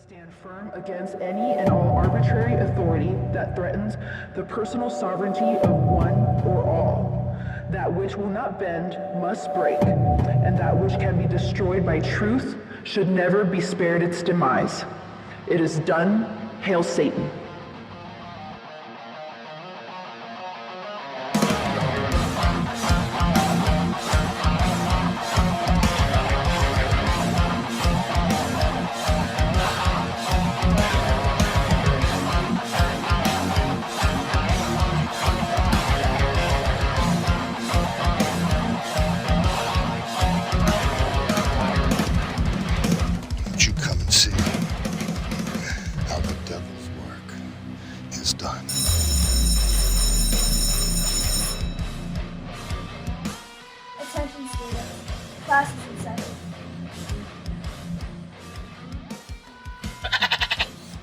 stand firm against any and all arbitrary authority that threatens the personal sovereignty of one or all. That which will not bend must break, and that which can be destroyed by truth should never be spared its demise. It is done. Hail Satan.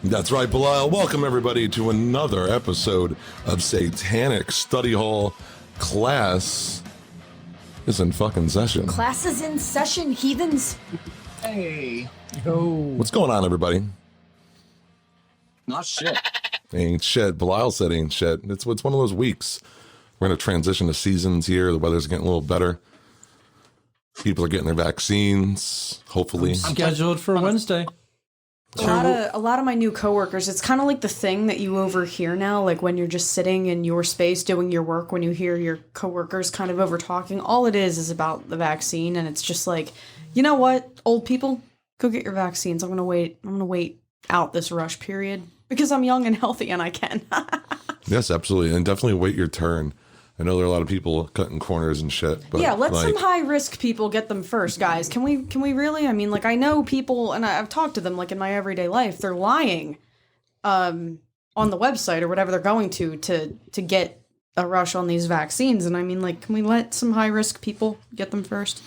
That's right, Belial. Welcome, everybody, to another episode of Satanic Study Hall. Class is in fucking session. Class is in session, heathens. Hey. Yo. What's going on, everybody? Not shit. Ain't shit. Belial said ain't shit. It's one of those weeks. We're going to transition to seasons here. The weather's getting a little better. People are getting their vaccines, hopefully. Scheduled for Wednesday. A lot of my new coworkers, it's kind of like the thing that you overhear now, like when you're just sitting in your space doing your work, when you hear your coworkers kind of over talking. All it is about the vaccine, and it's just like, you know what, old people, go get your vaccines. I'm gonna wait out this rush period because I'm young and healthy and I can. Yes, absolutely, and definitely wait your turn. I know there are a lot of people cutting corners and shit. But yeah, let some high risk people get them first, guys. Can we really? I mean, like, I know people, and I've talked to them like in my everyday life. They're lying, on the website or whatever they're going to get a rush on these vaccines. And I mean, like, can we let some high risk people get them first?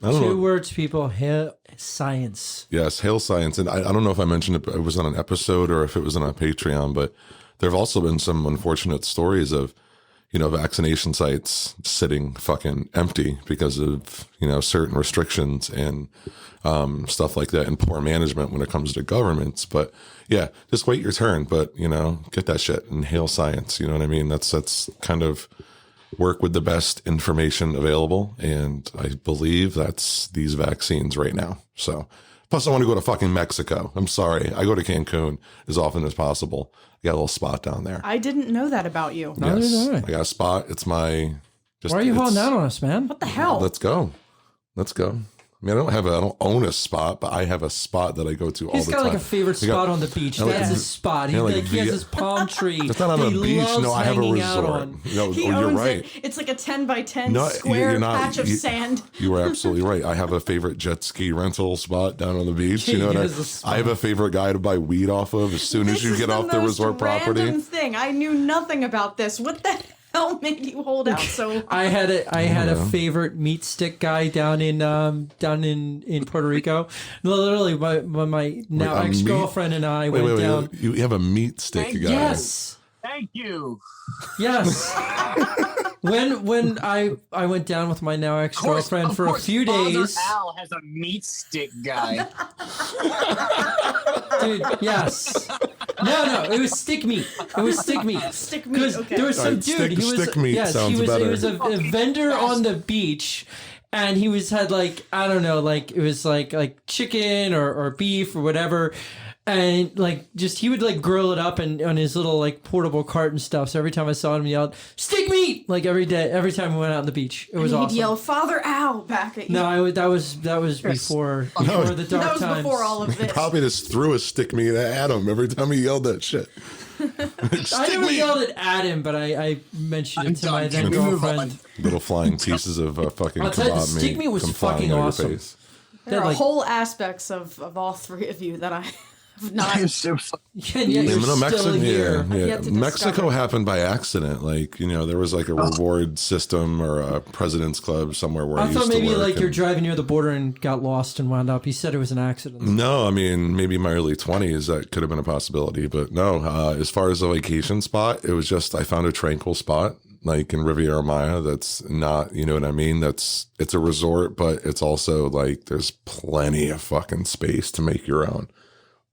Two words, people. Hail science. Yes, hail science. And I don't know if I mentioned it, it was on an episode or if it was on a Patreon, but there have also been some unfortunate stories of, vaccination sites sitting fucking empty because of, certain restrictions and stuff like that and poor management when it comes to governments. But yeah, just wait your turn. But, get that shit and hail science. You know what I mean? That's kind of work with the best information available. And I believe that's these vaccines right now. So plus I want to go to fucking Mexico. I'm sorry. I go to Cancun as often as possible. I got a little spot down there. I didn't know that about you. Yes, I got a spot. It's my... Why are you holding out on us, man? What the hell? Let's go. I mean, I don't own a spot, but I have a spot that I go to all the time. He's got like a favorite spot on the beach. That's his spot. He has his palm tree. It's not on a beach. No, I have a resort. No, you're right. It's like a 10 by 10 square patch of sand. You are absolutely right. I have a favorite jet ski rental spot down on the beach. I have a favorite guy to buy weed off of as soon as you get off the resort property. Random thing. I knew nothing about this. What the hell made you hold out so? I had a favorite meat stick guy down in Puerto Rico. Literally, my now ex-girlfriend and I went down. You have a meat stick guy. Yes. Thank you. Yes. when I went down with my now ex-girlfriend for a few days. Al has a meat stick guy. Dude, yes. No, it was stick meat. Stick meat. Because there was some dude. He was a vendor on the beach, and he had like, I don't know, like it was like chicken or beef or whatever. And like he would like grill it up and on his little like portable cart and stuff. So every time I saw him, he yelled "stick meat!" like every time we went out on the beach. It was awesome. He'd yell "Father Al" back at you. No, that was before the dark times. That was before all of this. He probably just threw a stick meat at him every time he yelled that shit. I never yelled it at him, but I mentioned it to my then girlfriend. Little flying pieces of fucking kebab meat. Stick meat was fucking awesome. There are whole aspects of all three of you that I. Not. Mexico happened by accident. Like, there was like a reward system or a president's club somewhere where I thought maybe like you're driving near the border and got lost and wound up. He said it was an accident. No, I mean, maybe in my early 20s that could have been a possibility. But no, as far as a vacation spot, it was just I found a tranquil spot like in Riviera Maya that's not, you know what I mean? It's a resort, but it's also like there's plenty of fucking space to make your own.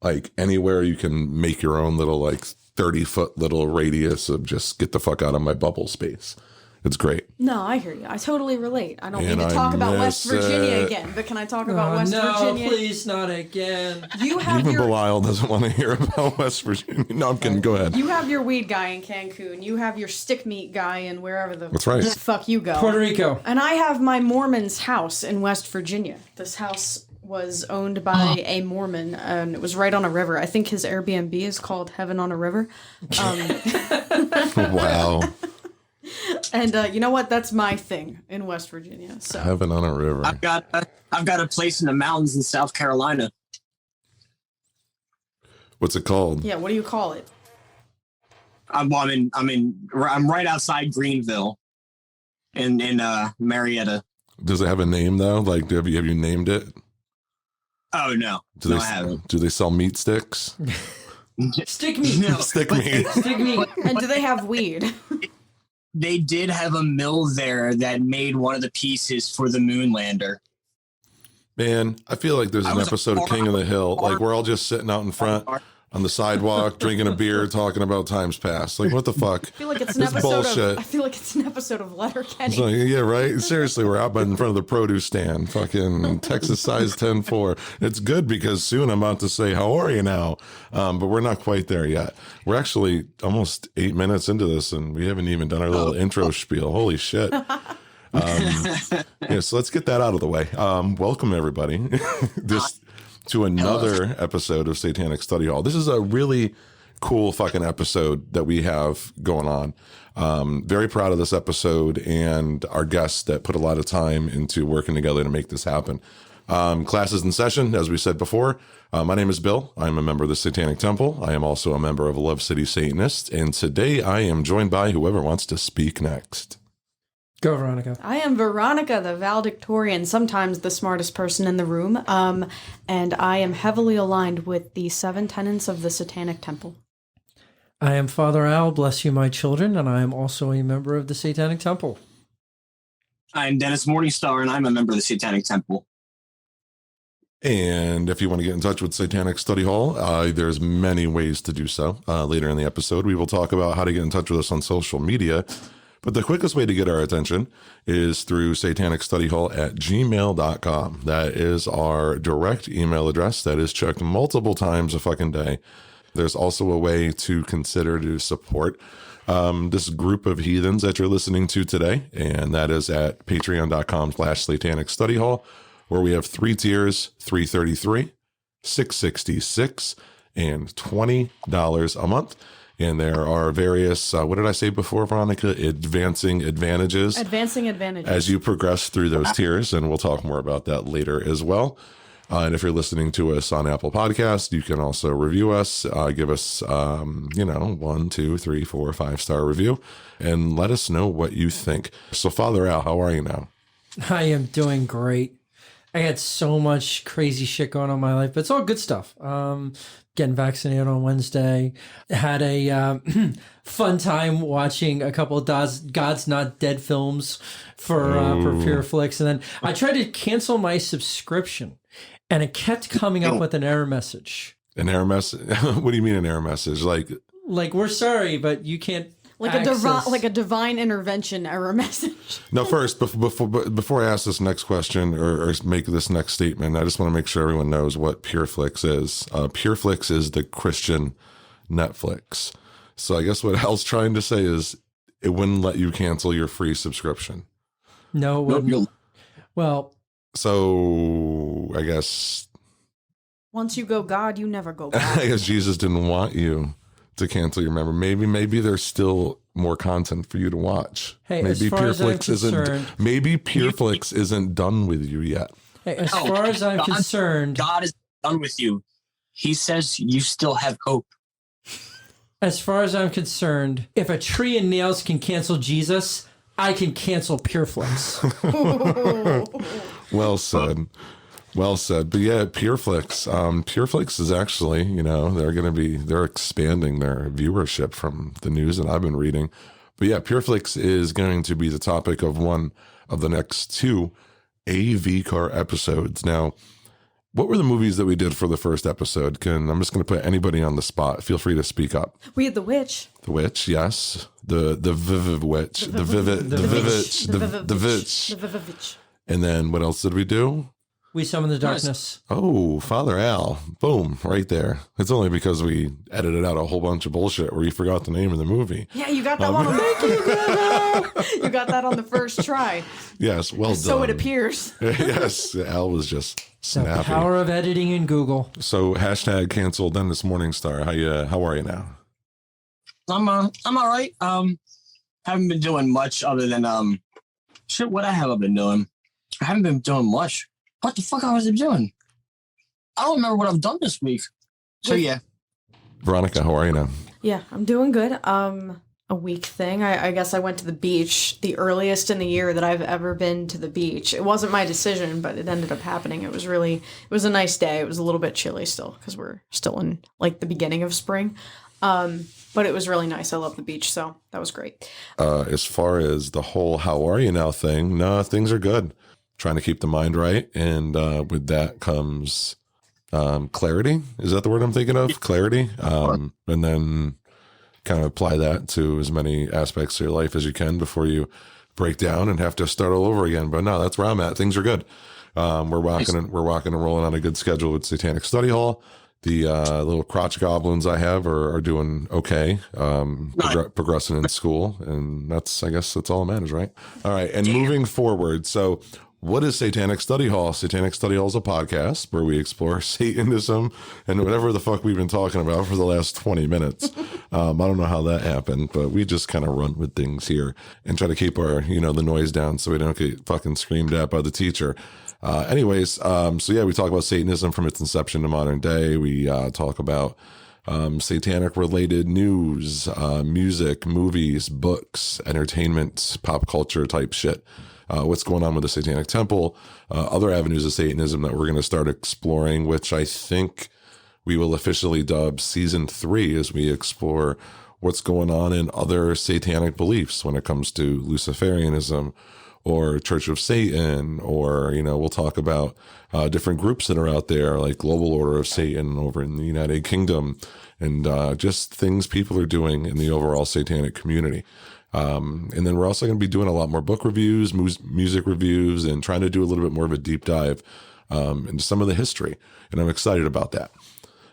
Like anywhere you can make your own little like 30-foot little radius of just get the fuck out of my bubble space. It's great. No, I hear you. I totally relate. I don't mean to talk about West Virginia again, but can I talk about West Virginia? No, please not again. Even Belial doesn't want to hear about West Virginia. No, I'm kidding. Go ahead. You have your weed guy in Cancun. You have your stick meat guy in wherever the That's right. fuck you go. Puerto Rico. And I have my Mormon's house in West Virginia. This house was owned by a Mormon, and it was right on a river. I think his Airbnb is called Heaven on a River. Wow. And you know what? That's my thing in West Virginia. So Heaven on a River. I've got a place in the mountains in South Carolina. What's it called? yeah, what do you call it? I'm right outside Greenville, in Marietta. Does it have a name though? Like, have you named it? Oh no, I haven't. Do they sell meat sticks? Stick meat. No, Stick meat. Stick meat. And do they have weed? They did have a mill there that made one of the pieces for the moon lander. Man, I feel like there's an episode of King of the Hill. Like we're all just sitting out in front on the sidewalk, drinking a beer, talking about times past. Like, what the fuck? I feel like it's an episode bullshit. I feel like it's an episode of Letterkenny. So, yeah, right? Seriously, we're out in front of the produce stand. Fucking Texas size 10-4. It's good because soon I'm about to say, how are you now? But we're not quite there yet. We're actually almost 8 minutes into this, and we haven't even done our little intro spiel. Holy shit. Yeah, so let's get that out of the way. Welcome, everybody. To another episode of Satanic Study Hall. This is a really cool fucking episode that we have going on. Very proud of this episode and our guests that put a lot of time into working together to make this happen. Classes in session, as we said before. My name is Bill. I'm a member of the Satanic Temple. I am also a member of Love City Satanist. And today I am joined by whoever wants to speak next. Go, Veronica. I am Veronica, the valedictorian, sometimes the smartest person in the room, and I am heavily aligned with the 7 tenets of the Satanic Temple. I am Father Al, bless you, my children, and I am also a member of the Satanic Temple. I'm Dennis Morningstar, and I'm a member of the Satanic Temple. And if you want to get in touch with Satanic Study Hall, there's many ways to do so. Later in the episode, we will talk about how to get in touch with us on social media. But the quickest way to get our attention is through satanicstudyhall@gmail.com. That is our direct email address that is checked multiple times a fucking day. There's also a way to consider to support this group of heathens that you're listening to today. And that is at patreon.com/Satanic Study Hall, where we have 3 tiers, $3.33, $6.66, and $20 a month. And there are various, what did I say before, Veronica? Advancing advantages as you progress through those tiers. And we'll talk more about that later as well. And if you're listening to us on Apple Podcasts, you can also review us, give us, 1, 2, 3, 4, 5-star review, and let us know what you think. So, Father Al, how are you now? I am doing great. I had so much crazy shit going on in my life, but it's all good stuff. Getting vaccinated on Wednesday. Had a fun time watching a couple of God's Not Dead films for Pureflix. And then I tried to cancel my subscription, and it kept coming up with an error message. An error message? What do you mean an error message? Like we're sorry, but you can't. Like a divine intervention error message. No, first, before I ask this next question or make this next statement, I just want to make sure everyone knows what Pureflix is. Pureflix is the Christian Netflix. So I guess what Al's trying to say is it wouldn't let you cancel your free subscription. No, it wouldn't. Well, so I guess once you go God, you never go back. I guess Jesus didn't want you to cancel your member. Maybe there's still more content for you to watch. Hey, maybe Pureflix isn't done with you yet. Hey, as far as I'm concerned, God is done with you. He says you still have hope. As far as I'm concerned, if a tree and nails can cancel Jesus, I can cancel Pureflix. Well said. Well said. But yeah, Pureflix. Pureflix is actually, they're expanding their viewership from the news that I've been reading. But yeah, Pureflix is going to be the topic of one of the next 2 AV Car episodes. Now, What were the movies that we did for the first episode? I'm just going to put anybody on the spot. Feel free to speak up. We had The Witch. The Witch, yes. The Vivid Witch. The Vivitch. And then what else did we do? We Summon the Darkness. Oh, Father Al. Boom, right there. It's only because we edited out a whole bunch of bullshit where you forgot the name of the movie. Yeah, you got that one. Thank you, Grandma. You got that on the first try. Yes, well done. So it appears. Yes, Al was just snappy. The power of editing in Google. So hashtag canceled Dennis Morningstar. How are you now? I'm all right. Haven't been doing much other than shit. What I have been doing? I haven't been doing much. What the fuck I was doing? I don't remember what I've done this week. So yeah. Veronica, how are you now? Yeah, I'm doing good. A week thing. I guess I went to the beach, the earliest in the year that I've ever been to the beach. It wasn't my decision, but it ended up happening. It was a nice day. It was a little bit chilly still because we're still in like the beginning of spring. But it was really nice. I love the beach, so that was great. As far as the whole how are you now thing, no, things are good. Trying to keep the mind right. And with that comes clarity. Is that the word I'm thinking of? Clarity. And then kind of apply that to as many aspects of your life as you can before you break down and have to start all over again. But no, that's where I'm at. Things are good. We're rocking and rolling on a good schedule with Satanic Study Hall. The little crotch goblins I have are doing okay, progressing in school. And I guess that's all that matters, right? All right. And moving forward. So what is Satanic Study Hall? Satanic Study Hall is a podcast where we explore Satanism and whatever the fuck we've been talking about for the last 20 minutes. I don't know how that happened, but we just kind of run with things here and try to keep our, the noise down so we don't get fucking screamed at by the teacher. So yeah, we talk about Satanism from its inception to modern day. We talk about satanic related news, music, movies, books, entertainment, pop culture type shit. What's going on with the Satanic Temple, other avenues of Satanism that we're going to start exploring, which I think we will officially dub season 3 as we explore what's going on in other satanic beliefs when it comes to Luciferianism or Church of Satan, or, we'll talk about different groups that are out there like Global Order of Satan over in the United Kingdom, and just things people are doing in the overall satanic community. And then we're also going to be doing a lot more book reviews, music reviews, and trying to do a little bit more of a deep dive into some of the history. And I'm excited about that.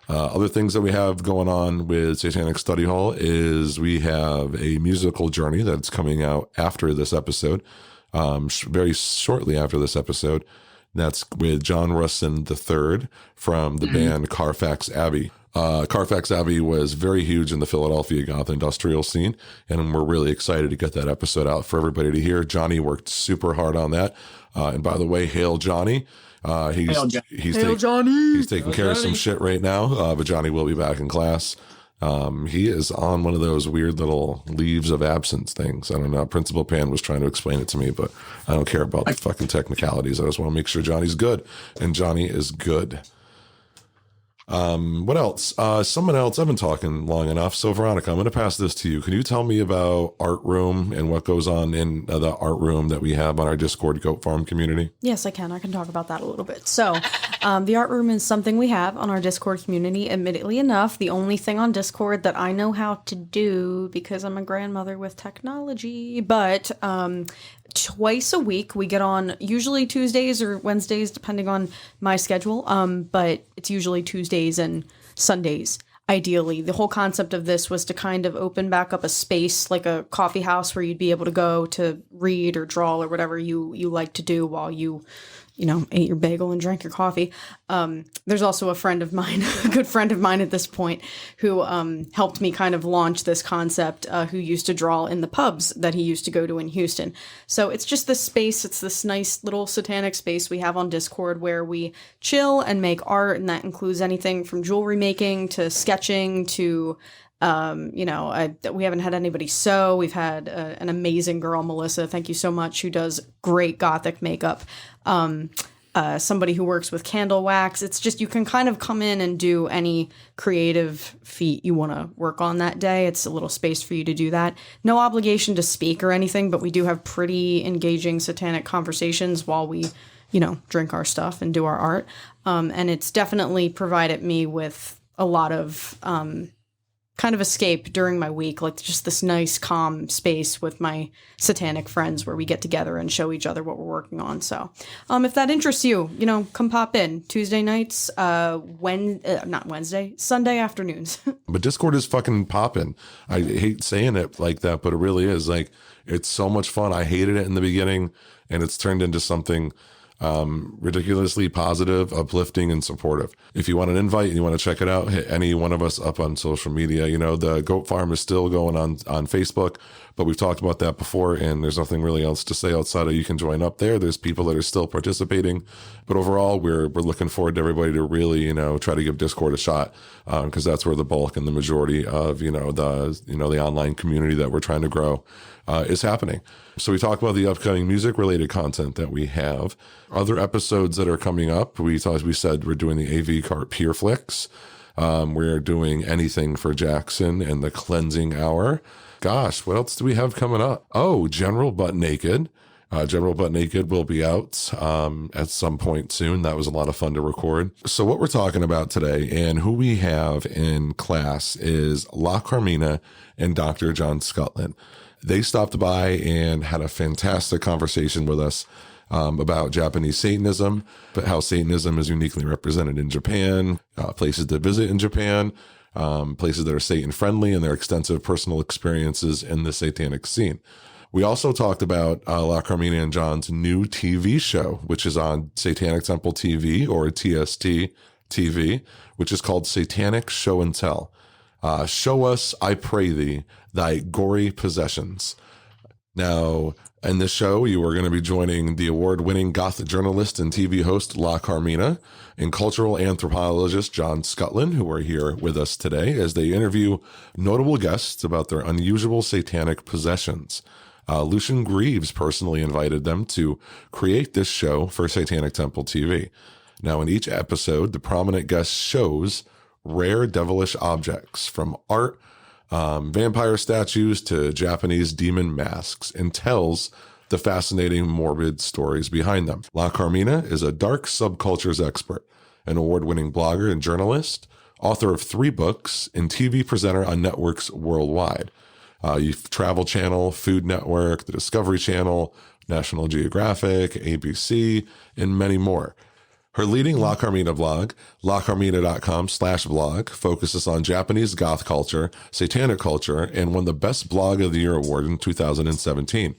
Other things that we have going on with Satanic Study Hall is we have a musical journey that's coming out after this episode, very shortly after this episode. That's with John Russin III from the band Carfax Abbey. Carfax Abbey was very huge in the Philadelphia goth industrial scene, and we're really excited to get that episode out for everybody to hear. Johnny worked super hard on that. And by the way, hail Johnny. He's taking care of some shit right now, but Johnny will be back in class. He is on one of those weird little leaves of absence things. I don't know. Principal Pan was trying to explain it to me, but I don't care about the fucking technicalities. I just want to make sure Johnny's good, and Johnny is good. What else? Someone else. I've been talking long enough. So Veronica, I'm going to pass this to you. Can you tell me about Art Room and what goes on in the Art Room that we have on our Discord Goat Farm community? Yes, I can. I can talk about that a little bit. So, the Art Room is something we have on our Discord community. Admittedly enough, the only thing on Discord that I know how to do because I'm a grandmother with technology, but, twice a week we get on, usually Tuesdays or Wednesdays depending on my schedule, but it's usually Tuesdays and Sundays ideally. The whole concept of this was to kind of open back up a space like a coffee house where you'd be able to go to read or draw or whatever you like to do while you ate your bagel and drank your coffee. There's also a friend of mine, a good friend of mine at this point, who helped me kind of launch this concept, who used to draw in the pubs that he used to go to in Houston. So it's just this space. It's this nice little satanic space we have on Discord where we chill and make art, and that includes anything from jewelry making to sketching to we haven't had anybody sew. We've had an amazing girl, Melissa, thank you so much, who does great gothic makeup. Somebody who works with candle wax. It's just, you can kind of come in and do any creative feat you want to work on that day. It's a little space for you to do that. No obligation to speak or anything, but we do have pretty engaging satanic conversations while we drink our stuff and do our art. And it's definitely provided me with a lot of kind of escape during my week, like just this nice calm space with my satanic friends where we get together and show each other what we're working on. So if that interests you, come pop in Tuesday nights, not Wednesday, Sunday afternoons. But Discord is fucking popping. I hate saying it like that, but it really is. Like, it's so much fun. I hated it in the beginning, and it's turned into something ridiculously positive, uplifting, and supportive. If you want an invite and you want to check it out, hit any one of us up on social media. The goat farm is still going on Facebook, but we've talked about that before, and there's nothing really else to say outside of you can join up there. There's people that are still participating, but overall, we're looking forward to everybody to really, try to give Discord a shot, because that's where the bulk and the majority of, the online community that we're trying to grow is happening. So we talk about the upcoming music related content that we have. Other episodes that are coming up, we said we're doing the AV Cart Peer Flicks. We're doing Anything for Jackson and the Cleansing Hour. Gosh, what else do we have coming up? Oh, General Butt Naked. General Butt Naked will be out at some point soon. That was a lot of fun to record. So what we're talking about today and who we have in class is La Carmina and Dr. John Skutlin. They stopped by and had a fantastic conversation with us about Japanese Satanism, but how Satanism is uniquely represented in Japan, places to visit in Japan, places that are Satan-friendly, and their extensive personal experiences in the satanic scene. We also talked about La Carmina and John's new TV show, which is on Satanic Temple TV, or TST TV, which is called Satanic Show Tell. Show us, I pray thee, thy gory possessions. Now, in this show, you are going to be joining the award-winning goth journalist and TV host La Carmina and cultural anthropologist John Skutlin, who are here with us today as they interview notable guests about their unusual satanic possessions. Lucian Greaves personally invited them to create this show for Satanic Temple TV. Now, in each episode, the prominent guest shows rare devilish objects, from art, vampire statues to Japanese demon masks, and tells the fascinating morbid stories behind them. La Carmina is a dark subcultures expert, an award-winning blogger and journalist, author of 3 books, and TV presenter on networks worldwide. Travel Channel, Food Network, the Discovery Channel, National Geographic, ABC, and many more. Her leading La Carmina blog, lacarmina.com/blog, focuses on Japanese goth culture, satanic culture, and won the Best Blog of the Year award in 2017.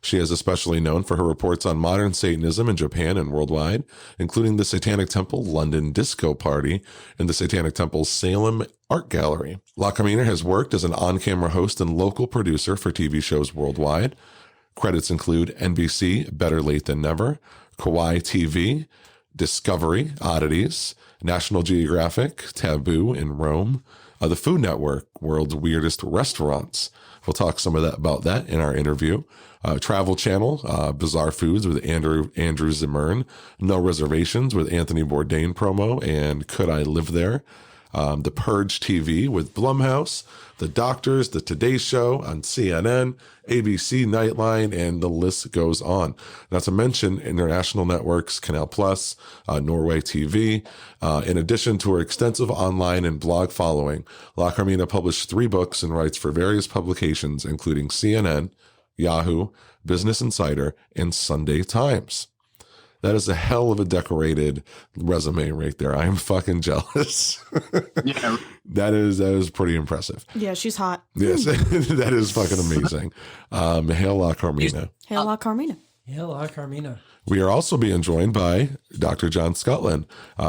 She is especially known for her reports on modern Satanism in Japan and worldwide, including the Satanic Temple London Disco Party and the Satanic Temple Salem Art Gallery. La Carmina has worked as an on-camera host and local producer for TV shows worldwide. Credits include NBC, Better Late Than Never, Kawaii TV, Discovery, Oddities, National Geographic, Taboo in Rome, the Food Network, World's Weirdest Restaurants. We'll talk some of that about that in our interview. Travel Channel, Bizarre Foods with Andrew Zimmern, No Reservations with Anthony Bourdain promo, and Could I Live There? The Purge TV with Blumhouse, The Doctors, The Today Show on CNN, ABC Nightline, and the list goes on. Not to mention international networks, Canal Plus, Norway TV. In addition to her extensive online and blog following, La Carmina published 3 books and writes for various publications, including CNN, Yahoo, Business Insider, and Sunday Times. That is a hell of a decorated resume right there. I am fucking jealous. Yeah. That is pretty impressive. Yeah, she's hot. Yes, that is fucking amazing. Hail La Carmina. Hail La Carmina. Hail La Carmina. We are also being joined by Dr. John Skutlin.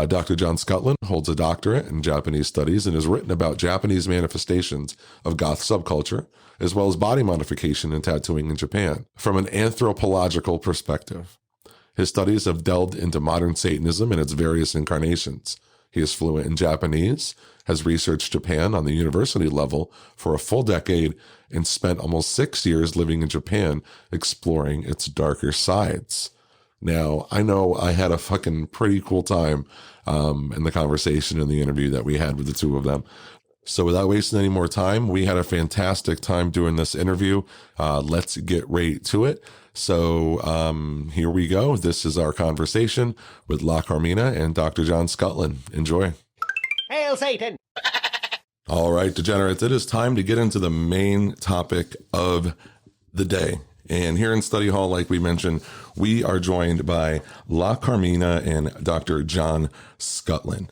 Dr. John Skutlin holds a doctorate in Japanese studies and has written about Japanese manifestations of goth subculture, as well as body modification and tattooing in Japan, from an anthropological perspective. His studies have delved into modern Satanism and its various incarnations. He is fluent in Japanese, has researched Japan on the university level for a full decade, and spent almost 6 years living in Japan exploring its darker sides. Now, I know I had a fucking pretty cool time in the conversation and the interview that we had with the two of them. So without wasting any more time, we had a fantastic time doing this interview. Let's get right to it. So here we go. This is our conversation with La Carmina and Dr. John Skutlin. Enjoy. Hail Satan! All right, degenerates, it is time to get into the main topic of the day. And here in Study Hall, like we mentioned, we are joined by La Carmina and Dr. John Skutlin.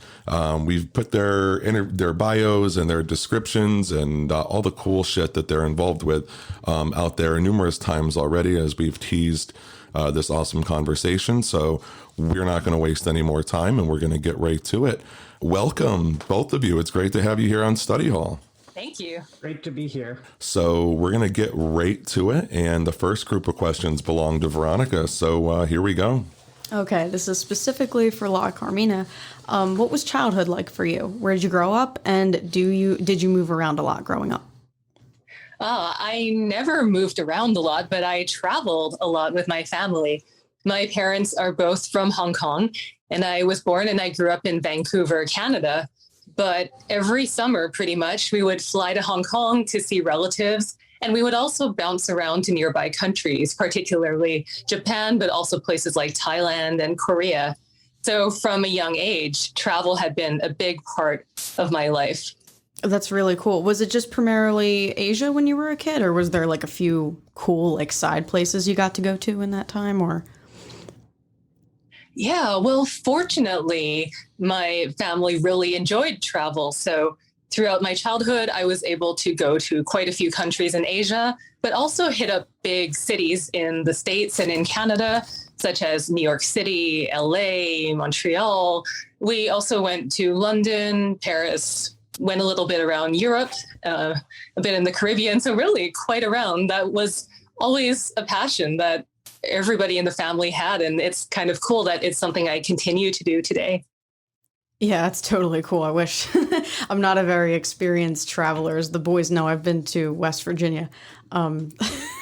We've put their bios and their descriptions and all the cool shit that they're involved with out there numerous times already as we've teased this awesome conversation. So we're not going to waste any more time and we're going to get right to it. Welcome, both of you. It's great to have you here on Study Hall. Thank you. Great to be here. So we're going to get right to it. And the first group of questions belong to Veronica. So here we go. Okay, this is specifically for La Carmina. What was childhood like for you? Where did you grow up? And did you move around a lot growing up? I never moved around a lot, but I traveled a lot with my family. My parents are both from Hong Kong, and I was born and I grew up in Vancouver, Canada. But every summer, pretty much, we would fly to Hong Kong to see relatives. And we would also bounce around to nearby countries, particularly Japan, but also places like Thailand and Korea. So from a young age, travel had been a big part of my life. That's really cool. Was it just primarily Asia when you were a kid, or was there like a few cool like side places you got to go to in that time, or? Yeah, well, fortunately, my family really enjoyed travel. So throughout my childhood, I was able to go to quite a few countries in Asia, but also hit up big cities in the States and in Canada, such as New York City, LA, Montreal. We also went to London, Paris, went a little bit around Europe, a bit in the Caribbean. So really quite around. That was always a passion that everybody in the family had. And it's kind of cool that it's something I continue to do today. Yeah, that's totally cool. I wish. I'm not a very experienced traveler. As the boys know, I've been to West Virginia. And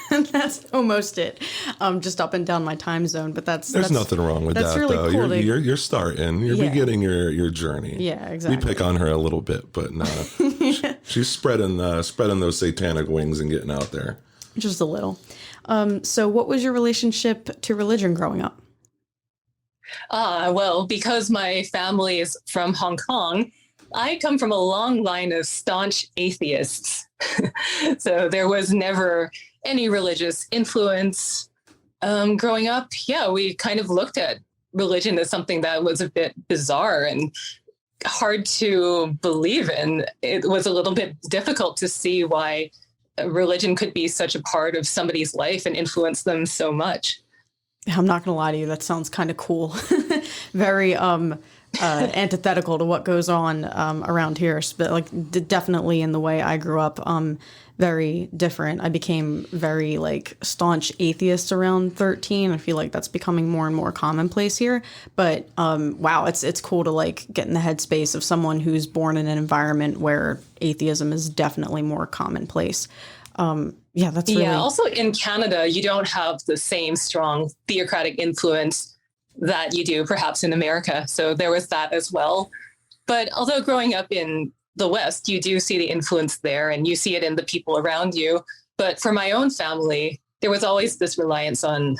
that's almost it. Just up and down my time zone. But that's nothing wrong with that, really though. Cool You're starting. You're beginning your journey. Yeah, exactly. We pick on her a little bit, but no, she's spreading those satanic wings and getting out there. Just a little. So what was your relationship to religion growing up? Well, because my family is from Hong Kong, I come from a long line of staunch atheists. So there was never any religious influence. Growing up, we kind of looked at religion as something that was a bit bizarre and hard to believe in. It was a little bit difficult to see why religion could be such a part of somebody's life and influence them so much. I'm not going to lie to you. That sounds kind of cool. Very antithetical to what goes on around here. But like definitely in the way I grew up, very different. I became very like staunch atheist around 13. I feel like that's becoming more and more commonplace here. But wow, it's cool to like get in the headspace of someone who's born in an environment where atheism is definitely more commonplace. Yeah, that's really... Yeah, also in Canada, you don't have the same strong theocratic influence that you do perhaps in America. So there was that as well. But although growing up in the West, you do see the influence there and you see it in the people around you. But for my own family, there was always this reliance on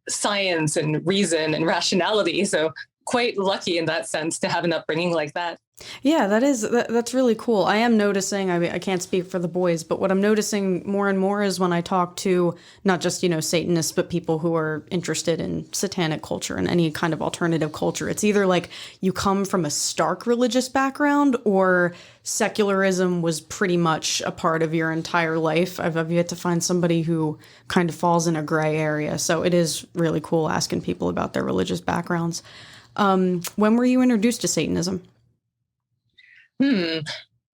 science and reason and rationality. So quite lucky in that sense to have an upbringing like that. Yeah, that's really cool. I am noticing, I mean, I can't speak for the boys, but what I'm noticing more and more is when I talk to not just, Satanists, but people who are interested in satanic culture and any kind of alternative culture. It's either like you come from a stark religious background or secularism was pretty much a part of your entire life. I've yet to find somebody who kind of falls in a gray area. So it is really cool asking people about their religious backgrounds. When were you introduced to Satanism?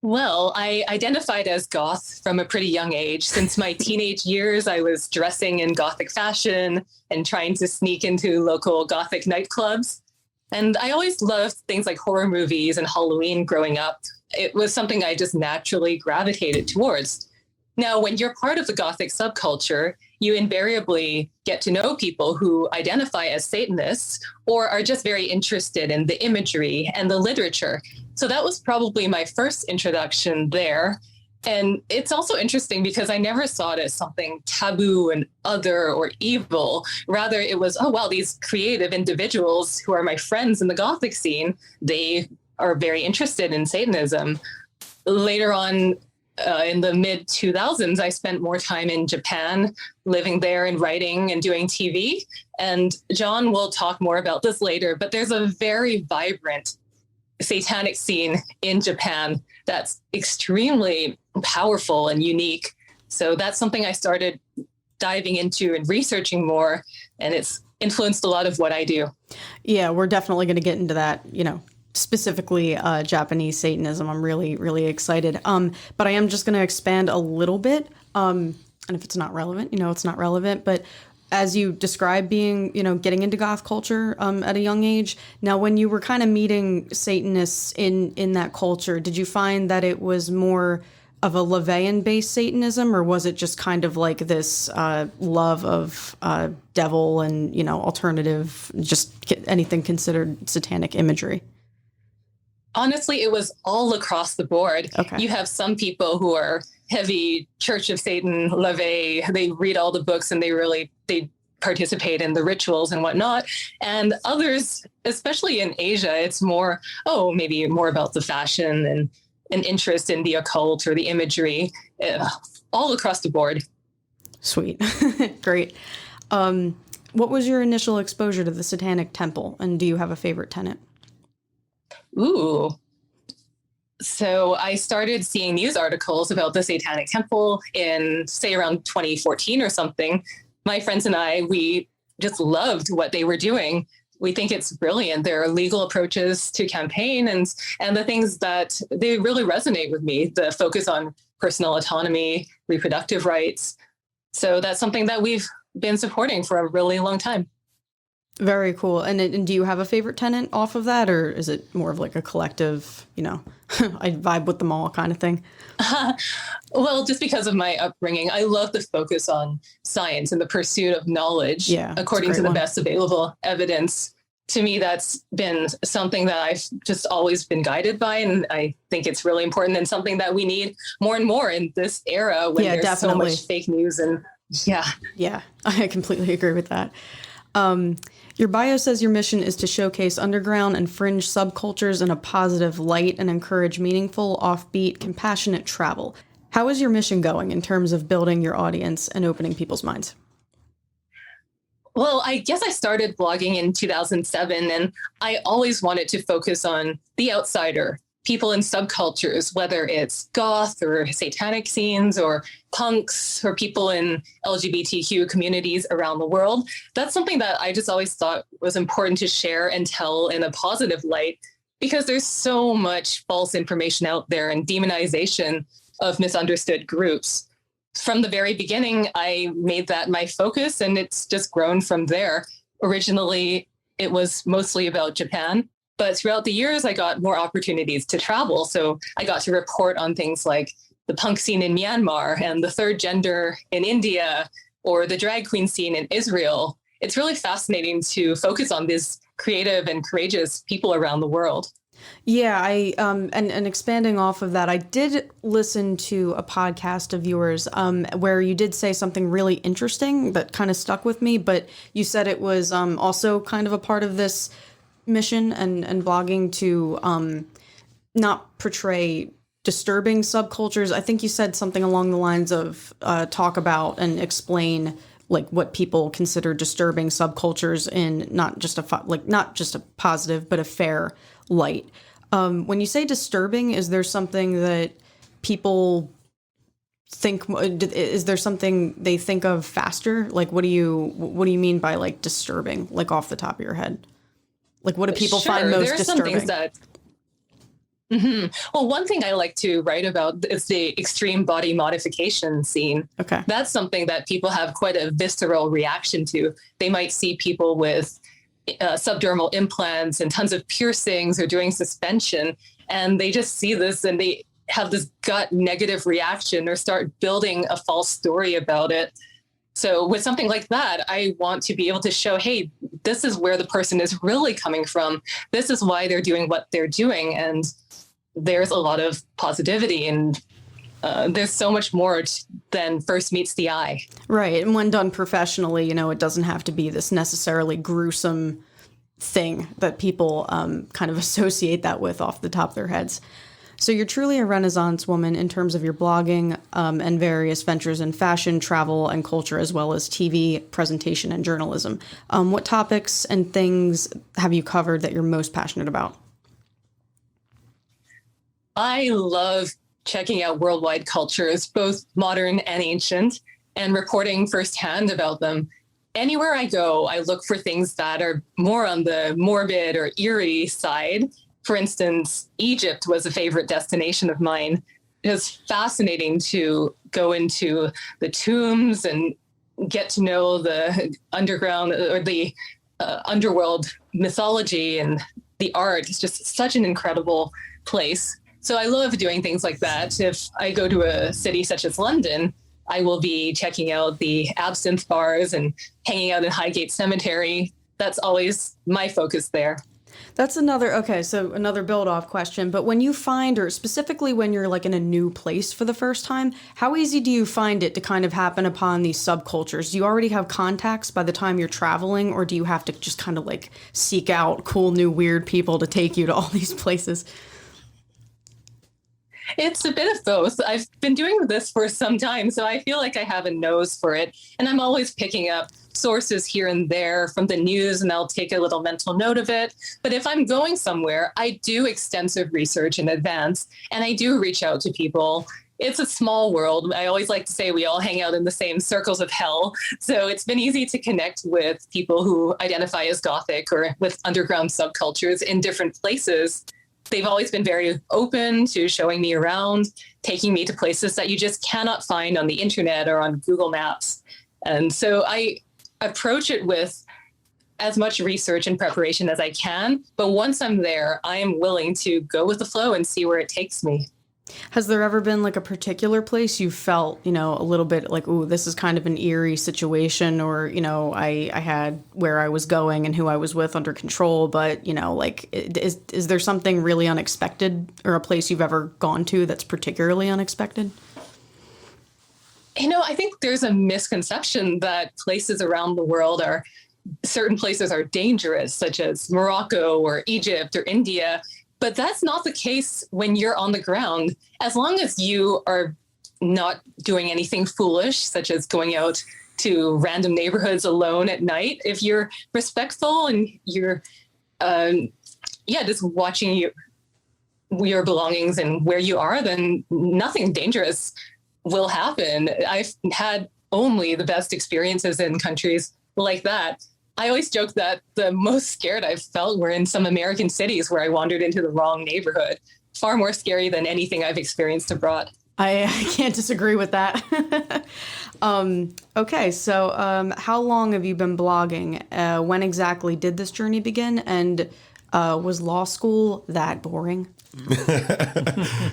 Well, I identified as goth from a pretty young age. Since my teenage years, I was dressing in gothic fashion and trying to sneak into local gothic nightclubs. And I always loved things like horror movies and Halloween growing up. It was something I just naturally gravitated towards. Now, when you're part of the Gothic subculture, you invariably get to know people who identify as Satanists or are just very interested in the imagery and the literature. So that was probably my first introduction there. And it's also interesting because I never saw it as something taboo and other or evil. Rather, it was, oh, wow, these creative individuals who are my friends in the Gothic scene, they are very interested in Satanism. Later on, in the mid 2000s, I spent more time in Japan, living there and writing and doing TV. And John will talk more about this later, but there's a very vibrant satanic scene in Japan that's extremely powerful and unique. So that's something I started diving into and researching more, and it's influenced a lot of what I do. Yeah, we're definitely going to get into that, specifically Japanese Satanism. I'm really, really excited. But I am just going to expand a little bit. And if it's not relevant, it's not relevant. But as you describe being, getting into goth culture at a young age, now when you were kind of meeting Satanists in that culture, did you find that it was more of a LaVeyan-based Satanism, or was it just kind of like this love of devil and, alternative, just anything considered satanic imagery? Honestly, it was all across the board. Okay. You have some people who are heavy Church of Satan, LaVey. They read all the books and they participate in the rituals and whatnot. And others, especially in Asia, it's more, maybe more about the fashion and an interest in the occult or the imagery, all across the board. Sweet. Great. What was your initial exposure to the Satanic Temple? And do you have a favorite tenet? Ooh. So I started seeing news articles about the Satanic Temple in, say, around 2014 or something. My friends and I, we just loved what they were doing. We think it's brilliant. There are legal approaches to campaign and the things that they really resonate with me, the focus on personal autonomy, reproductive rights. So that's something that we've been supporting for a really long time. Very cool. And do you have a favorite tenant off of that, or is it more of like a collective, I vibe with them all kind of thing? Well, just because of my upbringing, I love the focus on science and the pursuit of knowledge according to the best available evidence. To me, that's been something that I've just always been guided by. And I think it's really important and something that we need more and more in this era when there's definitely so much fake news. And Yeah, I completely agree with that. Your bio says your mission is to showcase underground and fringe subcultures in a positive light and encourage meaningful, offbeat, compassionate travel. How is your mission going in terms of building your audience and opening people's minds? Well, I guess I started blogging in 2007, and I always wanted to focus on the outsider, people in subcultures, whether it's goth or satanic scenes or punks or people in LGBTQ communities around the world. That's something that I just always thought was important to share and tell in a positive light, because there's so much false information out there and demonization of misunderstood groups. From the very beginning, I made that my focus, and it's just grown from there. Originally, it was mostly about Japan. But throughout the years, I got more opportunities to travel. So I got to report on things like the punk scene in Myanmar and the third gender in India, or the drag queen scene in Israel. It's really fascinating to focus on these creative and courageous people around the world. Yeah, and expanding off of that, I did listen to a podcast of yours where you did say something really interesting that kind of stuck with me. But you said it was also kind of a part of this mission and blogging to not portray disturbing subcultures. I think you said something along the lines of talk about and explain like what people consider disturbing subcultures in not just a positive but a fair light. When you say disturbing, is there something that people think? Is there something they think of faster? Like, what do you mean by like disturbing? Like off the top of your head? Like, what do people find most disturbing? Well, one thing I like to write about is the extreme body modification scene. Okay. That's something that people have quite a visceral reaction to. They might see people with subdermal implants and tons of piercings or doing suspension, and they just see this and they have this gut negative reaction or start building a false story about it. So with something like that, I want to be able to show, hey, this is where the person is really coming from. This is why they're doing what they're doing. And there's a lot of positivity, and there's so much more than first meets the eye. Right. And when done professionally, it doesn't have to be this necessarily gruesome thing that people kind of associate that with off the top of their heads. So you're truly a Renaissance woman in terms of your blogging and various ventures in fashion, travel, and culture, as well as TV, presentation, and journalism. What topics and things have you covered that you're most passionate about? I love checking out worldwide cultures, both modern and ancient, and reporting firsthand about them. Anywhere I go, I look for things that are more on the morbid or eerie side. For instance, Egypt was a favorite destination of mine. It was fascinating to go into the tombs and get to know the underground or the underworld mythology and the art. It's just such an incredible place. So I love doing things like that. If I go to a city such as London, I will be checking out the absinthe bars and hanging out in Highgate Cemetery. That's always my focus there. That's another build-off question. But when you find, or specifically when you're like in a new place for the first time, how easy do you find it to kind of happen upon these subcultures? Do you already have contacts by the time you're traveling, or do you have to just kind of like seek out cool, new, weird people to take you to all these places? It's a bit of both. I've been doing this for some time, so I feel like I have a nose for it. And I'm always picking up sources here and there from the news, and I'll take a little mental note of it. But if I'm going somewhere, I do extensive research in advance, and I do reach out to people. It's a small world. I always like to say we all hang out in the same circles of hell. So it's been easy to connect with people who identify as Gothic or with underground subcultures in different places. They've always been very open to showing me around, taking me to places that you just cannot find on the internet or on Google Maps. And so I approach it with as much research and preparation as I can. But once I'm there, I am willing to go with the flow and see where it takes me. Has there ever been like a particular place you felt, a little bit like, ooh, this is kind of an eerie situation, or, I had where I was going and who I was with under control, but, is there something really unexpected, or a place you've ever gone to that's particularly unexpected? I think there's a misconception that places around the world certain places are dangerous, such as Morocco or Egypt or India. But that's not the case when you're on the ground. As long as you are not doing anything foolish, such as going out to random neighborhoods alone at night, if you're respectful and you're, just watching your belongings and where you are, then nothing dangerous will happen. I've had only the best experiences in countries like that. I always joke that the most scared I've felt were in some American cities where I wandered into the wrong neighborhood. Far more scary than anything I've experienced abroad. I can't disagree with that. Okay, so how long have you been blogging? When exactly did this journey begin? And was law school that boring?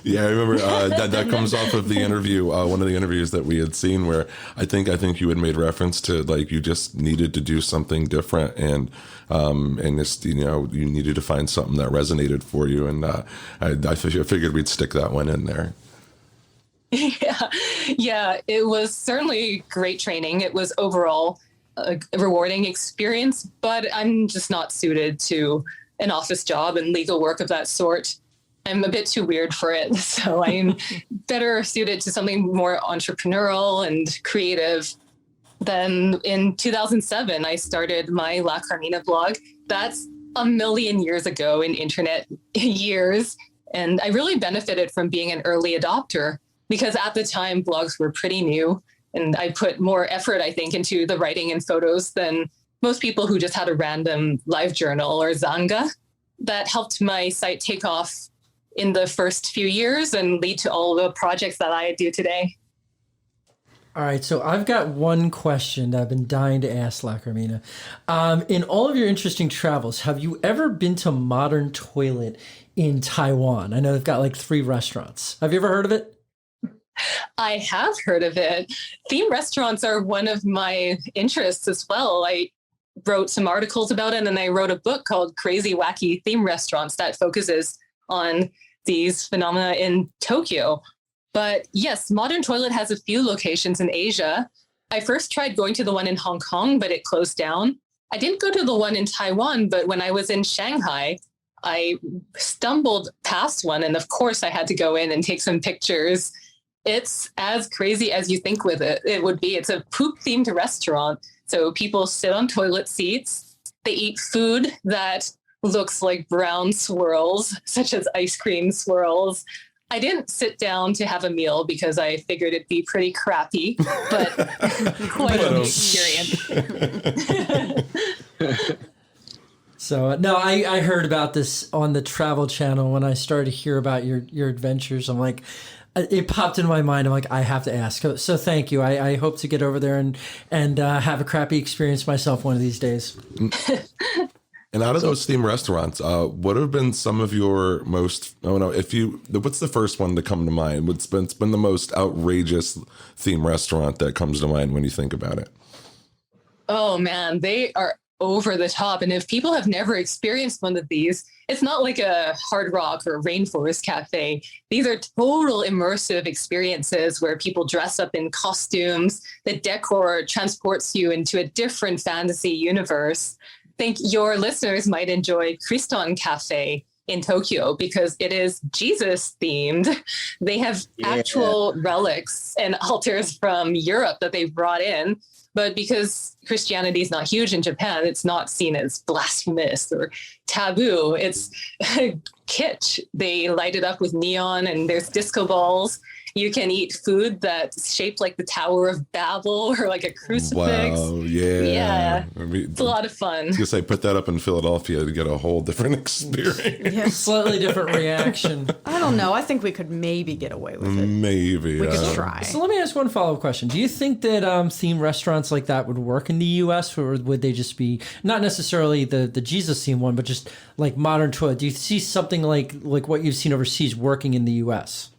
Yeah, I remember that comes off of the interview, one of the interviews that we had seen, where I think you had made reference to like you just needed to do something different, and just you needed to find something that resonated for you, and I figured we'd stick that one in there. Yeah, it was certainly great training. It was overall a rewarding experience, but I'm just not suited to an office job and legal work of that sort. I'm a bit too weird for it. So I'm better suited to something more entrepreneurial and creative. Then in 2007, I started my La Carmina blog. That's a million years ago in internet years. And I really benefited from being an early adopter because at the time blogs were pretty new. And I put more effort, I think, into the writing and photos than most people who just had a random live journal or Zanga. That helped my site take off in the first few years and lead to all the projects that I do today. All right, so I've got one question that I've been dying to ask, La Carmina. In all of your interesting travels, have you ever been to Modern Toilet in Taiwan? I know they've got like 3 restaurants. Have you ever heard of it? I have heard of it. Theme restaurants are one of my interests as well. I wrote some articles about it, and I wrote a book called Crazy Wacky Theme Restaurants that focuses on these phenomena in Tokyo. But yes, Modern Toilet has a few locations in Asia. I first tried going to the one in Hong Kong, but it closed down. I didn't go to the one in Taiwan, but when I was in Shanghai, I stumbled past one. And of course, I had to go in and take some pictures. It's as crazy as you think with it would be. It's a poop-themed restaurant. So people sit on toilet seats. They eat food that looks like brown swirls, such as ice cream swirls. I didn't sit down to have a meal because I figured it'd be pretty crappy, but quite an experience. So, no, I heard about this on the Travel Channel when I started to hear about your adventures. I'm like, it popped into my mind. I'm like, I have to ask. So thank you. I hope to get over there and have a crappy experience myself one of these days. And out of those theme restaurants, what have been some of your most, what's the first one to come to mind? What's been the most outrageous theme restaurant that comes to mind when you think about it? Oh man, they are over the top. And if people have never experienced one of these, it's not like a Hard Rock or Rainforest Cafe. These are total immersive experiences where people dress up in costumes. The decor transports you into a different fantasy universe. I think your listeners might enjoy Kriston Cafe in Tokyo because it is Jesus themed. They have actual relics and altars from Europe that they've brought in. But because Christianity is not huge in Japan, it's not seen as blasphemous or taboo. It's kitsch. They light it up with neon and there's disco balls. You can eat food that's shaped like the Tower of Babel or like a crucifix. Wow, yeah. Yeah, I mean, it's a lot of fun. I was going to say, put that up in Philadelphia to get a whole different experience. Yeah. Slightly different reaction. I don't know. I think we could maybe get away with it. Maybe. We could try. So let me ask one follow-up question. Do you think that theme restaurants like that would work in the U.S., or would they just be, not necessarily the Jesus theme one, but just like Modern Toilet? Do you see something like what you've seen overseas working in the U.S.?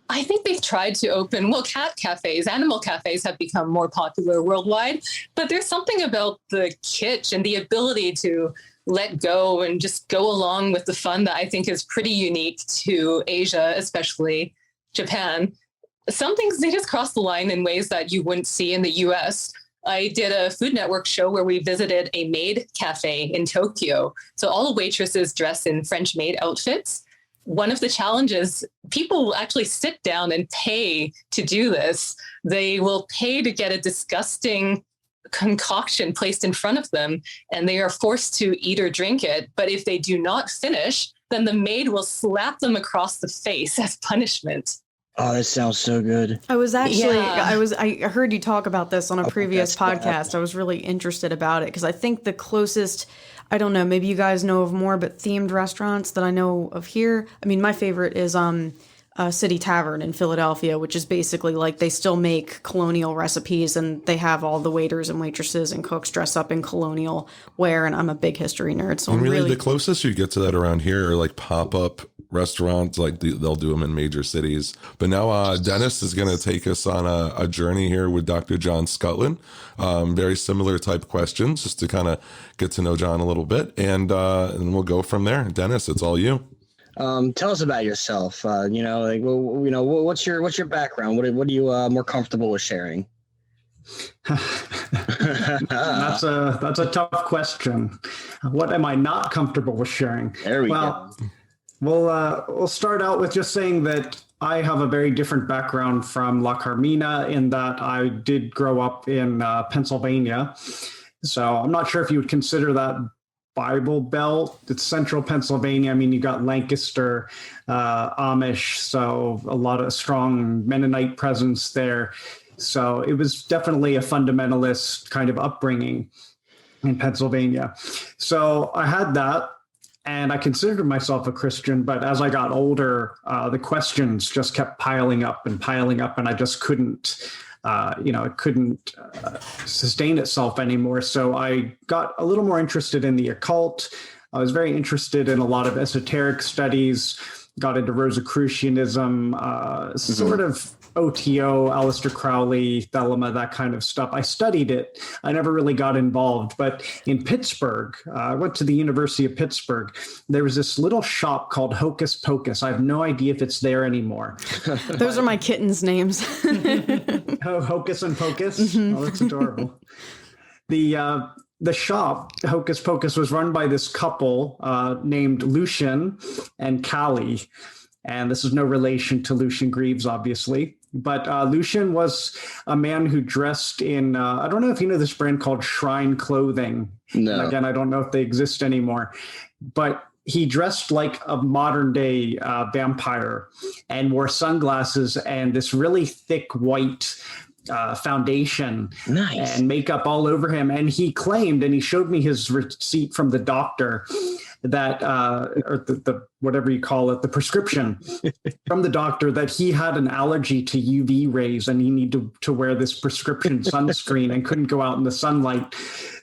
I think they've tried to open, cat cafes, animal cafes have become more popular worldwide, but there's something about the kitsch and the ability to let go and just go along with the fun that I think is pretty unique to Asia, especially Japan. Some things, they just cross the line in ways that you wouldn't see in the US. I did a Food Network show where we visited a maid cafe in Tokyo. So all the waitresses dress in French maid outfits. One of the challenges, people will actually sit down and pay to do this. They will pay to get a disgusting concoction placed in front of them, and they are forced to eat or drink it. But if they do not finish, then the maid will slap them across the face as punishment. Oh, that sounds so good. I was actually, I heard you talk about this on a previous podcast. I was really interested about it because I think the closest, I don't know, maybe you guys know of more, but themed restaurants that I know of here. I mean, my favorite is City Tavern in Philadelphia, which is basically like they still make colonial recipes and they have all the waiters and waitresses and cooks dress up in colonial wear. And I'm a big history nerd. So and really the closest you get to that around here are like pop-up restaurants, like they'll do them in major cities. But now Dennis is going to take us on a journey here with Dr. John Skutlin. Very similar type questions just to kind of get to know John a little bit. And we'll go from there. Dennis, it's all you. Tell us about yourself. What's your background? What are you more comfortable with sharing? That's a tough question. What am I not comfortable with sharing? There we go. We'll start out with just saying that I have a very different background from La Carmina in that I did grow up in Pennsylvania. So I'm not sure if you would consider that Bible Belt. It's central Pennsylvania. I mean, you got Lancaster, Amish, so a lot of strong Mennonite presence there. So it was definitely a fundamentalist kind of upbringing in Pennsylvania. So I had that, and I considered myself a Christian, but as I got older, the questions just kept piling up, and I just couldn't it couldn't sustain itself anymore. So I got a little more interested in the occult. I was very interested in a lot of esoteric studies, got into Rosicrucianism, sort of OTO, Aleister Crowley, Thelema, that kind of stuff. I studied it. I never really got involved. But in Pittsburgh, I went to the University of Pittsburgh. There was this little shop called Hocus Pocus. I have no idea if it's there anymore. Those are my kittens' names. Oh, Hocus and Pocus? Oh, that's adorable. The shop, Hocus Pocus, was run by this couple named Lucian and Callie. And this is no relation to Lucian Greaves, obviously. But Lucian was a man who dressed in, I don't know if you know this brand called Shrine Clothing. No. And again, I don't know if they exist anymore. But he dressed like a modern day vampire and wore sunglasses and this really thick white foundation and makeup all over him. And he claimed, and he showed me his receipt from the doctor, that or the whatever you call it, the prescription from the doctor, that he had an allergy to UV rays and he needed to wear this prescription sunscreen and couldn't go out in the sunlight.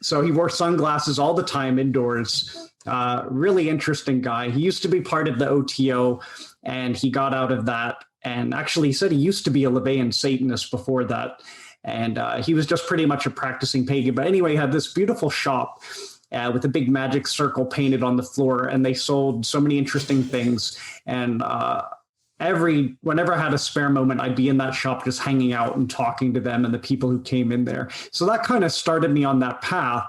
So he wore sunglasses all the time indoors. Really interesting guy. He used to be part of the OTO and he got out of that. And actually he said he used to be a LaVeyan Satanist before that. And he was just pretty much a practicing pagan. But anyway, he had this beautiful shop with a big magic circle painted on the floor, and they sold so many interesting things. And whenever I had a spare moment, I'd be in that shop just hanging out and talking to them and the people who came in there. So that kind of started me on that path.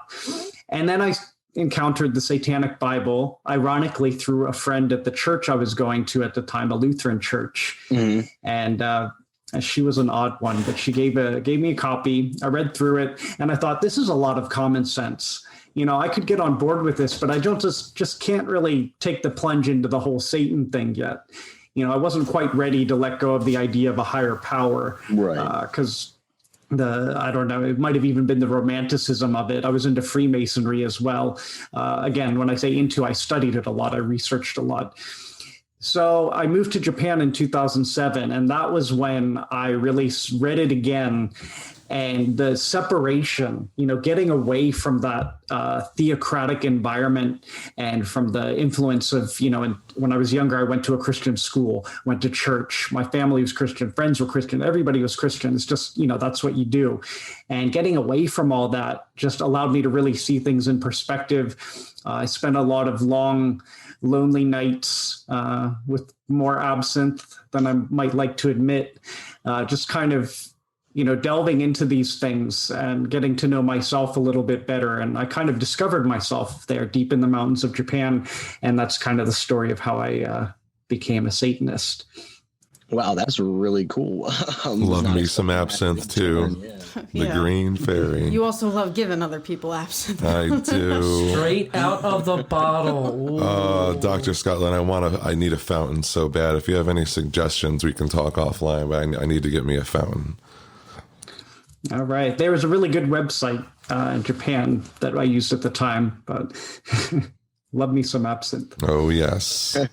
And then I encountered the Satanic Bible, ironically through a friend at the church I was going to at the time, a Lutheran church. Mm-hmm. And she was an odd one, but she gave me a copy. I read through it, and I thought, this is a lot of common sense. I could get on board with this, but I just can't really take the plunge into the whole Satan thing yet. I wasn't quite ready to let go of the idea of a higher power. Right. Because I don't know, it might have even been the romanticism of it. I was into Freemasonry as well. Again, when I say into, I studied it a lot. I researched a lot. So I moved to Japan in 2007, and that was when I really read it again. And the separation, getting away from that theocratic environment and from the influence of, and when I was younger, I went to a Christian school, went to church. My family was Christian, friends were Christian, everybody was Christian. It's just, that's what you do. And getting away from all that just allowed me to really see things in perspective. I spent a lot of long, lonely nights with more absinthe than I might like to admit, just kind of delving into these things and getting to know myself a little bit better. And I kind of discovered myself there deep in the mountains of Japan. And that's kind of the story of how I became a Satanist. Wow, that's really cool. Love me some absinthe too. The Green Fairy. You also love giving other people absinthe. I do. Straight out of the bottle. Dr. Skutlin, I need a fountain so bad. If you have any suggestions, we can talk offline, but I need to get me a fountain. All right. There was a really good website in Japan that I used at the time, but love me some absinthe. Oh, yes. Now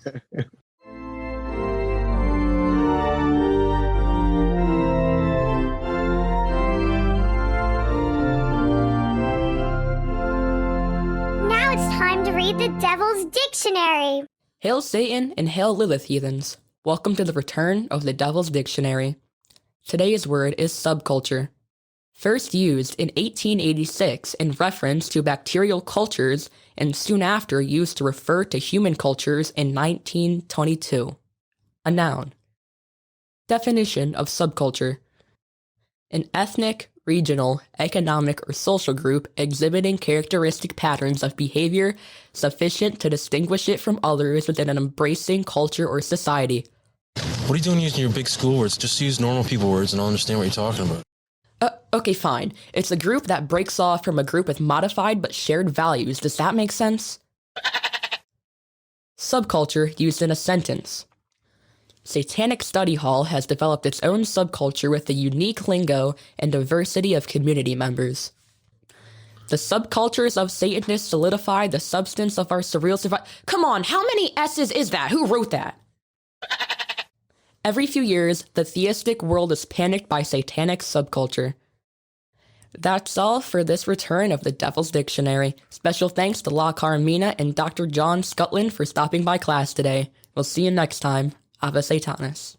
it's time to read the Devil's Dictionary. Hail Satan and hail Lilith, heathens. Welcome to the return of the Devil's Dictionary. Today's word is subculture. First used in 1886 in reference to bacterial cultures and soon after used to refer to human cultures in 1922. A noun. Definition of subculture. An ethnic, regional, economic, or social group exhibiting characteristic patterns of behavior sufficient to distinguish it from others within an embracing culture or society. What are you doing using your big school words? Just use normal people words and I'll understand what you're talking about. Okay, fine. It's a group that breaks off from a group with modified but shared values. Does that make sense? Subculture used in a sentence. Satanic Study Hall has developed its own subculture with a unique lingo and diversity of community members. The subcultures of Satanists solidify the substance of our surreal survival. Come on, how many S's is that? Who wrote that? Every few years, the theistic world is panicked by satanic subculture. That's all for this return of the Devil's Dictionary. Special thanks to La Carmina and Dr. John Skutlin for stopping by class today. We'll see you next time. Ave Satanis.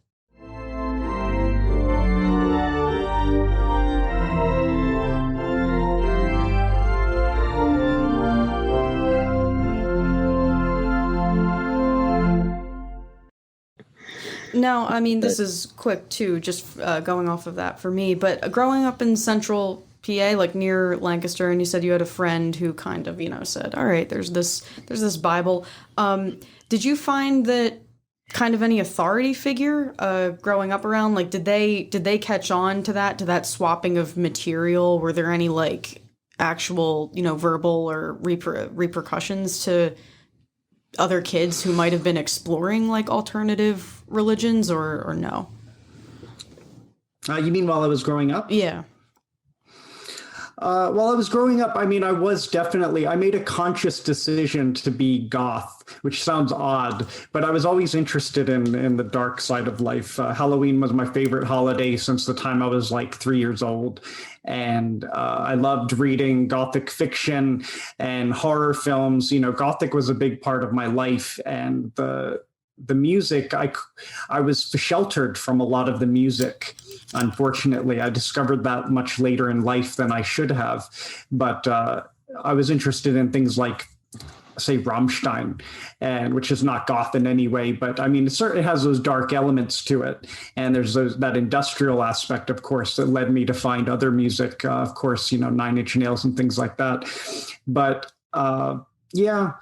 Now, I mean, this is quick too, just going off of that for me, but growing up in central PA, like near Lancaster, and you said you had a friend who kind of, said, all right, there's this Bible. Did you find that kind of any authority figure growing up around, like, did they catch on to that swapping of material? Were there any like actual, verbal or repercussions to other kids who might have been exploring like alternative religions or no? You mean while I was growing up? Yeah. While I was growing up, I mean, I made a conscious decision to be goth, which sounds odd, but I was always interested in the dark side of life. Halloween was my favorite holiday since the time I was like 3 years old. And I loved reading Gothic fiction and horror films. Gothic was a big part of my life, and the music, I was sheltered from a lot of the music. Unfortunately, I discovered that much later in life than I should have. But I was interested in things like, say, Rammstein, and which is not goth in any way, but I mean, it certainly has those dark elements to it. And there's that industrial aspect, of course, that led me to find other music, of course, Nine Inch Nails and things like that. But yeah,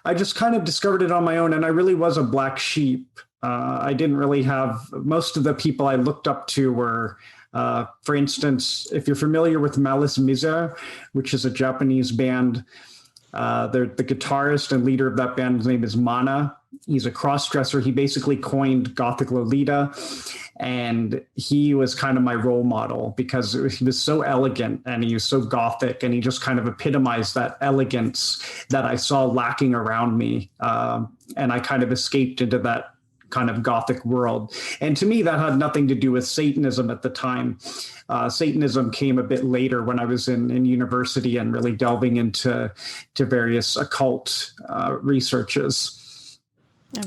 I just kind of discovered it on my own, and I really was a black sheep. I didn't really have, most of the people I looked up to were, for instance, if you're familiar with Malice Miser, which is a Japanese band, the guitarist and leader of that band, his name is Mana. He's a cross-dresser. He basically coined Gothic Lolita, and he was kind of my role model because he was so elegant and he was so Gothic, and he just kind of epitomized that elegance that I saw lacking around me. And I kind of escaped into that kind of Gothic world. And to me, that had nothing to do with Satanism at the time. Satanism came a bit later when I was in university and really delving into various occult researches.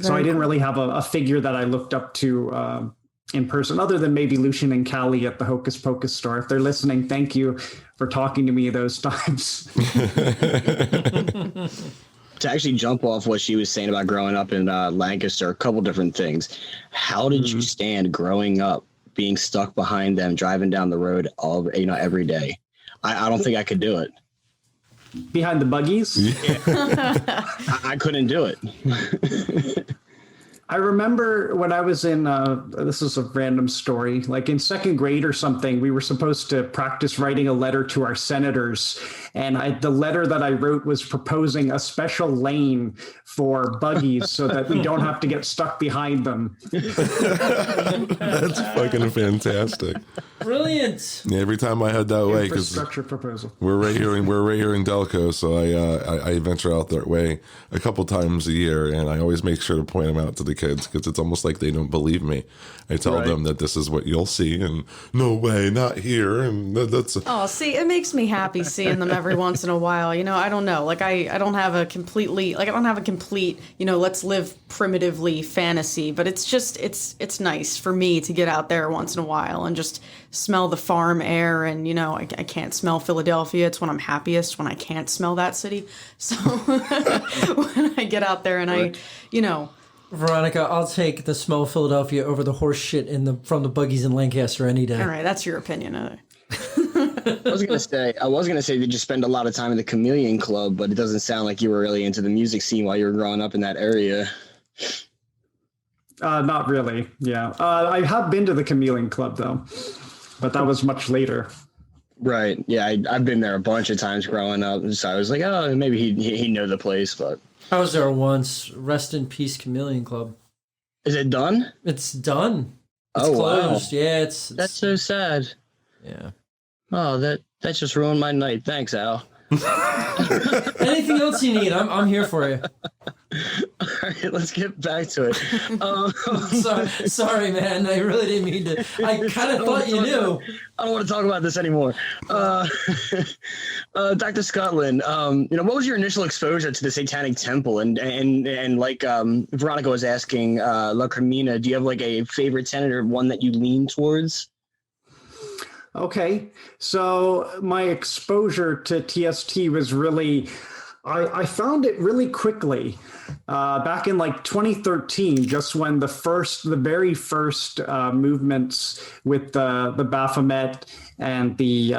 So I didn't really have a figure that I looked up to in person, other than maybe Lucian and Callie at the Hocus Pocus store. If they're listening, thank you for talking to me those times. To actually jump off what she was saying about growing up in Lancaster, a couple different things. How did you stand growing up, being stuck behind them, driving down the road every day? I don't think I could do it. Behind the buggies? Yeah. I couldn't do it. I remember when I was in, this is a random story, like in second grade or something, we were supposed to practice writing a letter to our senators. And the letter that I wrote was proposing a special lane for buggies so that we don't have to get stuck behind them. That's fucking fantastic. Brilliant. Yeah, every time I head that way, because infrastructure proposal. We're right here in Delco, so I venture out that way a couple times a year, and I always make sure to point them out to the kids because it's almost like they don't believe me. I tell them that this is what you'll see, and no way, not here, and that's. Oh, see, it makes me happy seeing them every once in a while. I don't know, like I don't have a complete, let's live primitively fantasy, but it's just it's nice for me to get out there once in a while and just smell the farm air, and I can't smell Philadelphia. It's when I'm happiest when I can't smell that city. So when I get out there and Veronica, I'll take the smell of Philadelphia over the horse shit from the buggies in Lancaster any day. All right, that's your opinion. I was gonna say did you spend a lot of time in the Chameleon Club, but it doesn't sound like you were really into the music scene while you were growing up in that area. Not really. Yeah, I have been to the Chameleon Club though, but that was much later. Right. Yeah, I've been there a bunch of times growing up, so I was like, oh, maybe he know the place, but. I was there once. Rest in peace, Chameleon Club. Is it done? It's done. It's Wow. closed. Yeah, that's so sad. Yeah. Oh, that just ruined my night. Thanks, Al. Anything else you need, I'm here for you. All right, let's get back to it. Sorry, man. I really didn't mean to. I kind of thought you knew. I don't want to talk about this anymore. Dr. Skutlin, what was your initial exposure to the Satanic Temple? And like Veronica was asking, La Carmina, do you have like a favorite tenet or one that you lean towards? Okay, so my exposure to TST was really, I found it really quickly back in like 2013, just when the very first movements with the Baphomet and the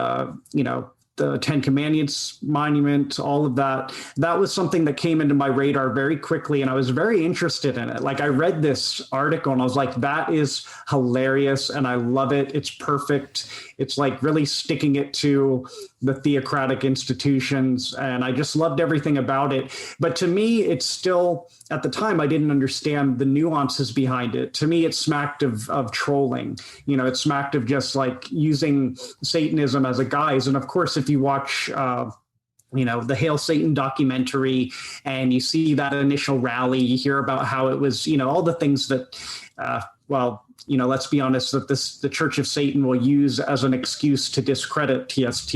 Ten Commandments monument, all of that was something that came into my radar very quickly. And I was very interested in it. Like I read this article and I was like, that is hilarious. And I love it. It's perfect. It's like really sticking it to the theocratic institutions. And I just loved everything about it. But to me, it's still, at the time, I didn't understand the nuances behind it. To me, it smacked of trolling. It smacked of just like using Satanism as a guise. And of course, if you watch, the Hail Satan documentary and you see that initial rally, you hear about how it was, all the things that, let's be honest, that the Church of Satan will use as an excuse to discredit TST,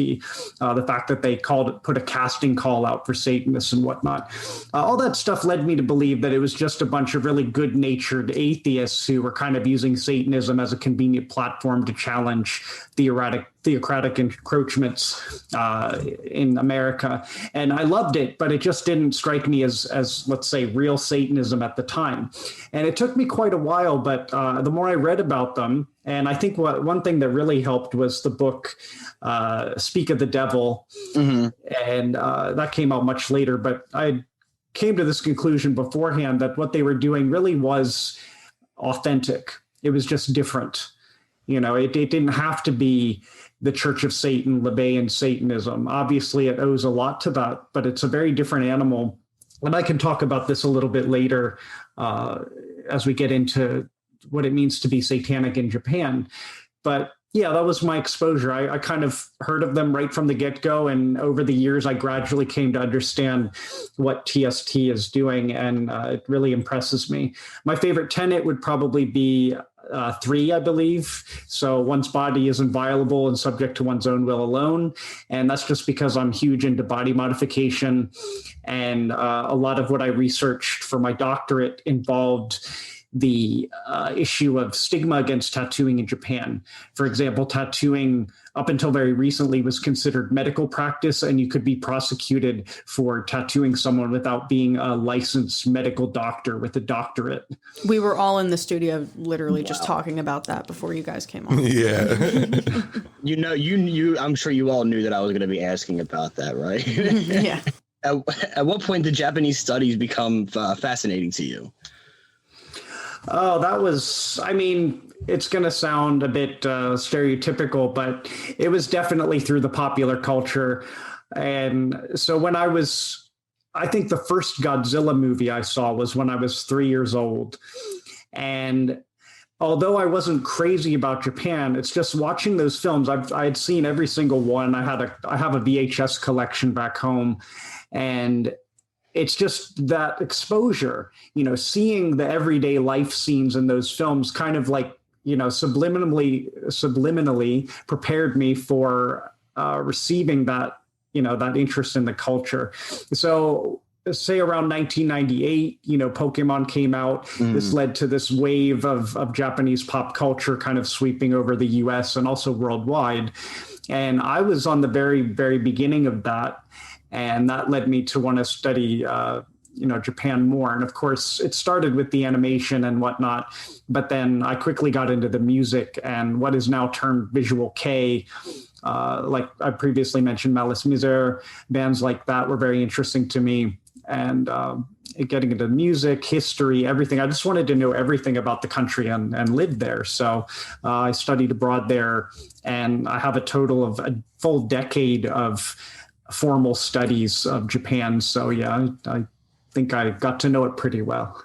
the fact that they put a casting call out for Satanists and whatnot. All that stuff led me to believe that it was just a bunch of really good-natured atheists who were kind of using Satanism as a convenient platform to challenge theocratic encroachments in America. And I loved it, but it just didn't strike me as let's say, real Satanism at the time. And it took me quite a while, but the more I read about them, and I think one thing that really helped was the book Speak of the Devil. Mm-hmm. And that came out much later, but I came to this conclusion beforehand that what they were doing really was authentic. It was just different. It didn't have to be the Church of Satan, LeBayan Satanism. Obviously, it owes a lot to that, but it's a very different animal. And I can talk about this a little bit later as we get into what it means to be satanic in Japan. But yeah, that was my exposure. I kind of heard of them right from the get-go. And over the years, I gradually came to understand what TST is doing. And it really impresses me. My favorite tenet would probably be 3, I believe. So one's body is inviolable and subject to one's own will alone. And that's just because I'm huge into body modification. And a lot of what I researched for my doctorate involved the issue of stigma against tattooing in Japan. For example, tattooing up until very recently was considered medical practice, and you could be prosecuted for tattooing someone without being a licensed medical doctor with a doctorate. We were all in the studio literally just talking about that before you guys came on. Yeah. I'm sure you all knew that I was going to be asking about that, right? Yeah. At what point did Japanese studies become fascinating to you? Oh, it's going to sound a bit stereotypical, but it was definitely through the popular culture. And so I think the first Godzilla movie I saw was when I was 3 years old. And although I wasn't crazy about Japan, it's just watching those films. I had seen every single one. I have a VHS collection back home, and it's just that exposure, seeing the everyday life scenes in those films kind of like, subliminally prepared me for receiving that, that interest in the culture. So say around 1998, Pokemon came out. Mm. This led to this wave of Japanese pop culture kind of sweeping over the US and also worldwide. And I was on the very, very beginning of that. And that led me to want to study, Japan more. And of course, it started with the animation and whatnot. But then I quickly got into the music and what is now termed visual K. Like I previously mentioned, Malice Miser, bands like that were very interesting to me. And getting into music, history, everything. I just wanted to know everything about the country and live there. So I studied abroad there. And I have a total of a full decade of formal studies of Japan. So yeah, I think I got to know it pretty well.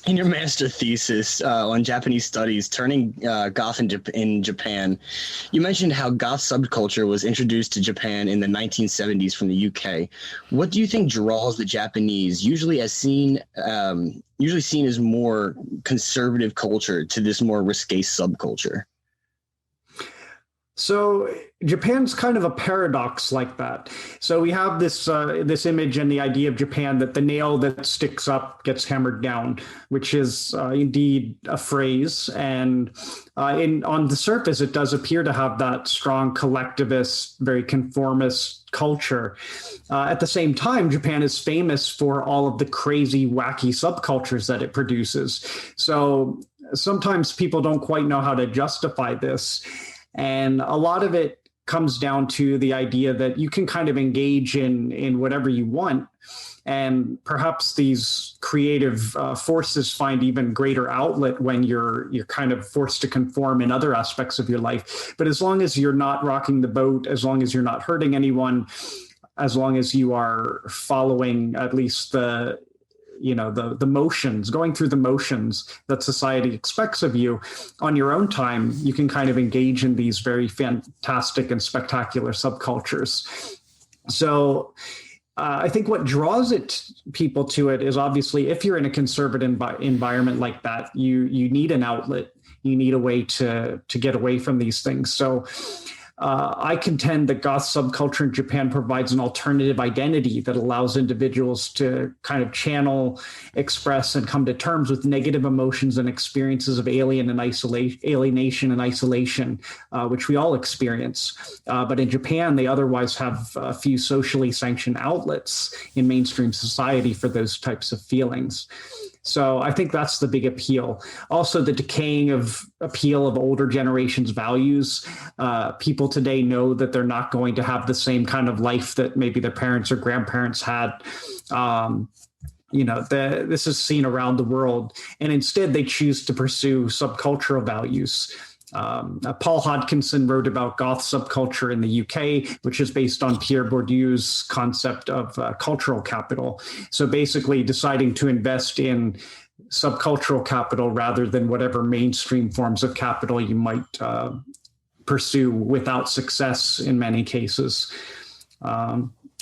in your master thesis on Japanese studies, turning goth in Japan, you mentioned how goth subculture was introduced to Japan in the 1970s from the UK. What do you think draws the Japanese, usually seen as more conservative culture, to this more risque subculture? So Japan's kind of a paradox like that. So we have this this image and the idea of Japan that the nail that sticks up gets hammered down, which is indeed a phrase. And on the surface, it does appear to have that strong collectivist, very conformist culture. At the same time, Japan is famous for all of the crazy, wacky subcultures that it produces. So sometimes people don't quite know how to justify this. And a lot of it comes down to the idea that you can kind of engage in whatever you want. And perhaps these creative forces find even greater outlet when you're kind of forced to conform in other aspects of your life. But as long as you're not rocking the boat, as long as you're not hurting anyone, as long as you are following at least the motions, going through the motions that society expects of you on your own time, you can kind of engage in these very fantastic and spectacular subcultures. So I think what draws people to it is, obviously, if you're in a conservative environment like that, you need an outlet. You need a way to get away from these things. So I contend that goth subculture in Japan provides an alternative identity that allows individuals to kind of channel, express, and come to terms with negative emotions and experiences of alienation and isolation, which we all experience. But in Japan, they otherwise have a few socially sanctioned outlets in mainstream society for those types of feelings. So I think that's the big appeal. Also, the decaying appeal of older generations' values. People today know that they're not going to have the same kind of life that maybe their parents or grandparents had. This is seen around the world, and instead they choose to pursue subcultural values. Paul Hodkinson wrote about goth subculture in the UK, which is based on Pierre Bourdieu's concept of cultural capital. So basically deciding to invest in subcultural capital rather than whatever mainstream forms of capital you might pursue without success in many cases.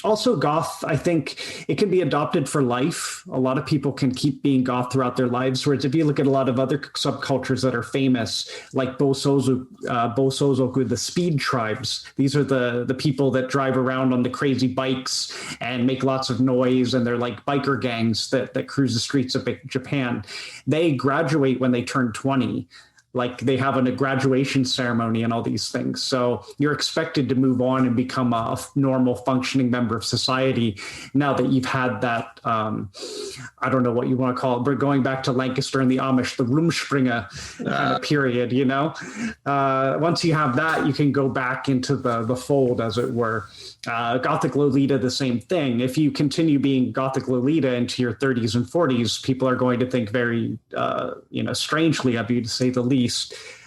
Also, goth, I think it can be adopted for life. A lot of people can keep being goth throughout their lives. Whereas if you look at a lot of other subcultures that are famous, like Bosozoku, the speed tribes, these are the people that drive around on the crazy bikes and make lots of noise. And they're like biker gangs that cruise the streets of Japan. They graduate when they turn 20. Like they have a graduation ceremony and all these things. So you're expected to move on and become a normal functioning member of society now that you've had that, I don't know what you want to call it, but going back to Lancaster and the Amish, the Rumspringa kind of period, once you have that, you can go back into the fold, as it were. Gothic Lolita, the same thing. If you continue being Gothic Lolita into your 30s and 40s, people are going to think very, strangely of you, to say the least.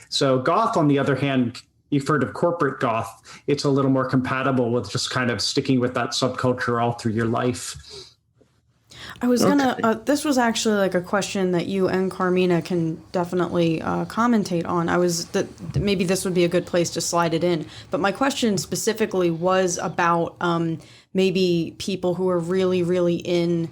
So goth, on the other hand, you've heard of corporate goth. It's a little more compatible with just kind of sticking with that subculture all through your life. I was gonna, this was actually like a question that you and Carmina can definitely commentate on. Maybe this would be a good place to slide it in. But my question specifically was about maybe people who are really, really into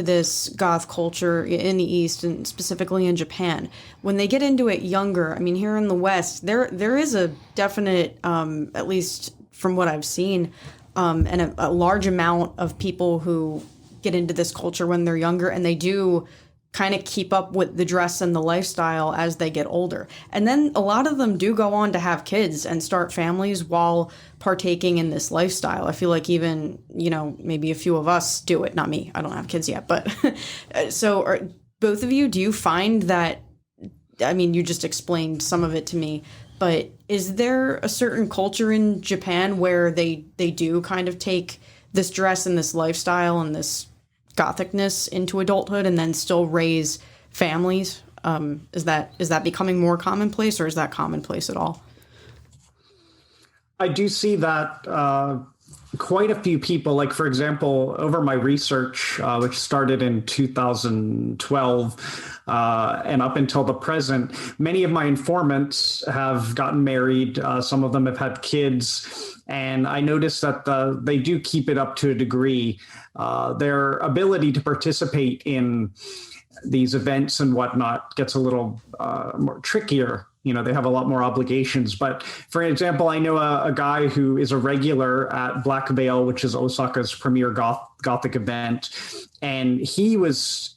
this goth culture in the East and specifically in Japan. When they get into it younger, I mean, here in the West, there is a definite, at least from what I've seen, and a large amount of people who get into this culture when they're younger, and they do kind of keep up with the dress and the lifestyle as they get older. And then a lot of them do go on to have kids and start families while partaking in this lifestyle. I feel like even, maybe a few of us do it. Not me. I don't have kids yet. But so both of you, do you find that, I mean, you just explained some of it to me, but is there a certain culture in Japan where they do kind of take this dress and this lifestyle and this gothicness into adulthood and then still raise families? Is that becoming more commonplace, or is that commonplace at all? I do see that quite a few people, like, for example, over my research, which started in 2012 and up until the present, many of my informants have gotten married. Some of them have had kids. And I noticed that they do keep it up to a degree. Their ability to participate in these events and whatnot gets a little more trickier. They have a lot more obligations. But for example, I know a guy who is a regular at Black Veil, which is Osaka's premier Gothic event. And he was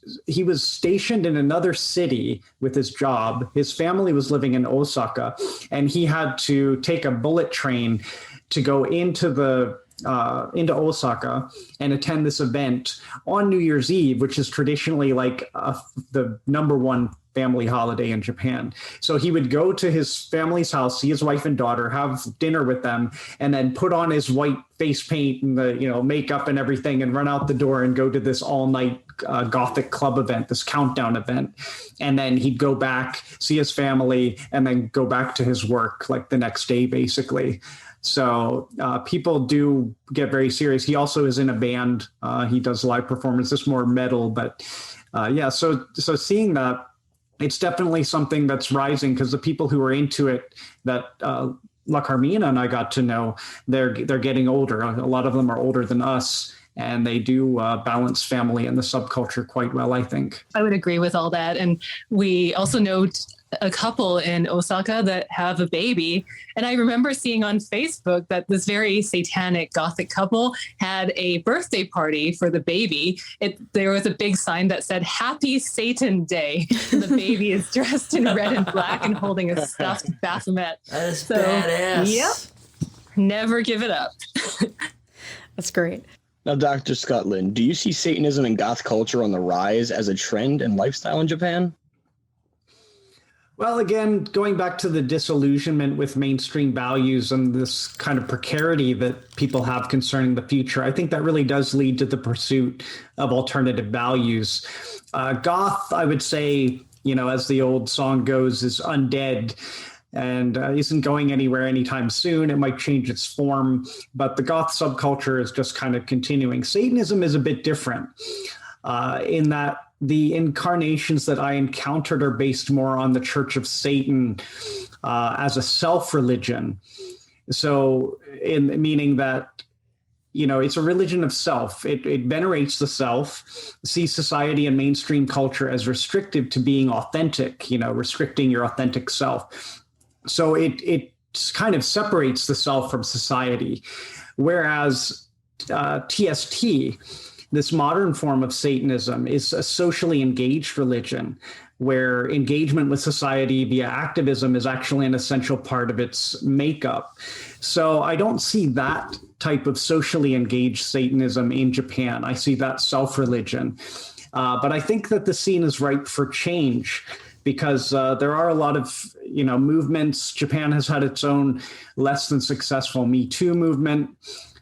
stationed in another city with his job. His family was living in Osaka, and he had to take a bullet train to go into Osaka and attend this event on New Year's Eve, which is traditionally like the number one family holiday in Japan. So he would go to his family's house, see his wife and daughter, have dinner with them, and then put on his white face paint and the makeup and everything, and run out the door and go to this all-night Gothic club event, this countdown event. And then he'd go back, see his family, and then go back to his work like the next day, basically. So people do get very serious. He also is in a band. He does live performances, more metal, but so seeing that, it's definitely something that's rising, because the people who are into it that La Carmina and I got to know, they're getting older. A lot of them are older than us, and they do balance family and the subculture quite well, I think. I would agree with all that. And we also know a couple in Osaka that have a baby. And I remember seeing on Facebook that this very satanic Gothic couple had a birthday party for the baby. There was a big sign that said, "Happy Satan Day." And the baby is dressed in red and black and holding a stuffed Baphomet. That is badass. Yep. Never give it up. That's great. Now, Dr. Skutlin, do you see Satanism and goth culture on the rise as a trend and lifestyle in Japan? Well, again, going back to the disillusionment with mainstream values and this kind of precarity that people have concerning the future, I think that really does lead to the pursuit of alternative values. Goth, I would say, as the old song goes, is undead and isn't going anywhere anytime soon. It might change its form, but the goth subculture is just kind of continuing. Satanism is a bit different in that the incarnations that I encountered are based more on the Church of Satan as a self-religion. So meaning that, it's a religion of self. It venerates the self, sees society and mainstream culture as restrictive to being authentic, restricting your authentic self. So it kind of separates the self from society. Whereas TST, this modern form of Satanism, is a socially engaged religion where engagement with society via activism is actually an essential part of its makeup. So I don't see that type of socially engaged Satanism in Japan. I see that self-religion. But I think that the scene is ripe for change, because there are a lot of movements. Japan has had its own less than successful Me Too movement.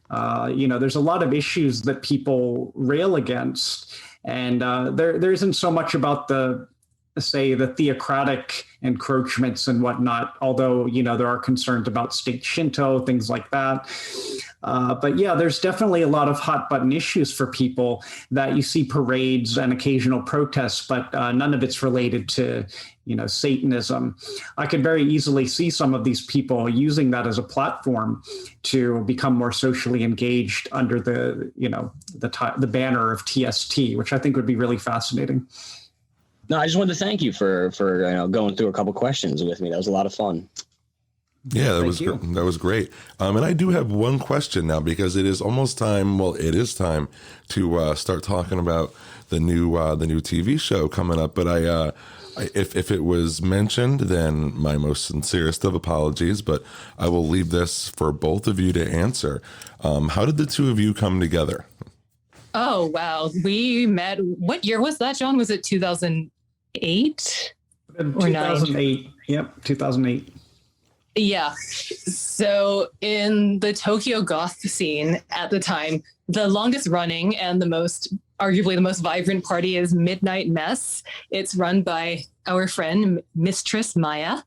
There's a lot of issues that people rail against, and there isn't so much about the theocratic encroachments and whatnot, although, there are concerns about state Shinto, things like that. But yeah, there's definitely a lot of hot button issues for people that you see parades and occasional protests, but none of it's related to, Satanism. I could very easily see some of these people using that as a platform to become more socially engaged under the banner of TST, which I think would be really fascinating. No, I just wanted to thank you for going through a couple questions with me. That was a lot of fun. Yeah, that was great. And I do have one question now, because it is almost time. Well, it is time to start talking about the new TV show coming up. But if it was mentioned, then my most sincerest of apologies. But I will leave this for both of you to answer. How did the two of you come together? Oh, wow. We met. What year was that, John? Was it 2008? 2008. Yep, 2008. Yeah. So in the Tokyo goth scene at the time, the longest running and arguably the most vibrant party is Midnight Mess. It's run by our friend, Mistress Maya.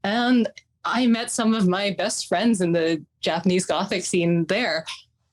And I met some of my best friends in the Japanese Gothic scene there.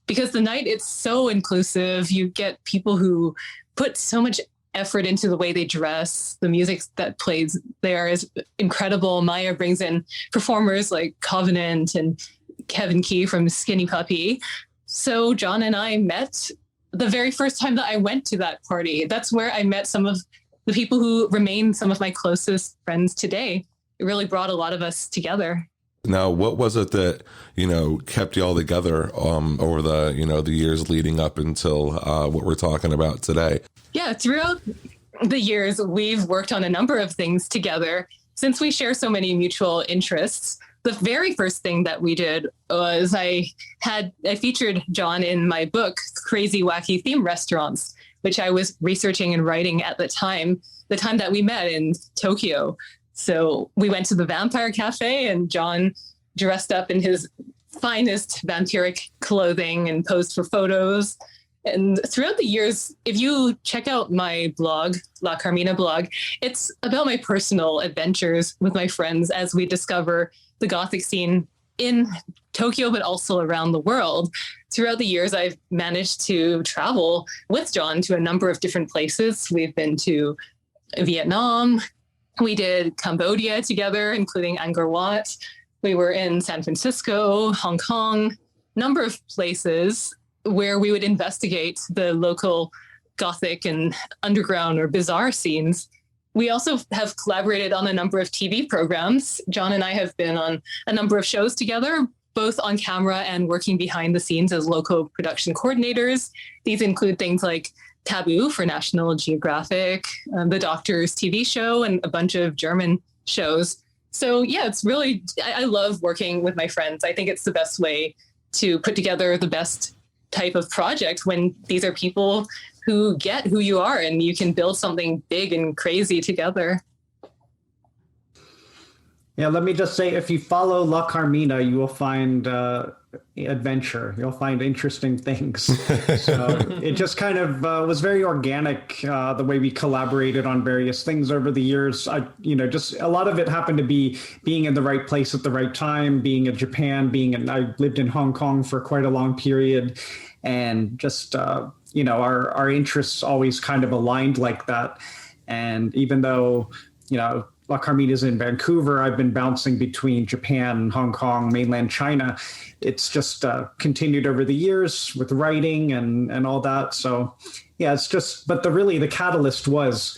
because the night, it's so inclusive. You get people who put so much effort into the way they dress. The music that plays there is incredible. Maya brings in performers like Covenant and Kevin Key from Skinny Puppy. So John and I met the very first time that I went to that party. That's where I met some of the people who remain some of my closest friends today. It really brought a lot of us together. Now, what was it that, kept you all together over the, the years leading up until what we're talking about today? Yeah, throughout the years, we've worked on a number of things together. Since we share so many mutual interests, the very first thing that we did was I featured John in my book, Crazy Wacky Theme Restaurants, which I was researching and writing at the time that we met in Tokyo. So we went to the Vampire Cafe, and John dressed up in his finest vampiric clothing and posed for photos. And throughout the years, if you check out my blog, La Carmina Blog, it's about my personal adventures with my friends as we discover the Gothic scene in Tokyo, but also around the world. Throughout the years, I've managed to travel with John to a number of different places. We've been to Vietnam. We did Cambodia together, including Angkor Wat. We were in San Francisco, Hong Kong, number of places where we would investigate the local Gothic and underground or bizarre scenes. We also have collaborated on a number of TV programs. John and I have been on a number of shows together, both on camera and working behind the scenes as local production coordinators. These include things like Taboo for National Geographic, the Doctor's TV show, and a bunch of German shows. So yeah, it's really, I love working with my friends. I think it's the best way to put together the best type of project when these are people who get who you are and you can build something big and crazy together. Yeah, let me just say, if you follow La Carmina, you will find adventure. You'll find interesting things. So it just kind of was very organic, the way we collaborated on various things over the years. Just a lot of it happened to be being in the right place at the right time, being in Japan, I lived in Hong Kong for quite a long period, and just, our interests always kind of aligned like that. And even though, La Carmina's in Vancouver, I've been bouncing between Japan, Hong Kong, mainland China. It's just continued over the years with writing and all that. So yeah, it's just, but the catalyst was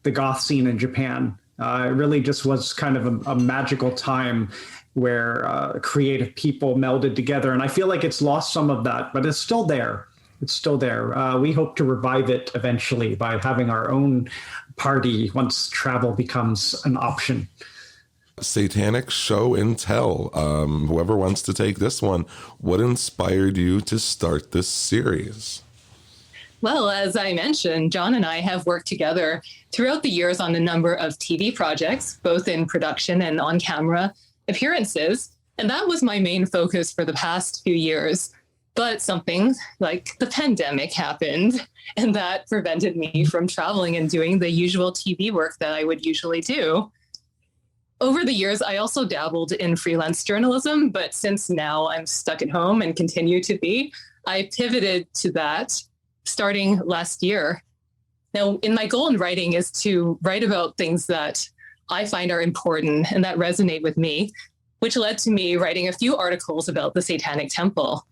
the goth scene in Japan. It really just was kind of a magical time where creative people melded together. And I feel like it's lost some of that, but it's still there. It's still there. We hope to revive it eventually by having our own party once travel becomes an option. Satanic Show Tell. Whoever wants to take this one, what inspired you to start this series? Well, as I mentioned, John and I have worked together throughout the years on a number of TV projects, both in production and on-camera appearances. And that was my main focus for the past few years. But something like the pandemic happened, and that prevented me from traveling and doing the usual TV work that I would usually do. Over the years, I also dabbled in freelance journalism, but since now I'm stuck at home and continue to be, I pivoted to that starting last year. Now, my goal in writing is to write about things that I find are important and that resonate with me, which led to me writing a few articles about the Satanic Temple.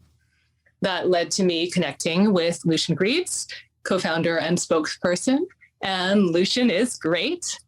That led to me connecting with Lucian Greaves, co-founder and spokesperson, and Lucian is great.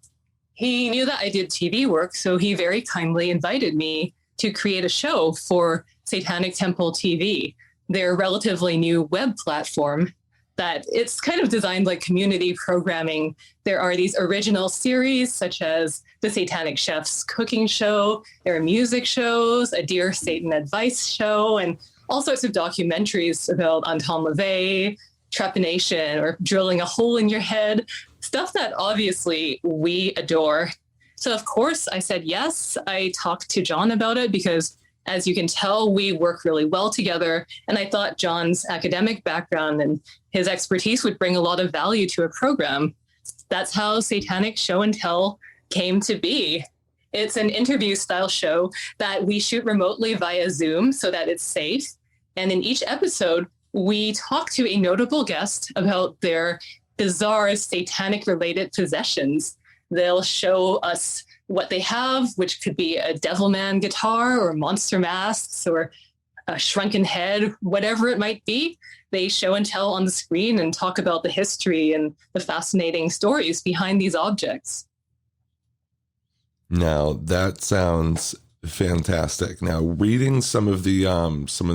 He knew that I did TV work, so he very kindly invited me to create a show for Satanic Temple TV, their relatively new web platform that it's kind of designed like community programming. There are these original series such as the Satanic Chef's cooking show, there are music shows, a Dear Satan advice show, and all sorts of documentaries about Anton LaVey, trepanation, or drilling a hole in your head, stuff that obviously we adore. So of course I said yes. I talked to John about it because, as you can tell, we work really well together. And I thought John's academic background and his expertise would bring a lot of value to a program. That's how Satanic Show Tell came to be. It's an interview style show that we shoot remotely via Zoom so that it's safe. And in each episode, we talk to a notable guest about their bizarre satanic-related possessions. They'll show us what they have, which could be a Devilman guitar or monster masks or a shrunken head, whatever it might be. They show and tell on the screen and talk about the history and the fascinating stories behind these objects. Now, that sounds fantastic. Now, reading some of the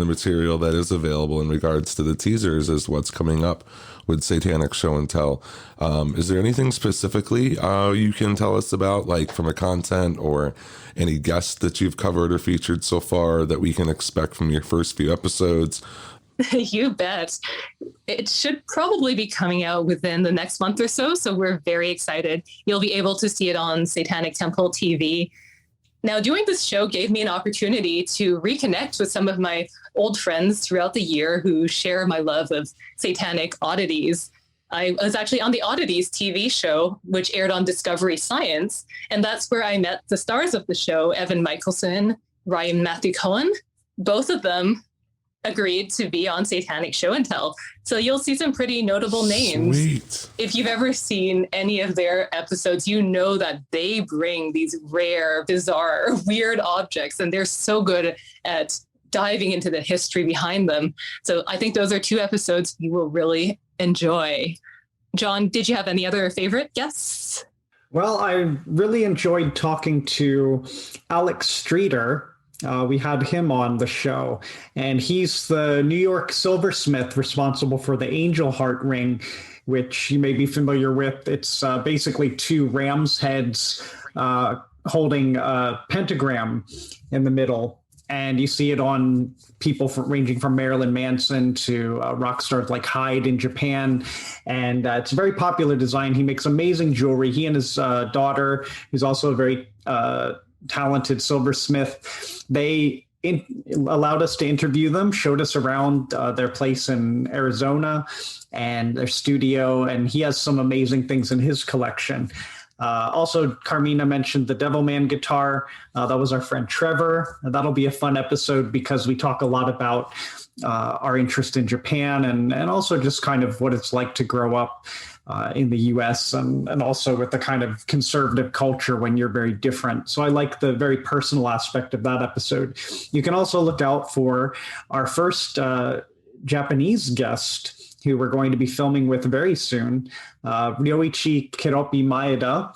material that is available in regards to the teasers is what's coming up with Satanic Show and Tell. Is there anything specifically you can tell us about, like from a content or any guests that you've covered or featured so far that we can expect from your first few episodes? You bet. It should probably be coming out within the next month or so, so we're very excited. You'll be able to see it on Satanic Temple TV. Now, doing this show gave me an opportunity to reconnect with some of my old friends throughout the year who share my love of satanic oddities. I was actually on the Oddities TV show, which aired on Discovery Science, and that's where I met the stars of the show, Evan Michelson, Ryan Matthew Cohen. Both of them agreed to be on Satanic Show and Tell. So you'll see some pretty notable names. Sweet. If you've ever seen any of their episodes, you know that they bring these rare, bizarre, weird objects, and they're so good at diving into the history behind them. So I think those are two episodes you will really enjoy. John, did you have any other favorite guests? Well, I really enjoyed talking to Alex Streeter. We had him on the show, and he's the New York silversmith responsible for the Angel Heart ring, which you may be familiar with. It's basically two ram's heads holding a pentagram in the middle. And you see it on people ranging from Marilyn Manson to rock stars like Hyde in Japan. And it's a very popular design. He makes amazing jewelry. He and his daughter, who's also a very talented silversmith, they allowed us to interview them, showed us around their place in Arizona and their studio. And he has some amazing things in his collection. Also, Carmina mentioned the Devilman guitar. That was our friend Trevor. That'll be a fun episode because we talk a lot about our interest in Japan and also just kind of what it's like to grow up in the US and also with the kind of conservative culture when you're very different. So I like the very personal aspect of that episode. You can also look out for our first Japanese guest who we're going to be filming with very soon, Ryoichi Kiropi Maeda,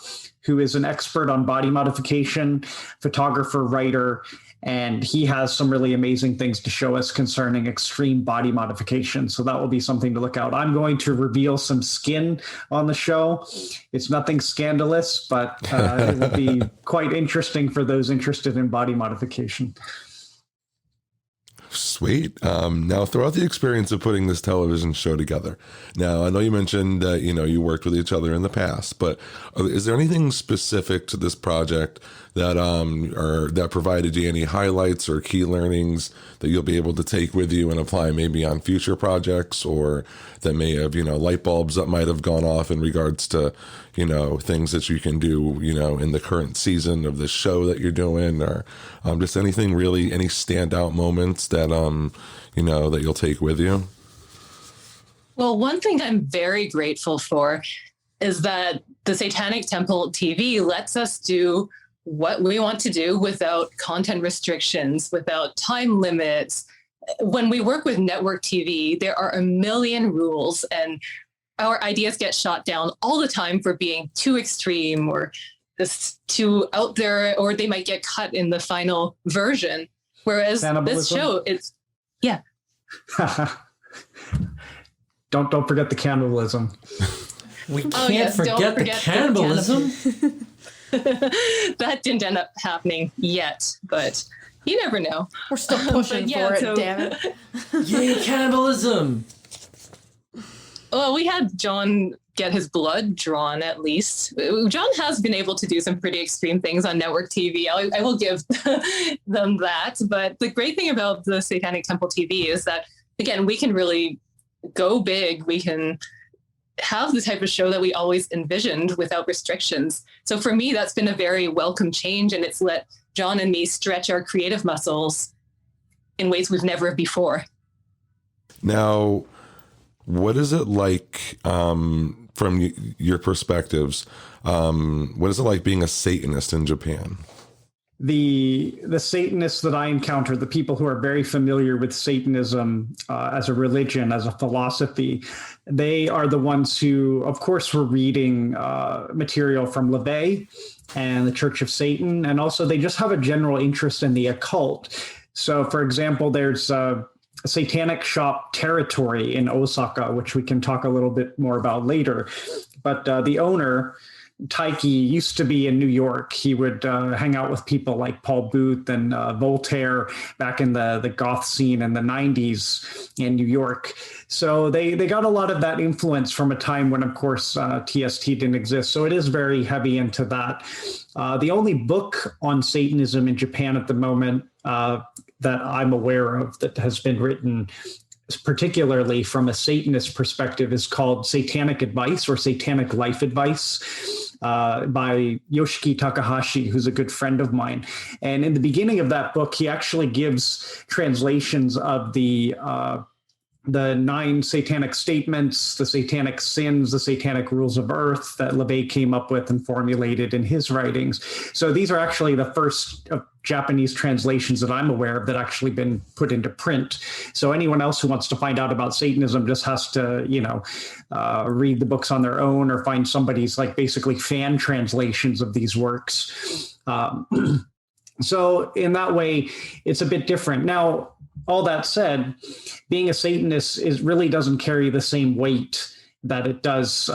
who is an expert on body modification, photographer, writer, and he has some really amazing things to show us concerning extreme body modification. So that will be something to look out. I'm going to reveal some skin on the show. It's nothing scandalous, but it will be quite interesting for those interested in body modification. Sweet. Now, throughout the experience of putting this television show together, now I know you mentioned that you worked with each other in the past, but is there anything specific to this project that that provided you any highlights or key learnings that you'll be able to take with you and apply maybe on future projects, or that may have light bulbs that might have gone off in regards to things that you can do in the current season of the show that you're doing, or just anything really, any standout moments that that you'll take with you? Well, one thing I'm very grateful for is that the Satanic Temple TV lets us do what we want to do without content restrictions, without time limits. When we work with network TV, there are a million rules, and our ideas get shot down all the time for being too extreme or just too out there, or they might get cut in the final version. Whereas this show, it's, yeah. Don't forget the cannibalism. We can't forget the cannibalism. That didn't end up happening yet, but you never know. We're still pushing for it, damn it. Yay, cannibalism! Well, we had John get his blood drawn, at least. John has been able to do some pretty extreme things on network TV. I will give them that. But the great thing about the Satanic Temple TV is that, again, we can really go big. We can have the type of show that we always envisioned without restrictions. So for me, that's been a very welcome change, and it's let John and me stretch our creative muscles in ways we've never before. Now, what is it like from your perspectives? What is it like being a Satanist in Japan? The Satanists that I encounter, the people who are very familiar with Satanism as a religion, as a philosophy, they are the ones who, of course, were reading material from LaVey and the Church of Satan, and also they just have a general interest in the occult. So, for example, there's a Satanic shop territory in Osaka, which we can talk a little bit more about later. But the owner, Taiki, used to be in New York. He would hang out with people like Paul Booth and Voltaire back in the goth scene in the 90s in New York. So they got a lot of that influence from a time when, of course, TST didn't exist. So it is very heavy into that. The only book on Satanism in Japan at the moment that I'm aware of that has been written particularly from a Satanist perspective is called Satanic Advice or Satanic Life Advice by Yoshiki Takahashi, who's a good friend of mine. And in the beginning of that book, he actually gives translations of the 9 satanic statements, the satanic sins, the satanic rules of earth that LaVey came up with and formulated in his writings. So these are actually the first Japanese translations that I'm aware of that actually been put into print. So anyone else who wants to find out about Satanism just has to, read the books on their own or find somebody's like basically fan translations of these works. So in that way, it's a bit different. Now, all that said, being a Satanist really doesn't carry the same weight that it does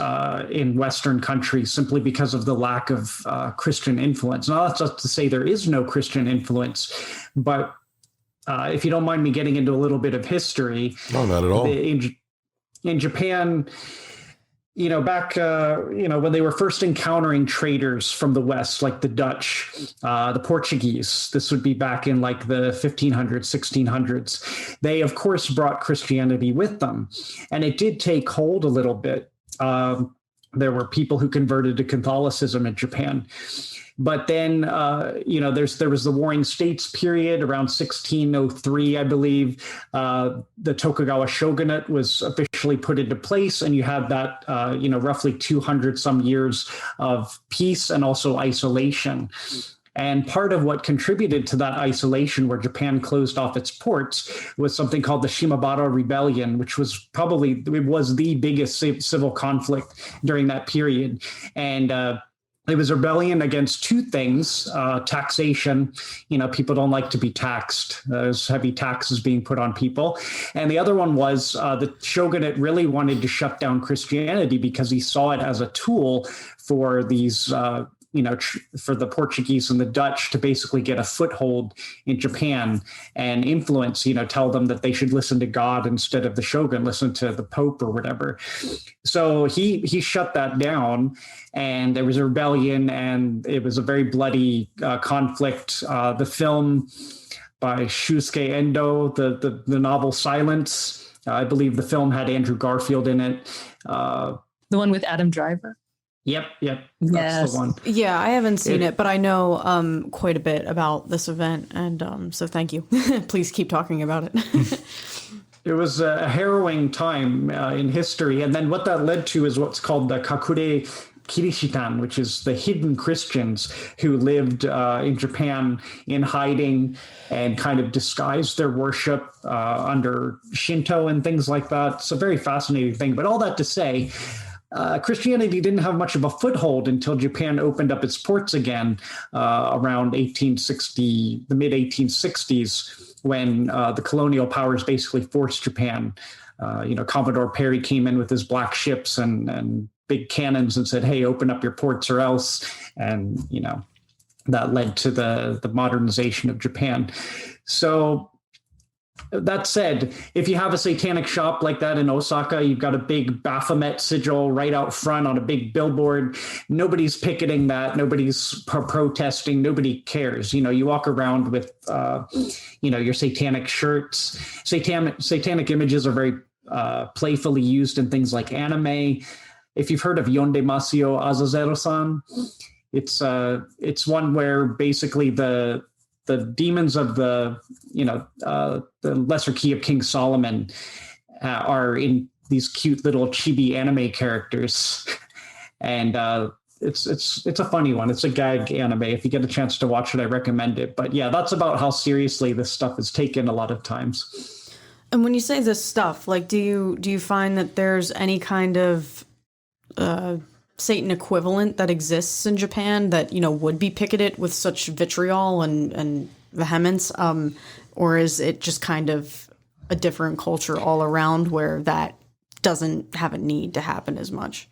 in Western countries simply because of the lack of Christian influence. Now, that's not to say there is no Christian influence, but if you don't mind me getting into a little bit of history. No, not at all. In Japan, back, when they were first encountering traders from the West, like the Dutch, the Portuguese, this would be back in like the 1500s, 1600s. They, of course, brought Christianity with them. And it did take hold a little bit. There were people who converted to Catholicism in Japan. But then, there was the Warring States period around 1603, I believe. The Tokugawa shogunate was officially put into place, and you had that, roughly 200 some years of peace and also isolation. And part of what contributed to that isolation, where Japan closed off its ports, was something called the Shimabato Rebellion, which was the biggest civil conflict during that period. And it was a rebellion against two things, taxation. People don't like to be taxed. There's heavy taxes being put on people. And the other one was the shogunate really wanted to shut down Christianity because he saw it as a tool for these for the Portuguese and the Dutch to basically get a foothold in Japan and influence, tell them that they should listen to God instead of the shogun, listen to the Pope or whatever. So he shut that down, and there was a rebellion, and it was a very bloody conflict. The film by Shusuke Endo, the novel Silence, I believe the film had Andrew Garfield in it. The one with Adam Driver? Yep. Yes. That's the one. Yeah, I haven't seen it, but I know quite a bit about this event, and so thank you. Please keep talking about it. It was a harrowing time in history, and then what that led to is what's called the Kakure Kirishitan, which is the hidden Christians who lived in Japan in hiding and kind of disguised their worship under Shinto and things like that. It's a very fascinating thing. But all that to say, Christianity didn't have much of a foothold until Japan opened up its ports again around 1860, the mid 1860s, when the colonial powers basically forced Japan. Commodore Perry came in with his black ships and big cannons and said, "Hey, open up your ports or else." And that led to the modernization of Japan. So that said, if you have a satanic shop like that in Osaka, you've got a big Baphomet sigil right out front on a big billboard. Nobody's picketing that. Nobody's protesting. Nobody cares. You walk around with, your satanic shirts. Satanic images are very playfully used in things like anime. If you've heard of Yonde Masio Azazel-san, it's one where basically the demons of the Lesser Key of King Solomon are in these cute little chibi anime characters. And it's a funny one. It's a gag anime. If you get a chance to watch it, I recommend it. But yeah, that's about how seriously this stuff is taken a lot of times. And when you say this stuff, like, do you find that there's any kind of Satan equivalent that exists in Japan that, you know, would be picketed with such vitriol and vehemence? Or is it just kind of a different culture all around where that doesn't have a need to happen as much?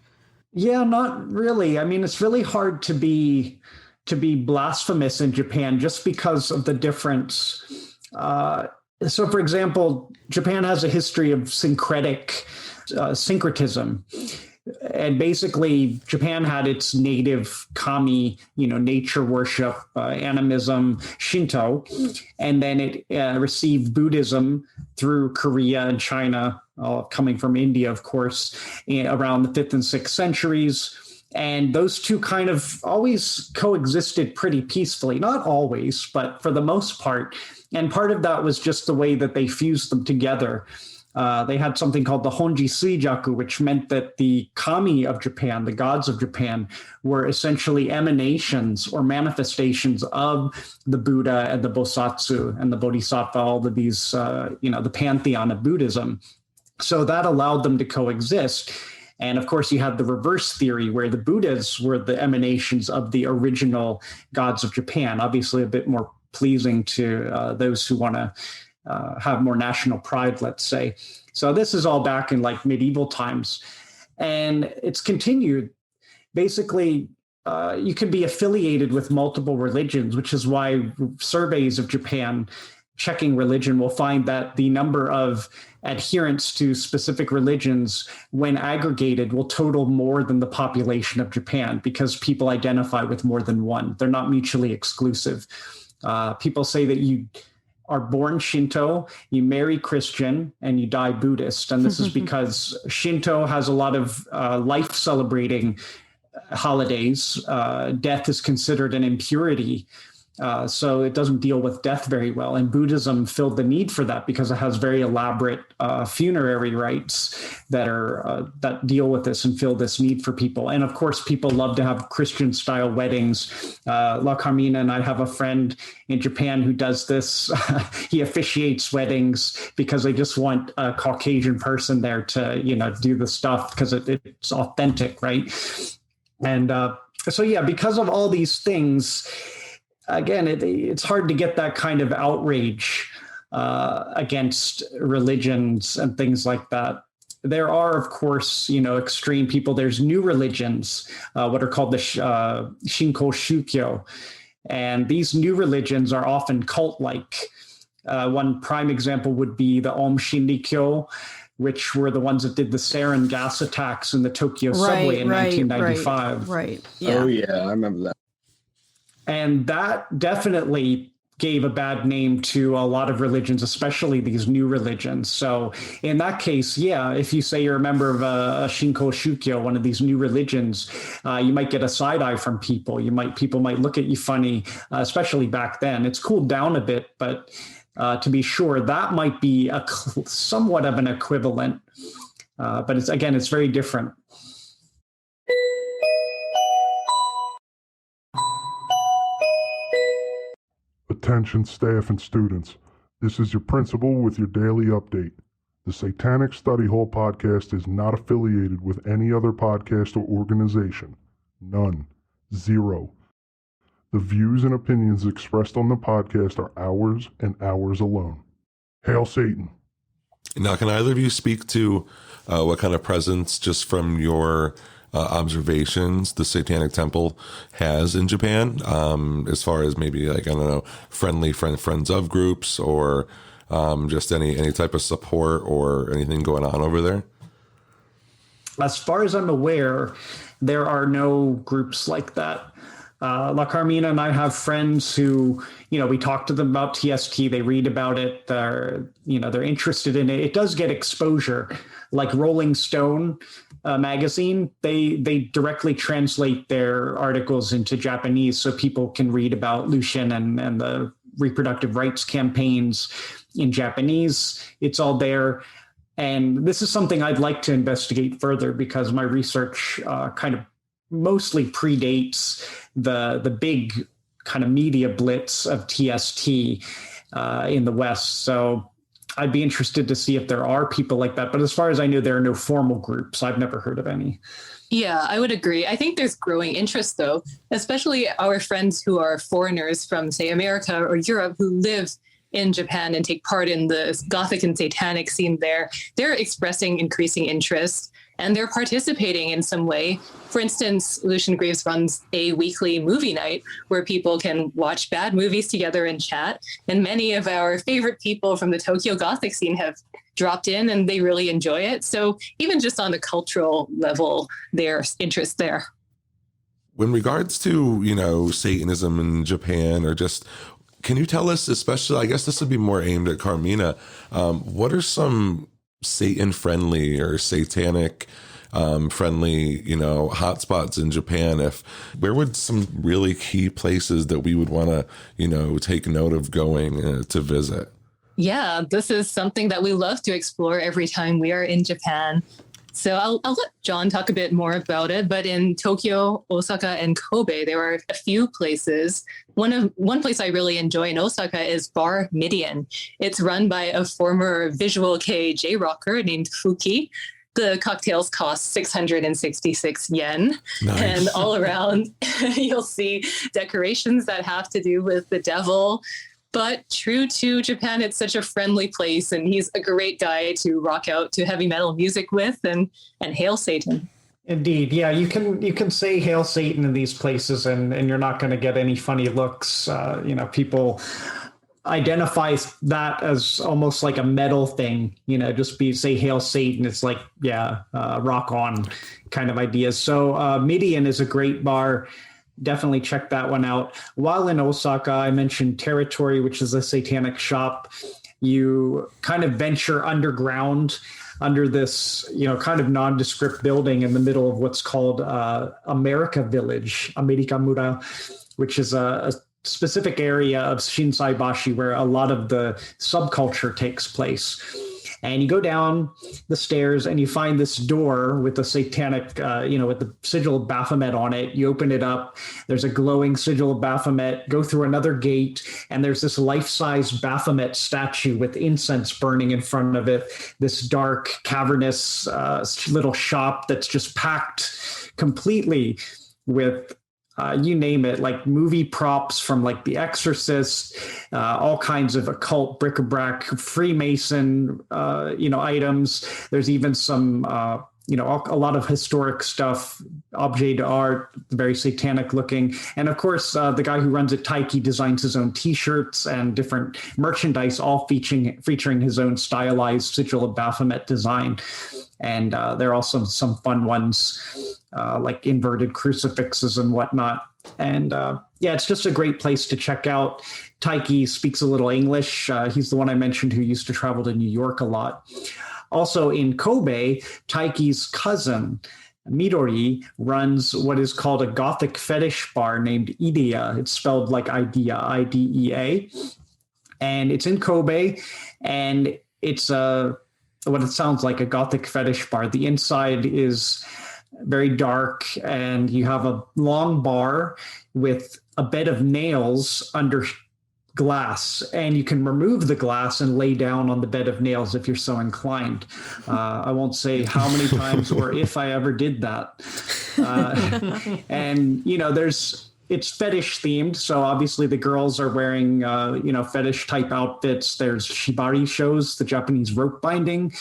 Yeah, not really. I mean, it's really hard to be blasphemous in Japan just because of the difference. So, for example, Japan has a history of syncretism. And basically, Japan had its native kami, nature worship, animism, Shinto, and then it received Buddhism through Korea and China, coming from India, of course, around the 5th and 6th centuries. And those two kind of always coexisted pretty peacefully. Not always, but for the most part. And part of that was just the way that they fused them together. They had something called the Honji Suijaku, which meant that the kami of Japan, the gods of Japan, were essentially emanations or manifestations of the Buddha and the Bosatsu and the Bodhisattva, all of these, the pantheon of Buddhism. So that allowed them to coexist. And of course, you had the reverse theory where the Buddhas were the emanations of the original gods of Japan, obviously a bit more pleasing to those who want to have more national pride, let's say. So this is all back in like medieval times. And it's continued. Basically, you can be affiliated with multiple religions, which is why surveys of Japan checking religion will find that the number of adherents to specific religions, when aggregated, will total more than the population of Japan because people identify with more than one. They're not mutually exclusive. People say that you are born Shinto, you marry Christian, and you die Buddhist. And this is because Shinto has a lot of life celebrating holidays. Death is considered an impurity. So it doesn't deal with death very well. And Buddhism filled the need for that because it has very elaborate funerary rites that deal with this and fill this need for people. And of course, people love to have Christian style weddings. La Carmina and I have a friend in Japan who does this. He officiates weddings because they just want a Caucasian person there to, do the stuff because it's authentic, right? And so, yeah, because of all these things, again, it's hard to get that kind of outrage against religions and things like that. There are, of course, extreme people. There's new religions, what are called the Shinko Shukyo. And these new religions are often cult-like. One prime example would be the Om Shinrikyo, which were the ones that did the sarin gas attacks in the Tokyo subway in 1995. Right. Yeah. Oh, yeah, I remember that. And that definitely gave a bad name to a lot of religions, especially these new religions. So in that case, yeah, if you say you're a member of a Shinko Shukyo, one of these new religions, you might get a side eye from people. People might look at you funny, especially back then. It's cooled down a bit, but to be sure, that might be somewhat of an equivalent. But it's very different. Attention staff and students, this is your principal with your daily update. The Satanic Study Hall podcast is not affiliated with any other podcast or organization. None. Zero. The views and opinions expressed on the podcast are ours and ours alone. Hail Satan. Now, can either of you speak to what kind of presence, just from your observations, the Satanic Temple has in Japan, as far as maybe friendly friends of groups, or just any type of support or anything going on over there? As far as I'm aware, there are no groups like that. La Carmina and I have friends who, we talk to them about TST. They read about it. They're interested in it. It does get exposure. Like Rolling Stone magazine, they directly translate their articles into Japanese so people can read about Lushin and the reproductive rights campaigns in Japanese. It's all there. And this is something I'd like to investigate further because my research kind of mostly predates the big kind of media blitz of TST in the West. So I'd be interested to see if there are people like that. But as far as I know, there are no formal groups. I've never heard of any. Yeah, I would agree. I think there's growing interest, though, especially our friends who are foreigners from, say, America or Europe who live in Japan and take part in the Gothic and Satanic scene there. They're expressing increasing interest and they're participating in some way. For instance, Lucian Graves runs a weekly movie night where people can watch bad movies together and chat. And many of our favorite people from the Tokyo Gothic scene have dropped in and they really enjoy it. So even just on the cultural level, there's interest there. When regards to, Satanism in Japan, or just, can you tell us, especially, I guess this would be more aimed at Carmina, what are some Satan-friendly or satanic friendly, hotspots in Japan? Where would some really key places that we would want to, take note of going to visit? Yeah, this is something that we love to explore every time we are in Japan. So I'll let John talk a bit more about it. But in Tokyo, Osaka, and Kobe, there are a few places. One place I really enjoy in Osaka is Bar Midian. It's run by a former visual kei J-rocker named Fuki. The cocktails cost 666 yen. Nice. And all around, you'll see decorations that have to do with the devil. But true to Japan, it's such a friendly place, and he's a great guy to rock out to heavy metal music with and hail Satan. Indeed. Yeah, you can say hail Satan in these places and you're not going to get any funny looks. People identify that as almost like a metal thing, say hail Satan. It's like, rock on kind of ideas. So Midian is a great bar. Definitely check that one out. While in Osaka, I mentioned Territory, which is a satanic shop. You kind of venture underground under this, kind of nondescript building in the middle of what's called America Village, Amerikamura, which is a specific area of Shinsaibashi where a lot of the subculture takes place. And you go down the stairs and you find this door with the satanic, with the sigil of Baphomet on it. You open it up. There's a glowing sigil of Baphomet. Go through another gate, and there's this life-size Baphomet statue with incense burning in front of it. This dark, cavernous little shop that's just packed completely with you name it, like movie props from like The Exorcist, all kinds of occult bric-a-brac, Freemason, items. There's even some, a lot of historic stuff, objet d'art, very satanic looking. And of course, the guy who runs it, Taiki, designs his own T-shirts and different merchandise, all featuring his own stylized sigil of Baphomet design. And there are also some fun ones, like inverted crucifixes and whatnot. And it's just a great place to check out. Taiki speaks a little English. He's the one I mentioned who used to travel to New York a lot. Also in Kobe, Taiki's cousin, Midori, runs what is called a Gothic fetish bar named Idea. It's spelled like idea, I-D-E-A. And it's in Kobe, and it's what it sounds like, a Gothic fetish bar. The inside is very dark, and you have a long bar with a bed of nails under glass, and you can remove the glass and lay down on the bed of nails if you're so inclined. I won't say how many times or if I ever did that. And it's fetish themed. So obviously the girls are wearing, fetish type outfits. There's shibari shows, the Japanese rope binding,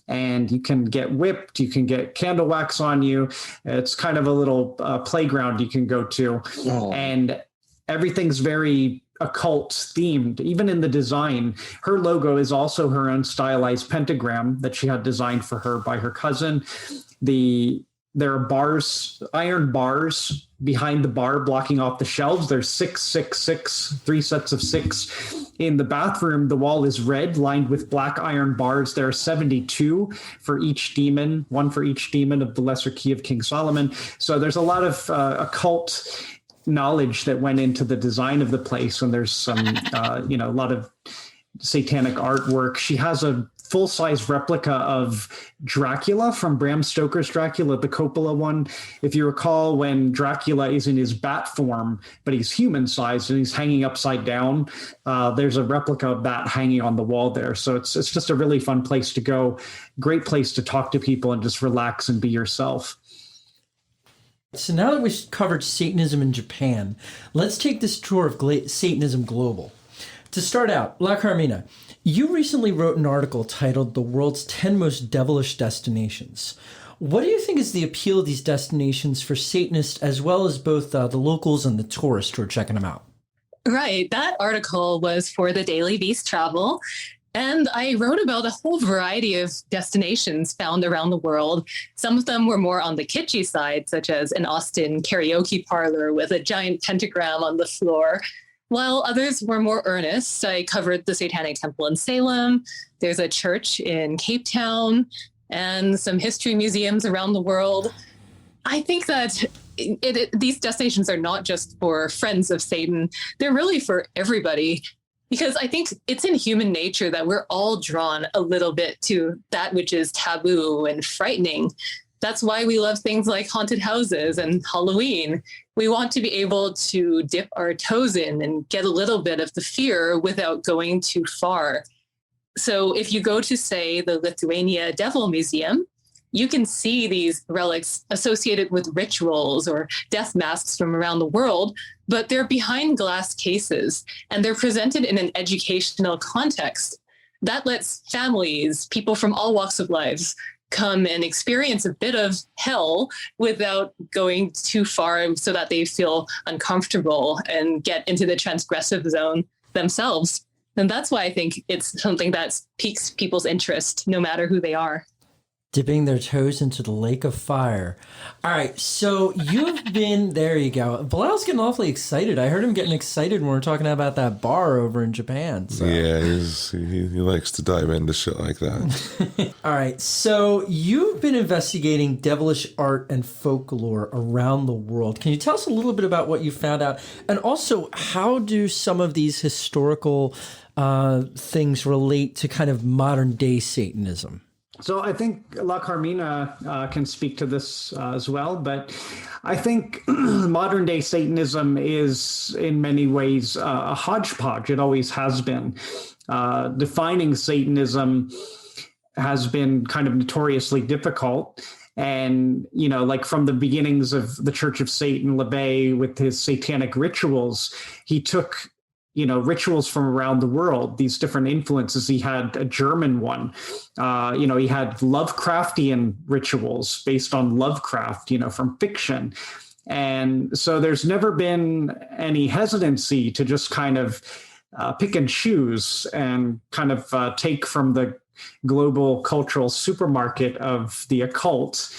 and you can get whipped. You can get candle wax on you. It's kind of a little playground you can go to. Oh. And everything's very occult themed, even in the design. Her logo is also her own stylized pentagram that she had designed for her by her cousin. There are bars, iron bars behind the bar blocking off the shelves. There's 666, 3 sets of 6. In the bathroom, the wall is red, lined with black iron bars. There are 72 for each demon, one for each demon of the lesser key of King Solomon. So there's a lot of occult knowledge that went into the design of the place, and there's some, a lot of satanic artwork. She has a full-size replica of Dracula from Bram Stoker's Dracula, the Coppola one. If you recall, when Dracula is in his bat form, but he's human-sized and he's hanging upside down, there's a replica of that hanging on the wall there. So it's just a really fun place to go, great place to talk to people and just relax and be yourself. So now that we've covered Satanism in Japan, let's take this tour of Satanism global. To start out, La Carmina, you recently wrote an article titled The World's 10 Most Devilish Destinations. What do you think is the appeal of these destinations for Satanists as well as both the locals and the tourists who are checking them out? Right. That article was for the Daily Beast Travel. And I wrote about a whole variety of destinations found around the world. Some of them were more on the kitschy side, such as an Austin karaoke parlor with a giant pentagram on the floor, while others were more earnest. I covered the Satanic Temple in Salem. There's a church in Cape Town and some history museums around the world. I think that these destinations are not just for friends of Satan. They're really for everybody. Because I think it's in human nature that we're all drawn a little bit to that which is taboo and frightening. That's why we love things like haunted houses and Halloween. We want to be able to dip our toes in and get a little bit of the fear without going too far. So if you go to, say, the Lithuania Devil Museum, you can see these relics associated with rituals or death masks from around the world, but they're behind glass cases and they're presented in an educational context. That lets families, people from all walks of life, come and experience a bit of hell without going too far so that they feel uncomfortable and get into the transgressive zone themselves. And that's why I think it's something that piques people's interest, no matter who they are. Dipping their toes into the lake of fire. All right, so you've been, there you go. Bilal's getting awfully excited. I heard him getting excited when we were talking about that bar over in Japan. So. Yeah, he likes to dive into shit like that. All right, so you've been investigating devilish art and folklore around the world. Can you tell us a little bit about what you found out? And also, how do some of these historical things relate to kind of modern day Satanism? So I think La Carmina can speak to this as well, but I think modern day Satanism is in many ways a hodgepodge. It always has been. Defining Satanism has been kind of notoriously difficult. And, you know, like from the beginnings of the Church of Satan, LeBay with his satanic rituals, he took rituals from around the world, these different influences. He had a German one. He had Lovecraftian rituals based on Lovecraft, from fiction. And so there's never been any hesitancy to just kind of pick and choose and kind of take from the global cultural supermarket of the occult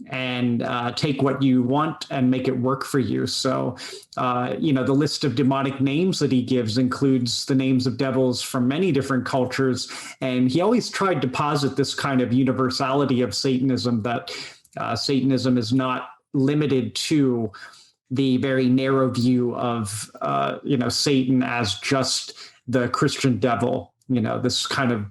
and take what you want and make it work for you. So, the list of demonic names that he gives includes the names of devils from many different cultures. And he always tried to posit this kind of universality of Satanism, that Satanism is not limited to the very narrow view of, Satan as just the Christian devil, this kind of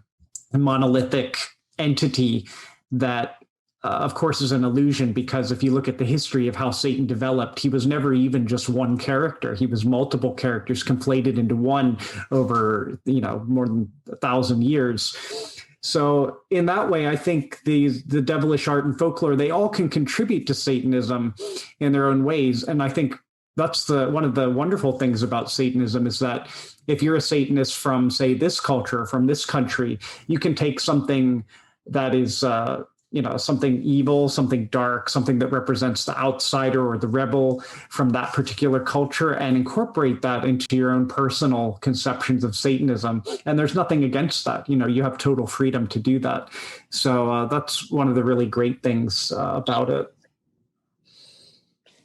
monolithic entity that, of course, is an illusion, because if you look at the history of how Satan developed, he was never even just one character. He was multiple characters conflated into one over, more than 1,000 years. So in that way, I think the devilish art and folklore, they all can contribute to Satanism in their own ways. And I think that's one of the wonderful things about Satanism is that if you're a Satanist from, say, this culture, from this country, you can take something that is something evil, something dark, something that represents the outsider or the rebel from that particular culture, and incorporate that into your own personal conceptions of Satanism. And there's nothing against that. You have total freedom to do that. So that's one of the really great things about it.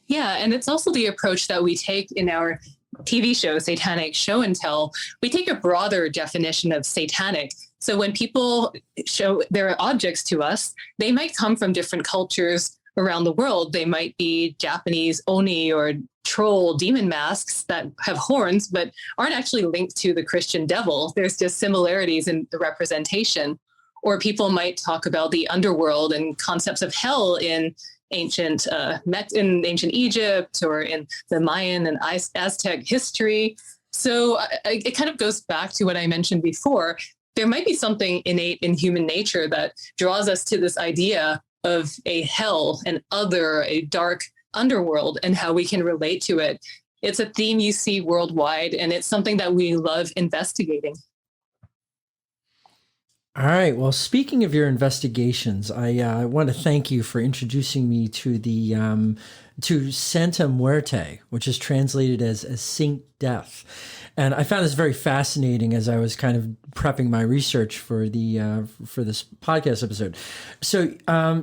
Yeah, and it's also the approach that we take in our TV show, Satanic Show and Tell. We take a broader definition of satanic. So when people show their objects to us, they might come from different cultures around the world. They might be Japanese oni or troll demon masks that have horns, but aren't actually linked to the Christian devil. There's just similarities in the representation. Or people might talk about the underworld and concepts of hell in ancient Egypt or in the Mayan and Aztec history. So it kind of goes back to what I mentioned before. There might be something innate in human nature that draws us to this idea of a hell, an other, a dark underworld, and how we can relate to it. It's a theme you see worldwide, and it's something that we love investigating. All right. Well, speaking of your investigations, I want to thank you for introducing me to the to Santa Muerte, which is translated as Saint Death. And I found this very fascinating as I was kind of prepping my research for the for this podcast episode. So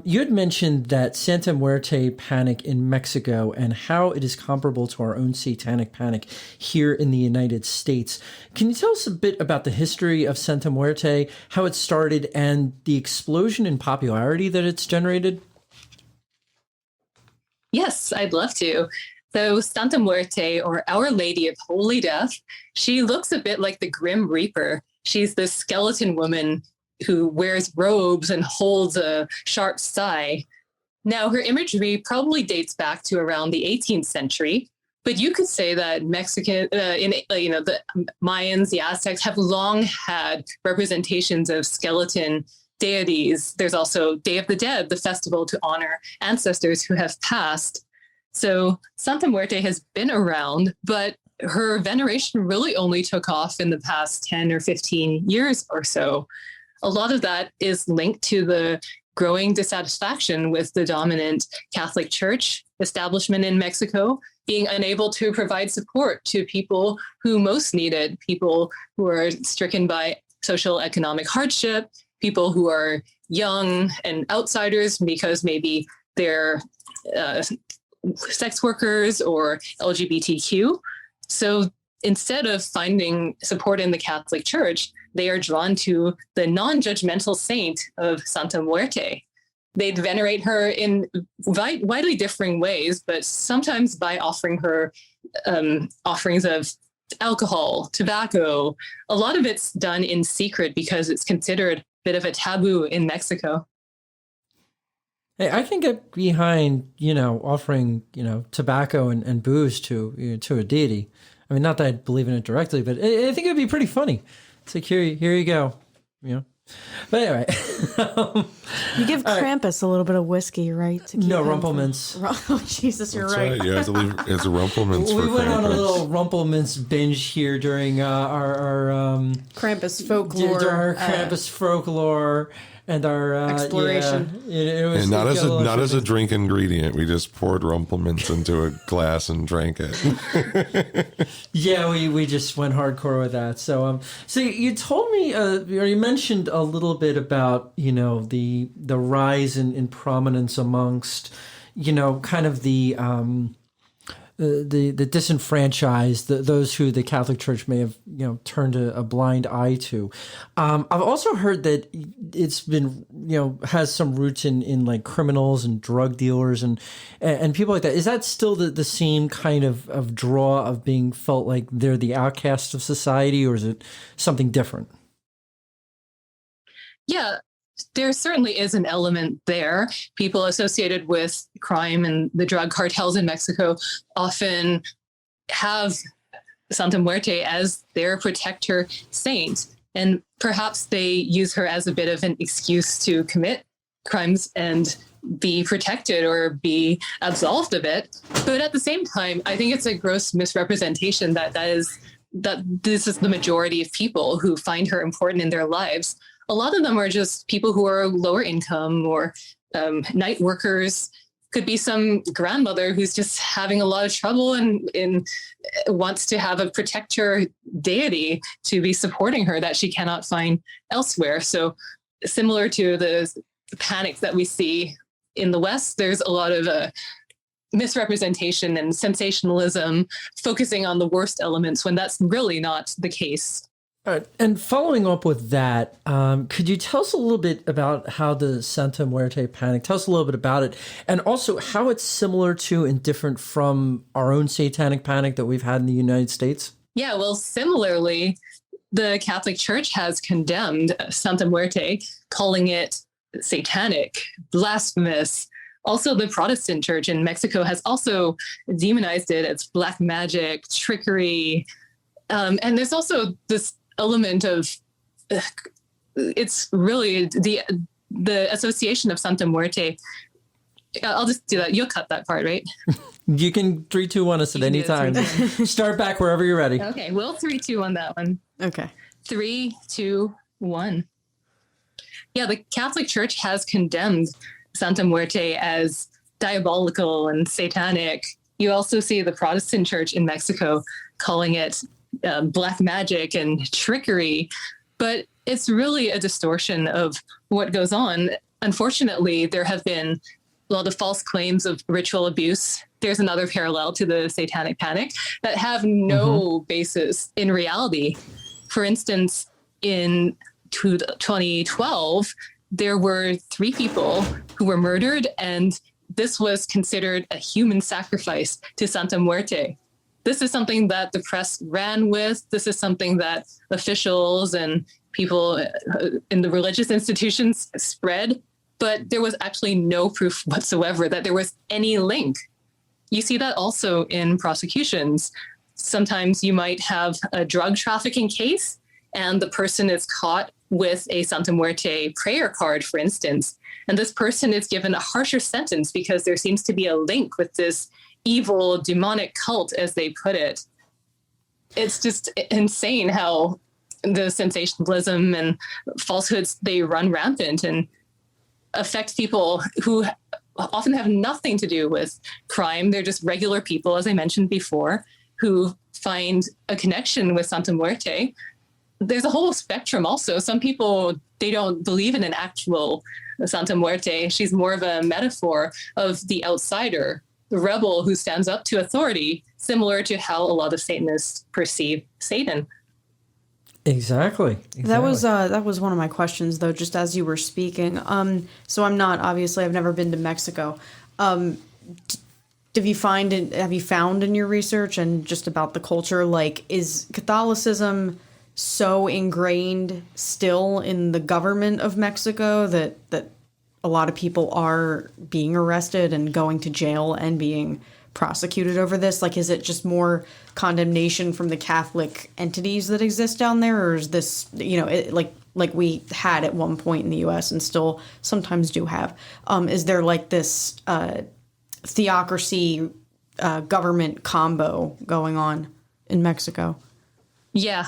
you had mentioned that Santa Muerte panic in Mexico and how it is comparable to our own satanic panic here in the United States. Can you tell us a bit about the history of Santa Muerte, how it started, and the explosion in popularity that it's generated? Yes, I'd love to. So Santa Muerte, or Our Lady of Holy Death, she looks a bit like the Grim Reaper. She's this skeleton woman who wears robes and holds a sharp sai. Now, her imagery probably dates back to around the 18th century, but you could say that the Mayans, the Aztecs have long had representations of skeleton deities. There's also Day of the Dead, the festival to honor ancestors who have passed. So Santa Muerte has been around, but her veneration really only took off in the past 10 or 15 years or so. A lot of that is linked to the growing dissatisfaction with the dominant Catholic Church establishment in Mexico, being unable to provide support to people who most need it, people who are stricken by social economic hardship, people who are young and outsiders because maybe they're sex workers or LGBTQ. So instead of finding support in the Catholic Church, they are drawn to the non-judgmental saint of Santa Muerte. They'd venerate her in widely differing ways, but sometimes by offering her offerings of alcohol, tobacco. A lot of it's done in secret because it's considered a bit of a taboo in Mexico. Hey, I can get behind, offering, tobacco and booze to a deity. I mean, not that I believe in it directly, but I think it'd be pretty funny. It's like, here you go, But anyway. You give Krampus a little bit of whiskey, right? To keep no, Rumpelmints. Oh, Jesus, you're That's right. You have to leave it as a Rumpelmints for We went on a Krampus. little Rumpelmints binge here during our Krampus folklore. During our Krampus folklore. And our exploration, it was and not as a drink ingredient. We just poured Rumpelmints into a glass and drank it. Yeah, we just went hardcore with that. So so you told me, or you mentioned a little bit about the rise in prominence amongst kind of the disenfranchised, those who the Catholic Church may have turned a blind eye to. I've also heard that it's been has some roots in like criminals and drug dealers and people like that. Is that still the same kind of draw of being felt like they're the outcasts of society, or is it something different? Yeah. There certainly is an element there. People associated with crime and the drug cartels in Mexico often have Santa Muerte as their protector saint. And perhaps they use her as a bit of an excuse to commit crimes and be protected or be absolved of it. But at the same time, I think it's a gross misrepresentation that this is the majority of people who find her important in their lives. A lot of them are just people who are lower income or night workers. Could be some grandmother who's just having a lot of trouble and wants to have a protector deity to be supporting her that she cannot find elsewhere. So similar to the panic that we see in the West, there's a lot of misrepresentation and sensationalism, focusing on the worst elements when that's really not the case. All right. And following up with that, could you tell us a little bit about how the Santa Muerte panic, tell us a little bit about it, and also how it's similar to and different from our own satanic panic that we've had in the United States? Yeah, well, similarly, The Catholic Church has condemned Santa Muerte, calling it satanic, blasphemous. Also, the Protestant Church in Mexico has also demonized it as black magic, trickery. And there's also this element of, it's really the association of Santa Muerte. I'll just do that. You'll cut that part, right? You can 3, 2, 1 us at any time. Start back wherever you're ready. Okay, we'll 3, 2 on that one. Okay. 3, 2, 1. Yeah, the Catholic Church has condemned Santa Muerte as diabolical and satanic. You also see the Protestant Church in Mexico calling it black magic and trickery, but it's really a distortion of what goes on. Unfortunately, there have been a lot of false claims of ritual abuse. There's another parallel to the Satanic Panic that have no basis in reality. For instance, in 2012, there were 3 people who were murdered, and this was considered a human sacrifice to Santa Muerte. This is something that the press ran with. This is something that officials and people in the religious institutions spread, but there was actually no proof whatsoever that there was any link. You see that also in prosecutions. Sometimes you might have a drug trafficking case and the person is caught with a Santa Muerte prayer card, for instance, and this person is given a harsher sentence because there seems to be a link with this evil demonic cult, as they put it. It's just insane how the sensationalism and falsehoods, they run rampant and affect people who often have nothing to do with crime. They're just regular people, as I mentioned before, who find a connection with Santa Muerte. There's a whole spectrum also. Some people, they don't believe in an actual Santa Muerte. She's more of a metaphor of the outsider, the rebel who stands up to authority, similar to how a lot of Satanists perceive Satan. Exactly. That was one of my questions, though, just as you were speaking. So I've never been to Mexico. Have you found in your research and just about the culture, like, is Catholicism so ingrained still in the government of Mexico that a lot of people are being arrested and going to jail and being prosecuted over this? Like, is it just more condemnation from the Catholic entities that exist down there, or is this, like we had at one point in the U.S. and still sometimes do have? Is there like this theocracy government combo going on in Mexico? Yeah,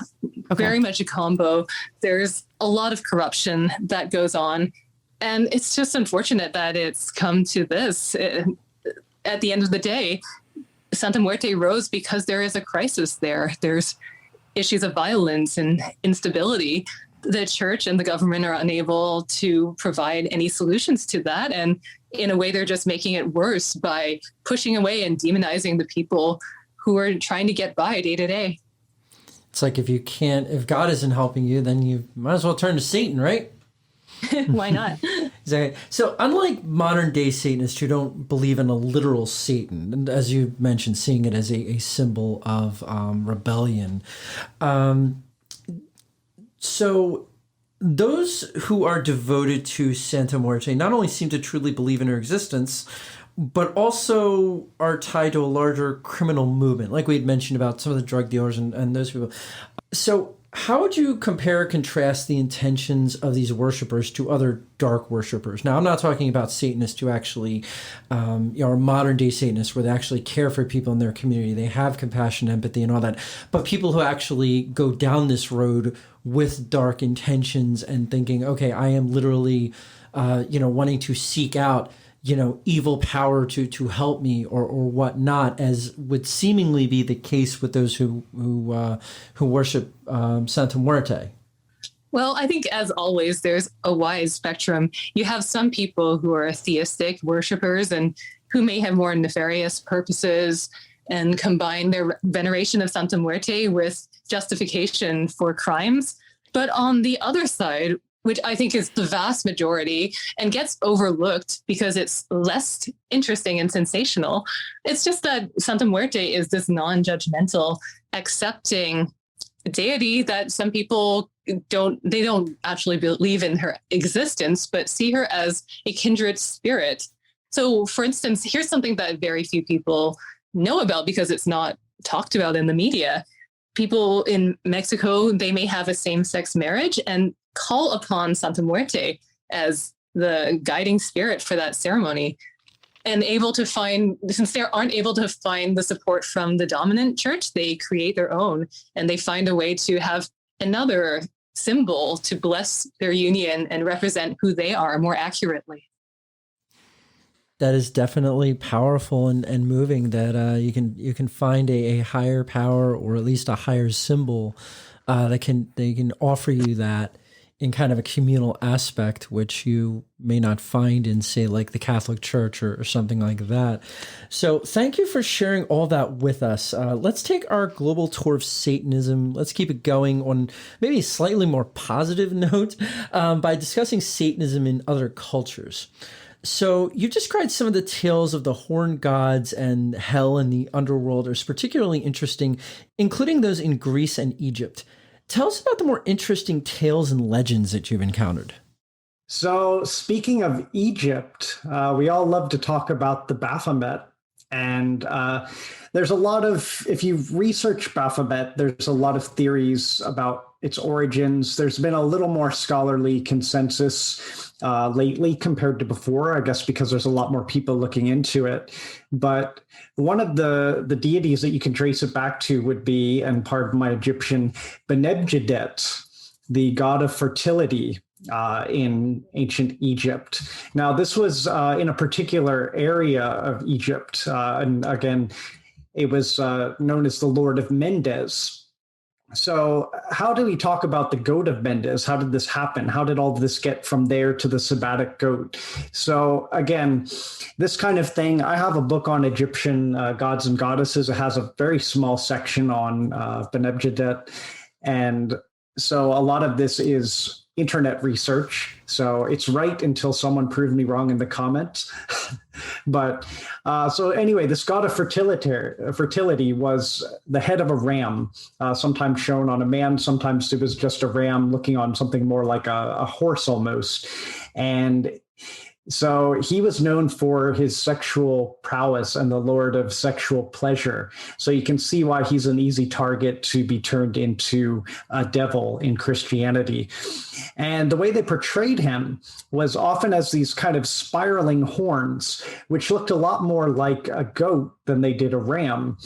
Okay. Very much a combo. There's a lot of corruption that goes on, and it's just unfortunate that it's come to this. At the end of the day, Santa Muerte rose because there is a crisis there. There's issues of violence and instability. The church and the government are unable to provide any solutions to that. And in a way, they're just making it worse by pushing away and demonizing the people who are trying to get by day to day. It's like if God isn't helping you, then you might as well turn to Satan, right? Why not? Exactly. So unlike modern day Satanists who don't believe in a literal Satan, and as you mentioned, seeing it as a symbol of rebellion. So those who are devoted to Santa Muerte not only seem to truly believe in her existence, but also are tied to a larger criminal movement, like we had mentioned about some of the drug dealers and those people. So how would you compare or contrast the intentions of these worshipers to other dark worshipers? Now, I'm not talking about Satanists who actually are modern day Satanists where they actually care for people in their community. They have compassion, empathy, and all that. But people who actually go down this road with dark intentions and thinking, okay, I am literally, wanting to seek out evil power to help me or whatnot, as would seemingly be the case with those who worship Santa Muerte. Well, I think as always, there's a wide spectrum. You have some people who are theistic worshipers and who may have more nefarious purposes and combine their veneration of Santa Muerte with justification for crimes. But on the other side, which I think is the vast majority and gets overlooked because it's less interesting and sensational. It's just that Santa Muerte is this non-judgmental, accepting deity that some people don't actually believe in her existence, but see her as a kindred spirit. So, for instance, here's something that very few people know about because it's not talked about in the media. People in Mexico, they may have a same-sex marriage and call upon Santa Muerte as the guiding spirit for that ceremony. And since they aren't able to find the support from the dominant church, they create their own, and they find a way to have another symbol to bless their union and represent who they are more accurately. That is definitely powerful and moving, that you can find a higher power, or at least a higher symbol that can offer you that in kind of a communal aspect, which you may not find in, say, like the Catholic Church or something like that. So thank you for sharing all that with us. Let's take our global tour of Satanism. Let's keep it going on maybe a slightly more positive note by discussing Satanism in other cultures. So you described some of the tales of the horned gods and hell and the underworld as particularly interesting, including those in Greece and Egypt. Tell us about the more interesting tales and legends that you've encountered. So speaking of Egypt, we all love to talk about the Baphomet. And there's a lot of, if you research Baphomet, there's a lot of theories about its origins. There's been a little more scholarly consensus lately compared to before, I guess because there's a lot more people looking into it. But one of the deities that you can trace it back to would be, and pardon my Egyptian, Benebjedet, the god of fertility in ancient Egypt. Now, this was in a particular area of Egypt. And again, it was known as the Lord of Mendes. So how do we talk about the goat of Mendes? How did this happen? How did all of this get from there to the Sabbatic goat? So again, this kind of thing, I have a book on Egyptian gods and goddesses. It has a very small section on Benebjedet. And so a lot of this is internet research. So it's right until someone proves me wrong in the comments. But so anyway, this god of fertility was the head of a ram, sometimes shown on a man. Sometimes it was just a ram looking on something more like a horse almost. And so he was known for his sexual prowess and the lord of sexual pleasure. So you can see why he's an easy target to be turned into a devil in Christianity. And the way they portrayed him was often as these kind of spiraling horns, which looked a lot more like a goat than they did a ram.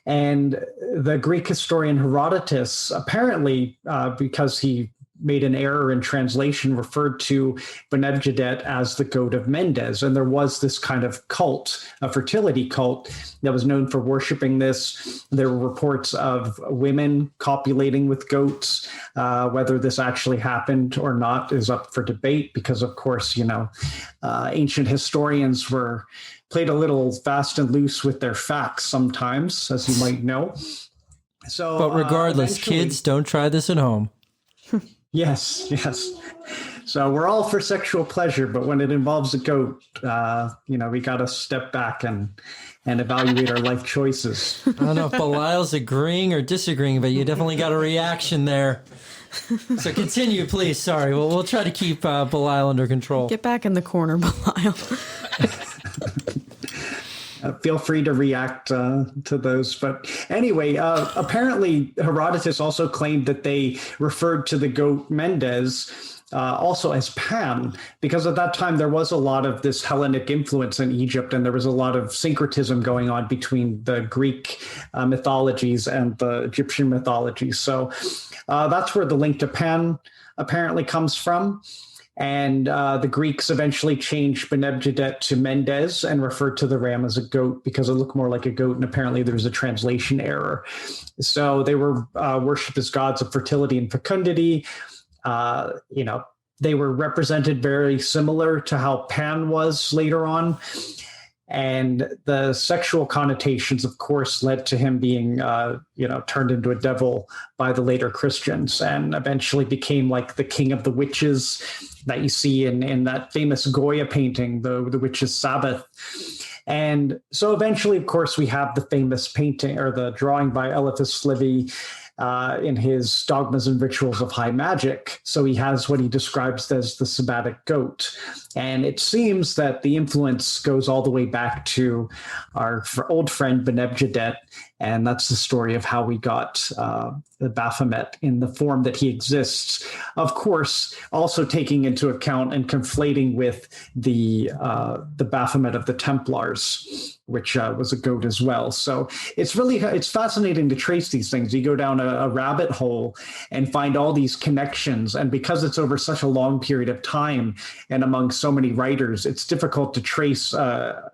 And the Greek historian Herodotus, apparently because he made an error in translation, referred to Benebjedet as the goat of Mendes. And there was this kind of cult, a fertility cult that was known for worshiping this. There were reports of women copulating with goats. Whether this actually happened or not is up for debate because, of course, ancient historians played a little fast and loose with their facts sometimes, as you might know. So, but regardless, kids, don't try this at home. Yes. So we're all for sexual pleasure, but when it involves a goat, we got to step back and evaluate our life choices. I don't know if Belial's agreeing or disagreeing, but you definitely got a reaction there. So continue, please. Sorry, we'll try to keep Belial under control. Get back in the corner, Belial. Feel free to react to those. But anyway, apparently Herodotus also claimed that they referred to the goat Mendes also as Pan, because at that time there was a lot of this Hellenic influence in Egypt, and there was a lot of syncretism going on between the Greek mythologies and the Egyptian mythologies. So that's where the link to Pan apparently comes from. And the Greeks eventually changed Benebjedet to Mendes and referred to the ram as a goat because it looked more like a goat. And apparently there was a translation error. So they were worshipped as gods of fertility and fecundity. They were represented very similar to how Pan was later on. And the sexual connotations, of course, led to him being, turned into a devil by the later Christians, and eventually became like the king of the witches that you see in that famous Goya painting, the Witch's Sabbath. And so eventually, of course, we have the famous painting or the drawing by Eliphas Livy in his Dogmas and Rituals of High Magic. So he has what he describes as the Sabbatic goat. And it seems that the influence goes all the way back to our old friend Benebjadet, and that's the story of how we got the Baphomet in the form that he exists. Of course, also taking into account and conflating with the Baphomet of the Templars, which was a goat as well. So it's fascinating to trace these things. You go down a rabbit hole and find all these connections. And because it's over such a long period of time and among so many writers, it's difficult to trace a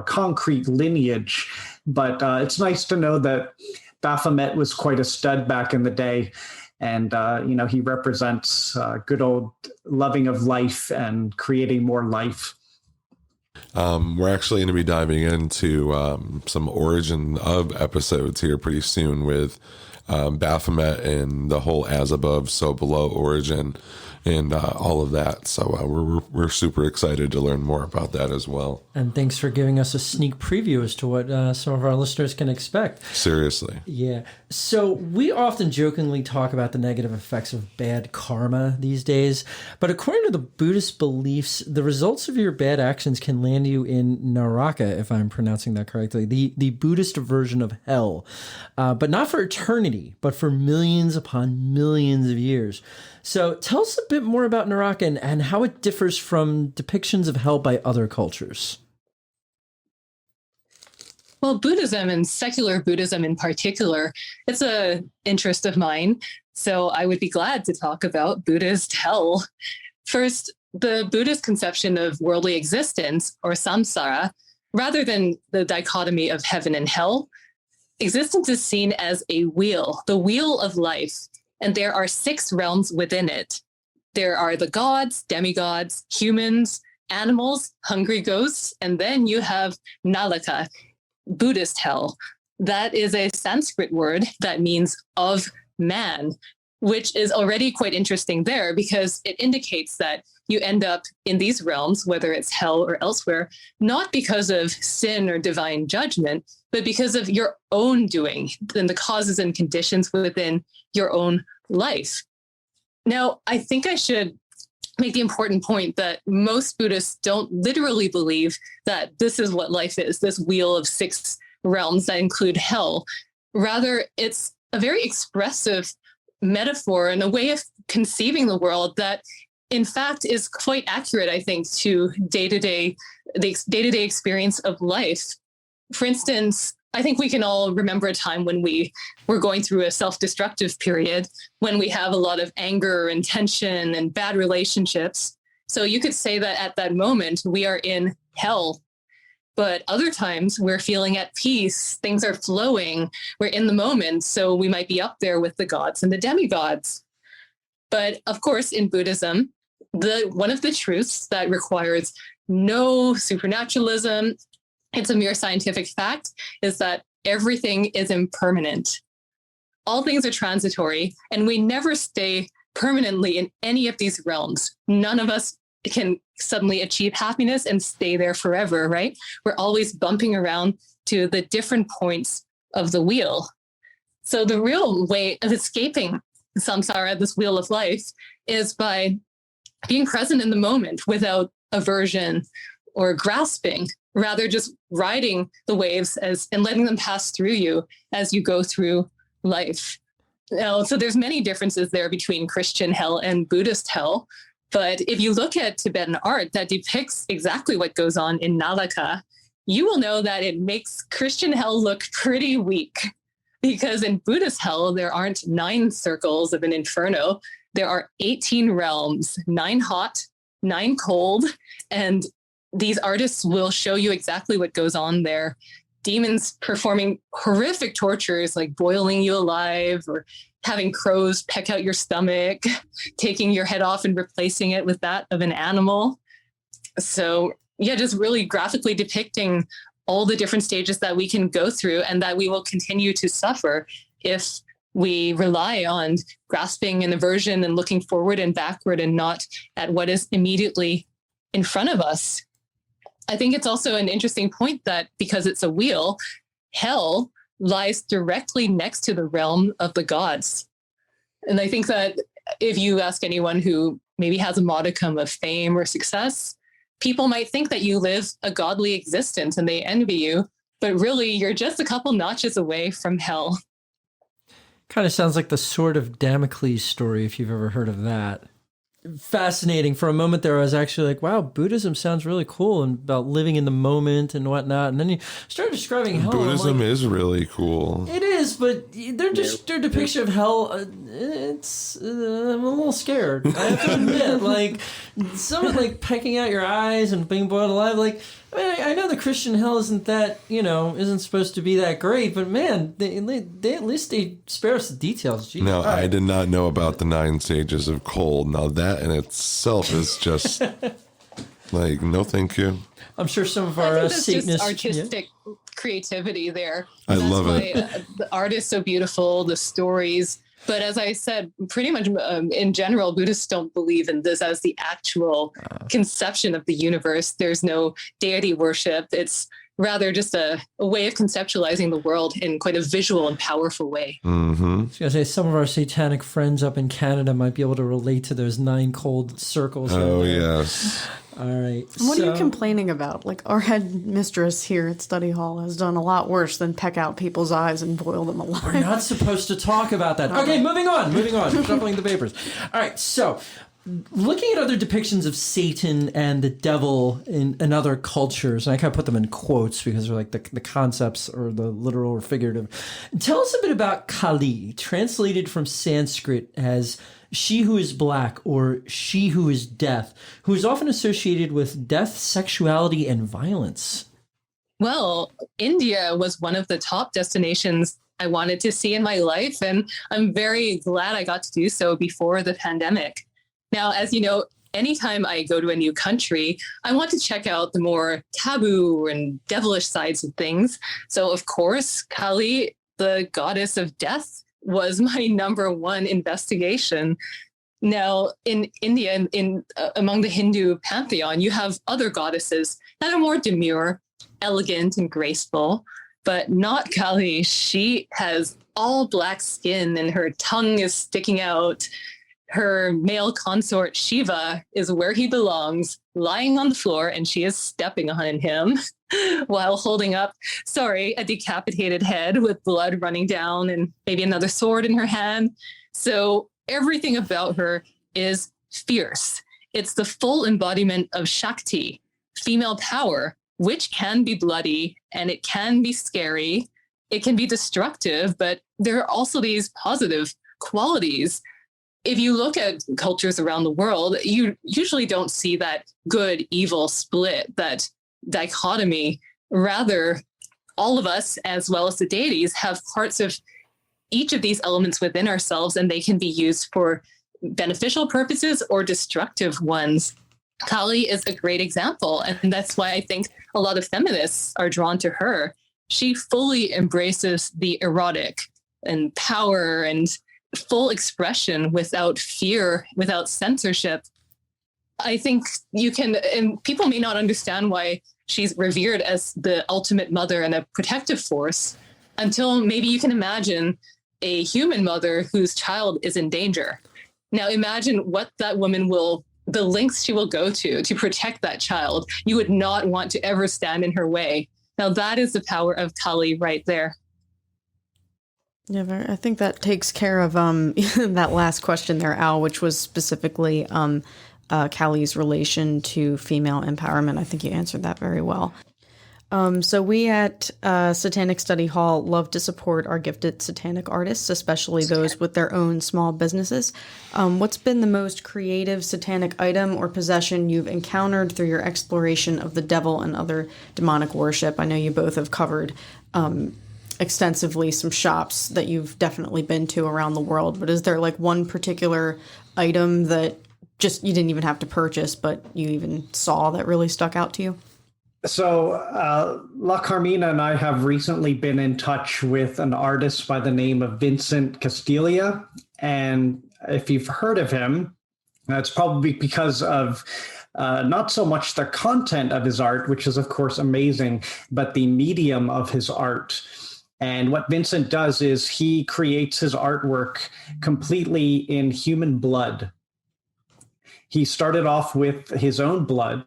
concrete lineage. But it's nice to know that Baphomet was quite a stud back in the day. And, he represents good old loving of life and creating more life. We're actually going to be diving into some origin of episodes here pretty soon with Baphomet and the whole as above, so below origin and all of that. So we're super excited to learn more about that as well. And thanks for giving us a sneak preview as to what some of our listeners can expect. Seriously. Yeah. So we often jokingly talk about the negative effects of bad karma these days, but according to the Buddhist beliefs, the results of your bad actions can land you in Narakan, if I'm pronouncing that correctly, the Buddhist version of hell, but not for eternity, but for millions upon millions of years. So tell us a bit more about Narakan and how it differs from depictions of hell by other cultures. Well, Buddhism and secular Buddhism in particular, it's an interest of mine. So I would be glad to talk about Buddhist hell. First, the Buddhist conception of worldly existence, or samsara, rather than the dichotomy of heaven and hell, existence is seen as a wheel, the wheel of life. And there are 6 realms within it. There are the gods, demigods, humans, animals, hungry ghosts, and then you have Narakan, Buddhist hell. That is a Sanskrit word that means of man, which is already quite interesting there because it indicates that you end up in these realms, whether it's hell or elsewhere, not because of sin or divine judgment, but because of your own doing and the causes and conditions within your own life. Now, I think I should make the important point that most Buddhists don't literally believe that this is what life is, this wheel of 6 realms that include hell. Rather, it's a very expressive metaphor and a way of conceiving the world that, in fact, is quite accurate, I think, to the day-to-day experience of life. For instance, I think we can all remember a time when we were going through a self-destructive period, when we have a lot of anger and tension and bad relationships. So you could say that at that moment, we are in hell. But other times we're feeling at peace, things are flowing, we're in the moment. So we might be up there with the gods and the demigods. But of course, in Buddhism, one of the truths that requires no supernaturalism, it's a mere scientific fact, is that everything is impermanent. All things are transitory, and we never stay permanently in any of these realms. None of us can suddenly achieve happiness and stay there forever, right? We're always bumping around to the different points of the wheel. So the real way of escaping samsara, this wheel of life, is by being present in the moment without aversion or grasping, rather just riding the waves and letting them pass through you as you go through life. Now, so there's many differences there between Christian hell and Buddhist hell. But if you look at Tibetan art that depicts exactly what goes on in Narakan, you will know that it makes Christian hell look pretty weak. Because in Buddhist hell, there aren't 9 circles of an inferno. There are 18 realms, 9 hot, 9 cold, and these artists will show you exactly what goes on there. Demons performing horrific tortures like boiling you alive or having crows peck out your stomach, taking your head off and replacing it with that of an animal. So yeah, just really graphically depicting all the different stages that we can go through and that we will continue to suffer if we rely on grasping an aversion and looking forward and backward and not at what is immediately in front of us. I think it's also an interesting point that because it's a wheel, hell lies directly next to the realm of the gods. And I think that if you ask anyone who maybe has a modicum of fame or success, people might think that you live a godly existence and they envy you, but really you're just a couple notches away from hell. Kind of sounds like the Sword of Damocles story, if you've ever heard of that. Fascinating. For a moment there, I was actually like, wow, Buddhism sounds really cool and about living in the moment and whatnot. And then you started describing hell. Buddhism is really cool. It is, but their depiction of hell, I'm a little scared. I have to admit, like, someone like pecking out your eyes and being boiled alive, like, I know the Christian hell isn't that, isn't supposed to be that great, but man, they at least they spare us the details. Jeez. No, I did not know about the 9 stages of cold. Now that in itself is just like, no thank you. I'm sure some of our Satanists... just artistic creativity there. I love it. The art is so beautiful, the stories. But as I said, pretty much in general, Buddhists don't believe in this as the actual conception of the universe. There's no deity worship. It's rather just a way of conceptualizing the world in quite a visual and powerful way. Mm-hmm. I was going to say, some of our satanic friends up in Canada might be able to relate to those 9 cold circles. Oh, yes. All right. What are you complaining about? Like, our head mistress here at Study Hall has done a lot worse than peck out people's eyes and boil them alive. We're not supposed to talk about that. Okay, moving on. Shuffling the papers. All right, so looking at other depictions of Satan and the devil in other cultures, and I kind of put them in quotes because they're like the concepts or the literal or figurative. Tell us a bit about Kali, translated from Sanskrit as she who is black or she who is death, who is often associated with death, sexuality, and violence. Well, India was one of the top destinations I wanted to see in my life, and I'm very glad I got to do so before the pandemic. Now, as you know, anytime I go to a new country, I want to check out the more taboo and devilish sides of things. So, of course, Kali, the goddess of death, was my number one investigation. Now, in India, among the Hindu pantheon, you have other goddesses that are more demure, elegant, and graceful, but not Kali. She has all black skin and her tongue is sticking out. Her male consort, Shiva, is where he belongs, lying on the floor, and she is stepping on him while holding up, a decapitated head with blood running down and maybe another sword in her hand. So everything about her is fierce. It's the full embodiment of Shakti, female power, which can be bloody and it can be scary. It can be destructive, but there are also these positive qualities. If you look at cultures around the world, you usually don't see that good, evil split, that dichotomy. Rather, all of us, as well as the deities, have parts of each of these elements within ourselves, and they can be used for beneficial purposes or destructive ones. Kali is a great example, and that's why I think a lot of feminists are drawn to her. She fully embraces the erotic and power and full expression without fear, without censorship. I think you can, and people may not understand why she's revered as the ultimate mother and a protective force until maybe you can imagine a human mother whose child is in danger. Now imagine what that woman the lengths she will go to protect that child. You would not want to ever stand in her way. Now that is the power of Kali right there. Yeah, I think that takes care of that last question there, Al, which was specifically Kali's relation to female empowerment. I think you answered that very well. So we at Satanic Study Hall love to support our gifted satanic artists, especially those with their own small businesses. What's been the most creative satanic item or possession you've encountered through your exploration of the devil and other demonic worship? I know you both have covered extensively some shops that you've definitely been to around the world, but is there like one particular item that just you didn't even have to purchase, but you even saw that really stuck out to you? So La Carmina and I have recently been in touch with an artist by the name of Vincent Castilla. And if you've heard of him, that's probably because of not so much the content of his art, which is, of course, amazing, but the medium of his art. And what Vincent does is he creates his artwork completely in human blood. He started off with his own blood,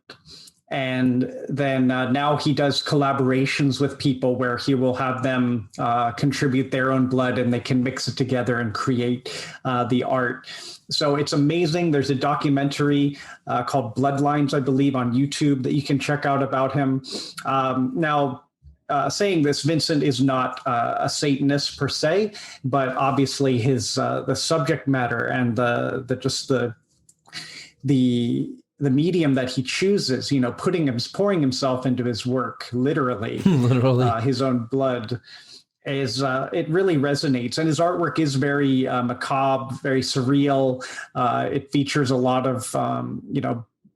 and then now he does collaborations with people where he will have them contribute their own blood, and they can mix it together and create the art. So it's amazing. There's a documentary called Bloodlines, I believe, on YouTube that you can check out about him. Now, saying this, Vincent is not a Satanist per se, but obviously his the subject matter and the medium that he chooses, pouring himself into his work, literally, his own blood, is it really resonates. And his artwork is very macabre, very surreal. It features a lot of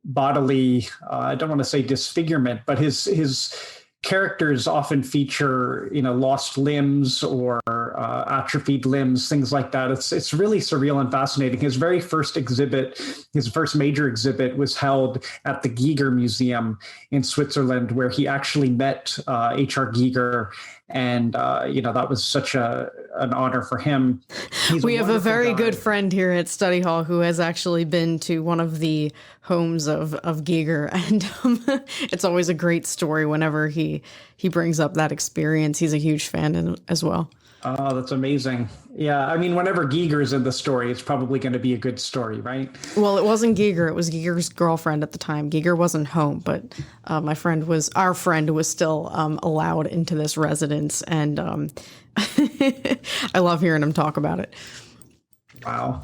bodily, I don't want to say disfigurement, but his characters often feature, lost limbs or atrophied limbs, things like that. It's really surreal and fascinating. His very first exhibit, his first major exhibit, was held at the Giger Museum in Switzerland, where he actually met H.R. Giger. And, that was such an honor for him. We have a very good friend here at Study Hall who has actually been to one of the homes of Giger. And it's always a great story whenever he brings up that experience. He's a huge fan as well. Oh, that's amazing. Yeah, I mean, whenever Giger's in the story, it's probably going to be a good story, right? Well, it wasn't Giger. It was Giger's girlfriend at the time. Giger wasn't home, but our friend was still allowed into this residence. And I love hearing him talk about it. Wow.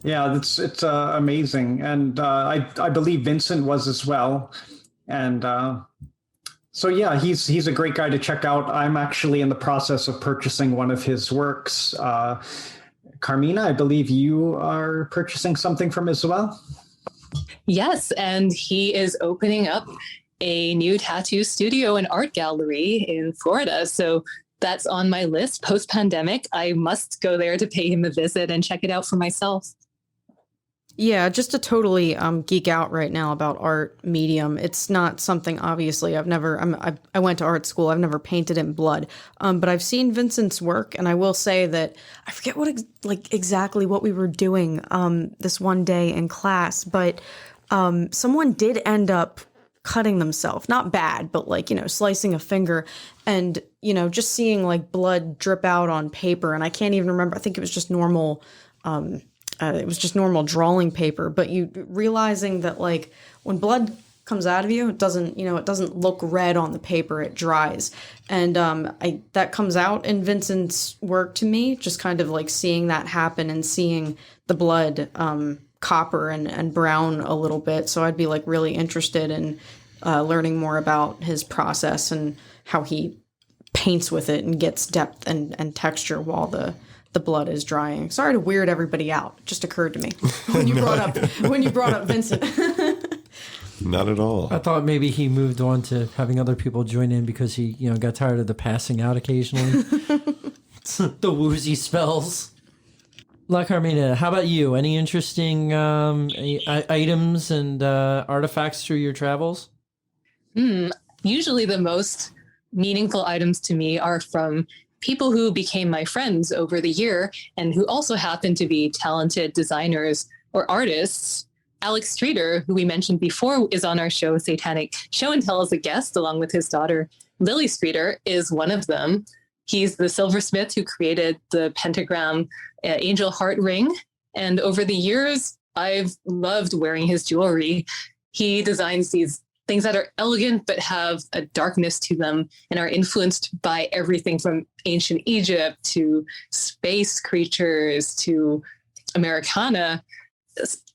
Yeah, it's amazing. And I believe Vincent was as well. And so yeah, he's a great guy to check out. I'm actually in the process of purchasing one of his works. Carmina, I believe you are purchasing something from as well? Yes, and he is opening up a new tattoo studio and art gallery in Florida. So that's on my list. Post-pandemic, I must go there to pay him a visit and check it out for myself. Yeah, just to totally geek out right now about art medium. It's not something, obviously, I went to art school. I've never painted in blood, but I've seen Vincent's work, and I will say that I forget exactly what we were doing this one day in class, but someone did end up cutting themselves. Not bad, but slicing a finger, and just seeing blood drip out on paper, and I can't even remember. I think it was just normal. It was just normal drawing paper, but you realizing that when blood comes out of you, it doesn't look red on the paper, it dries. And that comes out in Vincent's work to me, just kind of seeing that happen and seeing the blood copper and brown a little bit. So I'd be really interested in learning more about his process and how he paints with it and gets depth and texture while the blood is drying. Sorry to weird everybody out. It just occurred to me when you brought up Vincent. Not at all. I thought maybe he moved on to having other people join in because he, got tired of the passing out occasionally. The woozy spells. La Carmina, how about you? Any interesting items and artifacts through your travels? Usually the most meaningful items to me are from people who became my friends over the year and who also happen to be talented designers or artists. Alex Streeter, who we mentioned before, is on our show, Satanic Show and Tell, as a guest, along with his daughter, Lily Streeter, is one of them. He's the silversmith who created the pentagram angel heart ring. And over the years, I've loved wearing his jewelry. He designs these things that are elegant but have a darkness to them and are influenced by everything from ancient Egypt to space creatures to Americana.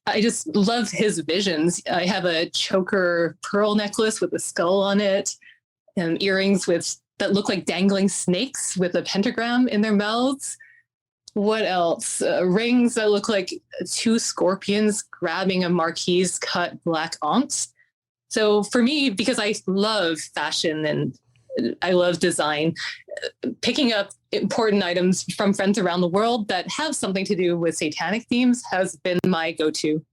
I just love his visions. I have a choker pearl necklace with a skull on it and earrings that look like dangling snakes with a pentagram in their mouths. What else? Rings that look like two scorpions grabbing a marquise cut black onyx. So for me, because I love fashion and I love design, picking up important items from friends around the world that have something to do with satanic themes has been my go-to.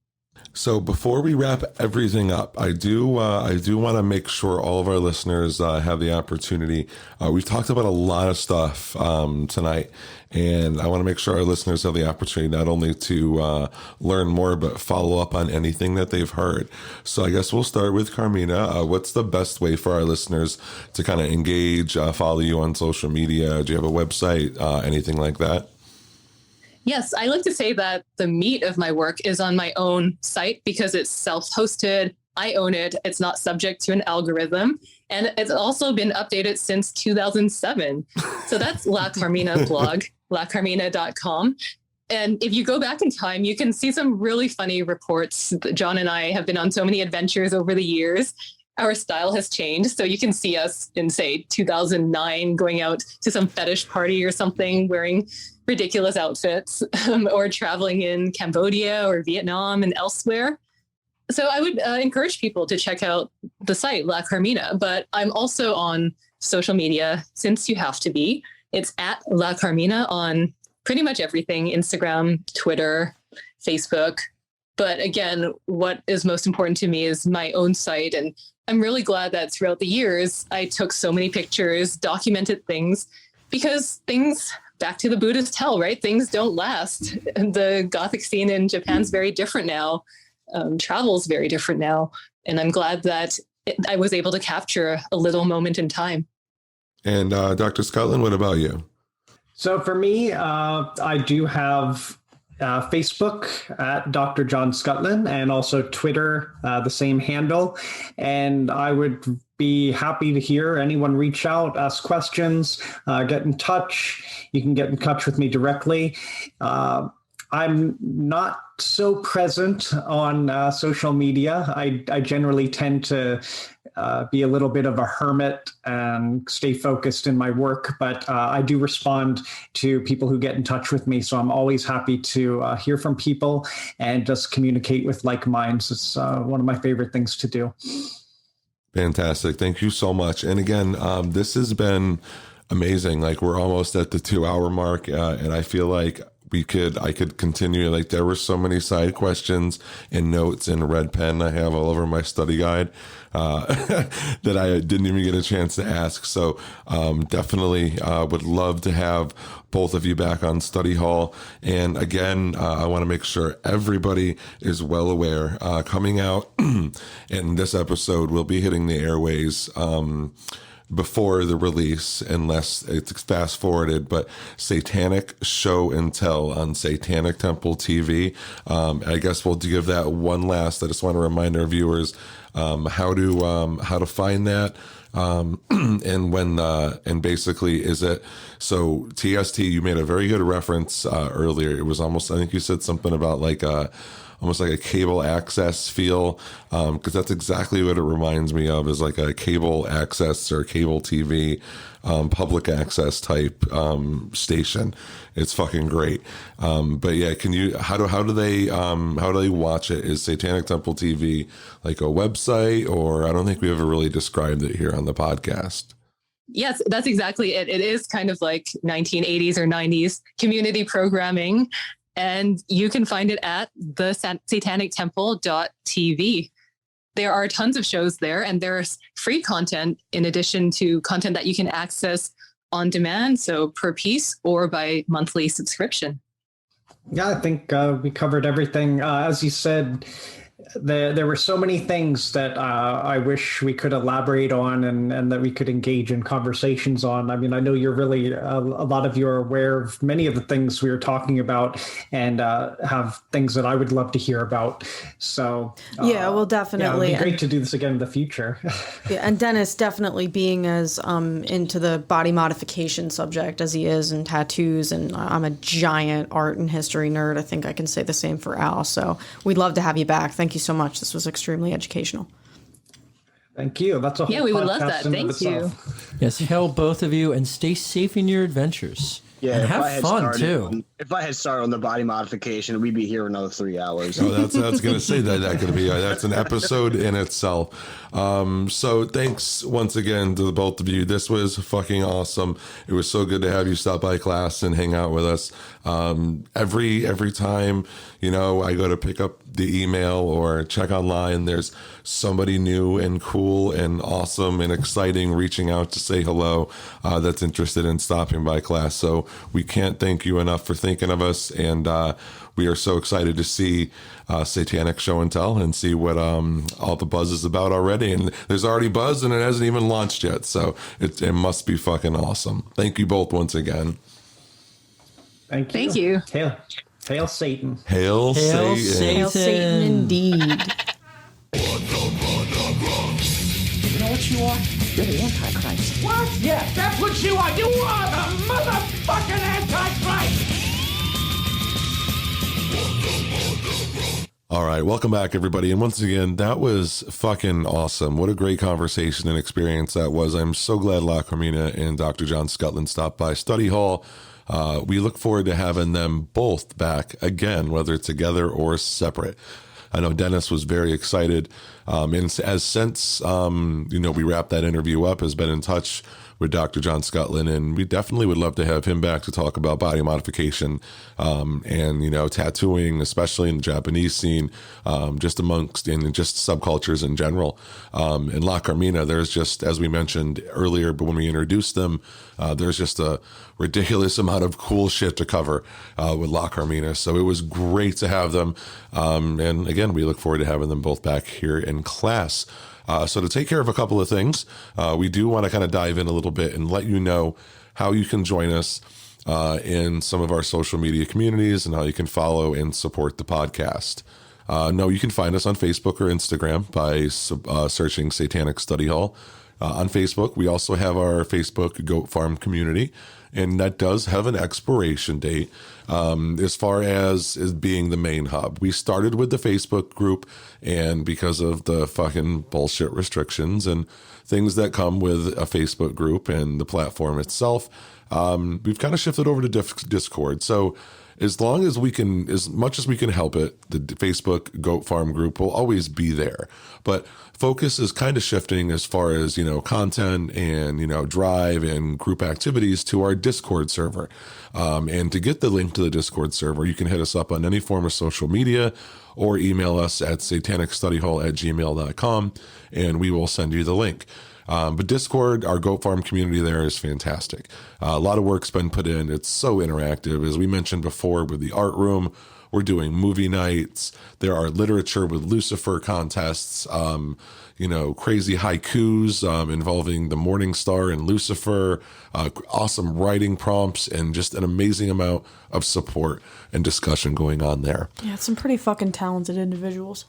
So before we wrap everything up, I do want to make sure all of our listeners have the opportunity. We've talked about a lot of stuff tonight, and I want to make sure our listeners have the opportunity not only to learn more, but follow up on anything that they've heard. So I guess we'll start with Carmina. What's the best way for our listeners to kind of engage, follow you on social media? Do you have a website, anything like that? Yes, I like to say that the meat of my work is on my own site because it's self-hosted. I own it. It's not subject to an algorithm. And it's also been updated since 2007. So that's La Carmina Blog, lacarmina.com. And if you go back in time, you can see some really funny reports. John and I have been on so many adventures over the years. Our style has changed. So you can see us in, say, 2009 going out to some fetish party or something, wearing ridiculous outfits, or traveling in Cambodia or Vietnam and elsewhere. So I would encourage people to check out the site, La Carmina, but I'm also on social media, since you have to be. It's at La Carmina on pretty much everything: Instagram, Twitter, Facebook. But again, what is most important to me is my own site. And I'm really glad that throughout the years, I took so many pictures, documented things, because things, back to the Buddhist Hell, right? Things don't last. The Gothic scene in Japan's very different now. Travel's very different now. And I'm glad that I was able to capture a little moment in time. And Dr. Skutlin, what about you? So for me, I do have Facebook at Dr. John Skutlin, and also Twitter, the same handle. And I would be happy to hear anyone reach out, ask questions, get in touch. You can get in touch with me directly. I'm not so present on social media. I generally tend to be a little bit of a hermit and stay focused in my work, but I do respond to people who get in touch with me. So I'm always happy to hear from people and just communicate with like minds. It's one of my favorite things to do. Fantastic. Thank you so much. And again, this has been amazing. Like, we're almost at the 2-hour mark, and I feel like I could continue. Like, there were so many side questions and notes in red pen I have all over my study guide that I didn't even get a chance to ask. So definitely would love to have both of you back on Study Hall. And again, I want to make sure everybody is well aware. Coming out in this episode, we'll be hitting the airways before the release, unless it's fast forwarded, but Satanic Show and Tell on Satanic Temple TV. I guess we'll give that one last. I just want to remind our viewers how to find that. And when and basically, is it so? TST, you made a very good reference earlier. It was almost, I think you said something about like almost like a cable access feel, because that's exactly what it reminds me of, is like a cable access or cable TV, public access type station. It's fucking great. But yeah, can you, how do they watch it? Is Satanic Temple TV like a website, or I don't think we ever really described it here on the podcast. Yes, that's exactly it. It is kind of like 1980s or 90s community programming. And you can find it at the satanictemple.tv. There are tons of shows there, and there's free content in addition to content that you can access on demand, so per piece or by monthly subscription. Yeah, I think we covered everything. As you said, there were so many things that I wish we could elaborate on and that we could engage in conversations on. I mean, I know you're really, a lot of you are aware of many of the things we were talking about, and have things that I would love to hear about. So yeah, well, definitely. Yeah, it'd be great to do this again in the future. Yeah, and Dennis definitely being as into the body modification subject as he is, and tattoos, and I'm a giant art and history nerd. I think I can say the same for Al. So we'd love to have you back. Thank you so much. This was extremely educational. Thank you. That's a whole we would love podcast that. in Thank you. Yes, hail both of you, and stay safe in your adventures. Yeah, and have fun too. If I had started on the body modification, we'd be here another 3 hours. Oh, that's going to say that could be that's an episode in itself. So thanks once again to the both of you. This was fucking awesome. It was so good to have you stop by class and hang out with us. Every time, you know, I go to pick up the email or check online, there's somebody new and cool and awesome and exciting reaching out to say hello that's interested in stopping by class. So we can't thank you enough for thinking of us, and we are so excited to see Satanic Show and Tell and see what all the buzz is about already. And there's already buzz and it hasn't even launched yet, so it must be fucking awesome. Thank you both once again. Thank you. Hail Satan. Hail Satan. Hail Satan indeed. You know what you are? You're the Antichrist. What? Yeah, that's what you are. You are the motherfucking Antichrist. All right, welcome back, everybody. And once again, that was fucking awesome. What a great conversation and experience that was. I'm so glad La Carmina and Dr. John Skutlin stopped by Study Hall. We look forward to having them both back again, whether together or separate. I know Dennis was very excited, and since we wrapped that interview up, has been in touch with Dr. John Skutlin, and we definitely would love to have him back to talk about body modification and tattooing, especially in the Japanese scene, just amongst and just subcultures in general. In La Carmina, there's just, as we mentioned earlier, but when we introduced them, there's just a ridiculous amount of cool shit to cover with La Carmina. So it was great to have them, and again, we look forward to having them both back here in class. So to take care of a couple of things, we do want to kind of dive in a little bit and let you know how you can join us in some of our social media communities and how you can follow and support the podcast. You can find us on Facebook or Instagram by searching Satanic Study Hall. On Facebook, we also have our Facebook Goat Farm community, and that does have an expiration date as far as being the main hub. We started with the Facebook group, and because of the fucking bullshit restrictions and things that come with a Facebook group and the platform itself, we've kind of shifted over to Discord. So as long as we can, as much as we can help it, the Facebook Goat Farm group will always be there. But focus is kind of shifting as far as, content and, drive and group activities to our Discord server. And to get the link to the Discord server, you can hit us up on any form of social media or email us at satanicstudyhall@gmail.com, and we will send you the link. But Discord, our Goat Farm community there is fantastic. A lot of work's been put in. It's so interactive. As we mentioned before with the art room, we're doing movie nights. There are literature with Lucifer contests, crazy haikus involving the Morning Star and Lucifer, awesome writing prompts, and just an amazing amount of support and discussion going on there. Yeah, it's some pretty fucking talented individuals.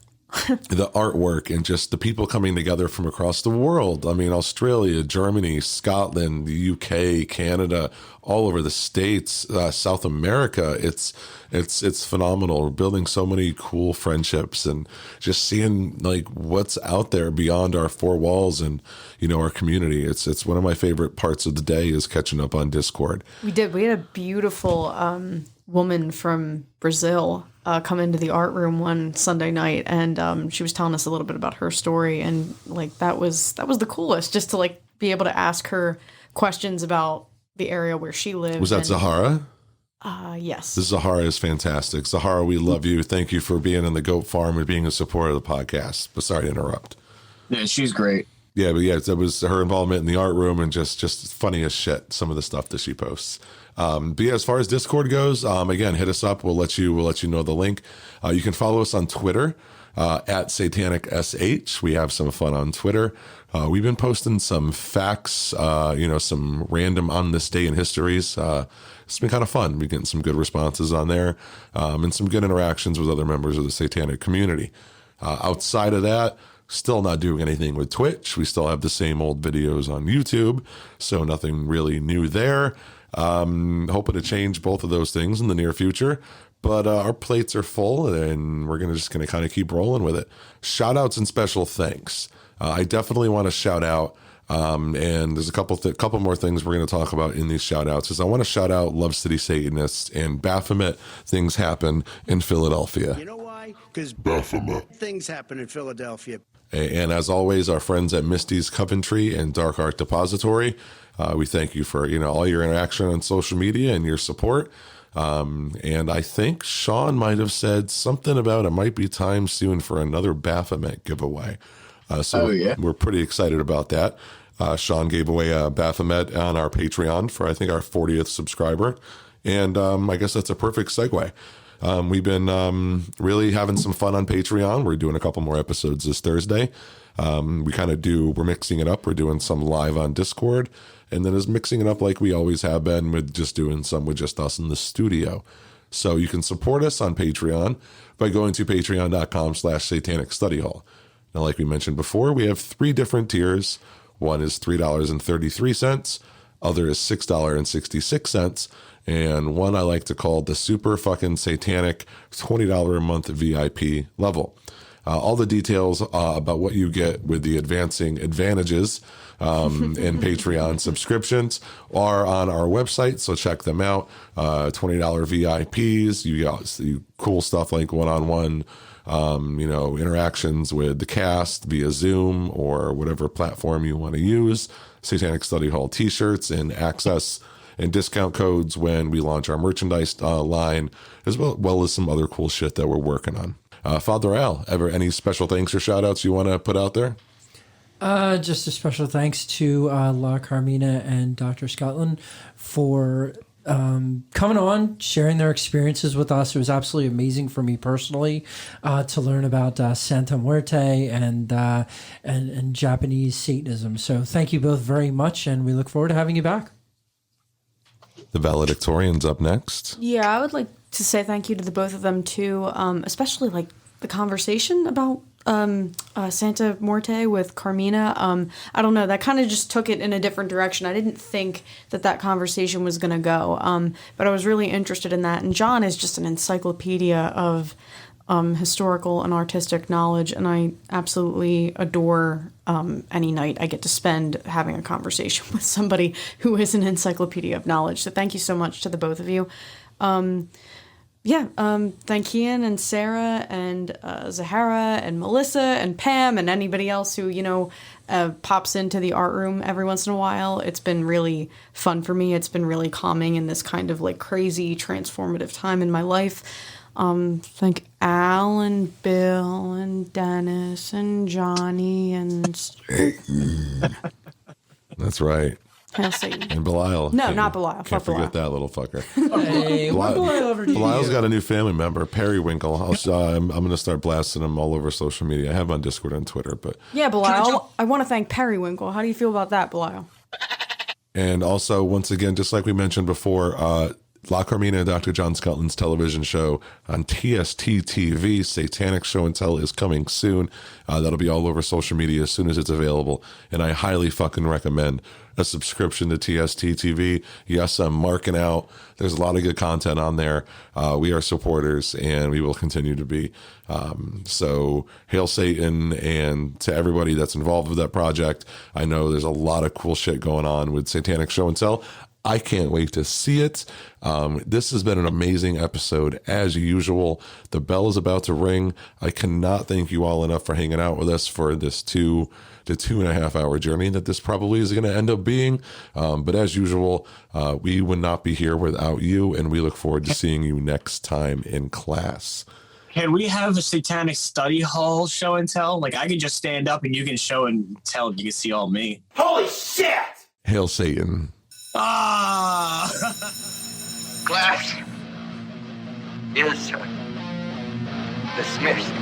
The artwork and just the people coming together from across the world. I mean, Australia, Germany, Scotland, the UK, Canada, all over the States, South America. It's phenomenal. We're building so many cool friendships and just seeing like what's out there beyond our four walls and, our community. It's one of my favorite parts of the day is catching up on Discord. We had a beautiful woman from Brazil come into the art room one Sunday night, and she was telling us a little bit about her story, and like that was the coolest, just to like be able to ask her questions about the area where she lived. Was that Zahara? Yes. Zahara is fantastic. Zahara, we love you. Thank you for being in the Goat Farm and being a supporter of the podcast. But sorry to interrupt. Yeah, she's great. Yeah, but yeah, that was her involvement in the art room and just funny as shit, some of the stuff that she posts. But yeah, as far as Discord goes, again, hit us up. We'll let you know the link. You can follow us on Twitter at SatanicSH. We have some fun on Twitter. We've been posting some facts, some random on this day in histories. It's been kind of fun. We're getting some good responses on there, and some good interactions with other members of the Satanic community. Outside of that, still not doing anything with Twitch. We still have the same old videos on YouTube, so nothing really new there. Hoping to change both of those things in the near future, but our plates are full and we're just going to kind of keep rolling with it. Shout outs and special thanks. I definitely want to shout out And there's a couple more things we're going to talk about in these shout outs. Is I want to shout out Love City Satanists and Baphomet Things Happen in Philadelphia. You know why? Because Baphomet things happen in Philadelphia. And as always, our friends at Misty's Coventry and Dark Art Depository, we thank you for, all your interaction on social media and your support. And I think Sean might have said something about it might be time soon for another Baphomet giveaway. We're pretty excited about that. Sean gave away a Baphomet on our Patreon for, I think, our 40th subscriber. And I guess that's a perfect segue. We've been really having some fun on Patreon. We're doing a couple more episodes this Thursday. We're mixing it up. We're doing some live on Discord, and then is mixing it up like we always have been with just doing some with just us in the studio. So you can support us on Patreon by going to patreon.com/Satanic Study Hall. Now, like we mentioned before, we have 3 different tiers. One is $3.33, other is $6.66, and one I like to call the super fucking satanic $20 a month VIP level. All the details about what you get with the advancing advantages and Patreon subscriptions are on our website, so check them out. $20 VIPs, you got cool stuff like one-on-one interactions with the cast via Zoom or whatever platform you want to use, Satanic Study Hall t-shirts, and access and discount codes when we launch our merchandise line, as well as some other cool shit that we're working on. Father Al, ever any special thanks or shout outs you want to put out there? Just a special thanks to La Carmina and Dr. Skutlin for coming on, sharing their experiences with us. It was absolutely amazing for me personally to learn about Santa Muerte and Japanese Satanism. So thank you both very much, and we look forward to having you back. The valedictorian's up next. Yeah, I would like to say thank you to the both of them too, especially like the conversation about Santa Muerte with Carmina. I don't know, that kind of just took it in a different direction. I didn't think that conversation was going to go, but I was really interested in that. And John is just an encyclopedia of historical and artistic knowledge, and I absolutely adore any night I get to spend having a conversation with somebody who is an encyclopedia of knowledge. So thank you so much to the both of you. Thank Ian and Sarah and Zahara and Melissa and Pam and anybody else who, pops into the art room every once in a while. It's been really fun for me. It's been really calming in this kind of like crazy transformative time in my life. Thank Al and Bill and Dennis and Johnny and That's right. And Belial. No, not Belial. Can't forget that little fucker. Hey, what Belial over to you? Belial's got a new family member, Periwinkle. I'm going to start blasting him all over social media. I have him on Discord and Twitter, but yeah, Belial. I want to thank Periwinkle. How do you feel about that, Belial? And also, once again, just like we mentioned before, La Carmina and Dr. John Skutlin's television show on TST TV, Satanic Show and Tell, is coming soon. That'll be all over social media as soon as it's available. And I highly fucking recommend a subscription to TST TV. Yes, I'm marking out. There's a lot of good content on there. We are supporters, and we will continue to be. So hail Satan, and to everybody that's involved with that project. I know there's a lot of cool shit going on with Satanic Show and Tell. I can't wait to see it. This has been an amazing episode as usual. The bell is about to ring. I cannot thank you all enough for hanging out with us for this 2 to 2.5 hour journey that this probably is going to end up being. But as usual, we would not be here without you, and we look forward to seeing you next time in class. Can we have a Satanic Study Hall show and tell? Like, I can just stand up and you can show and tell and you can see all me. Holy shit! Hail Satan. Ah! Class is dismissed.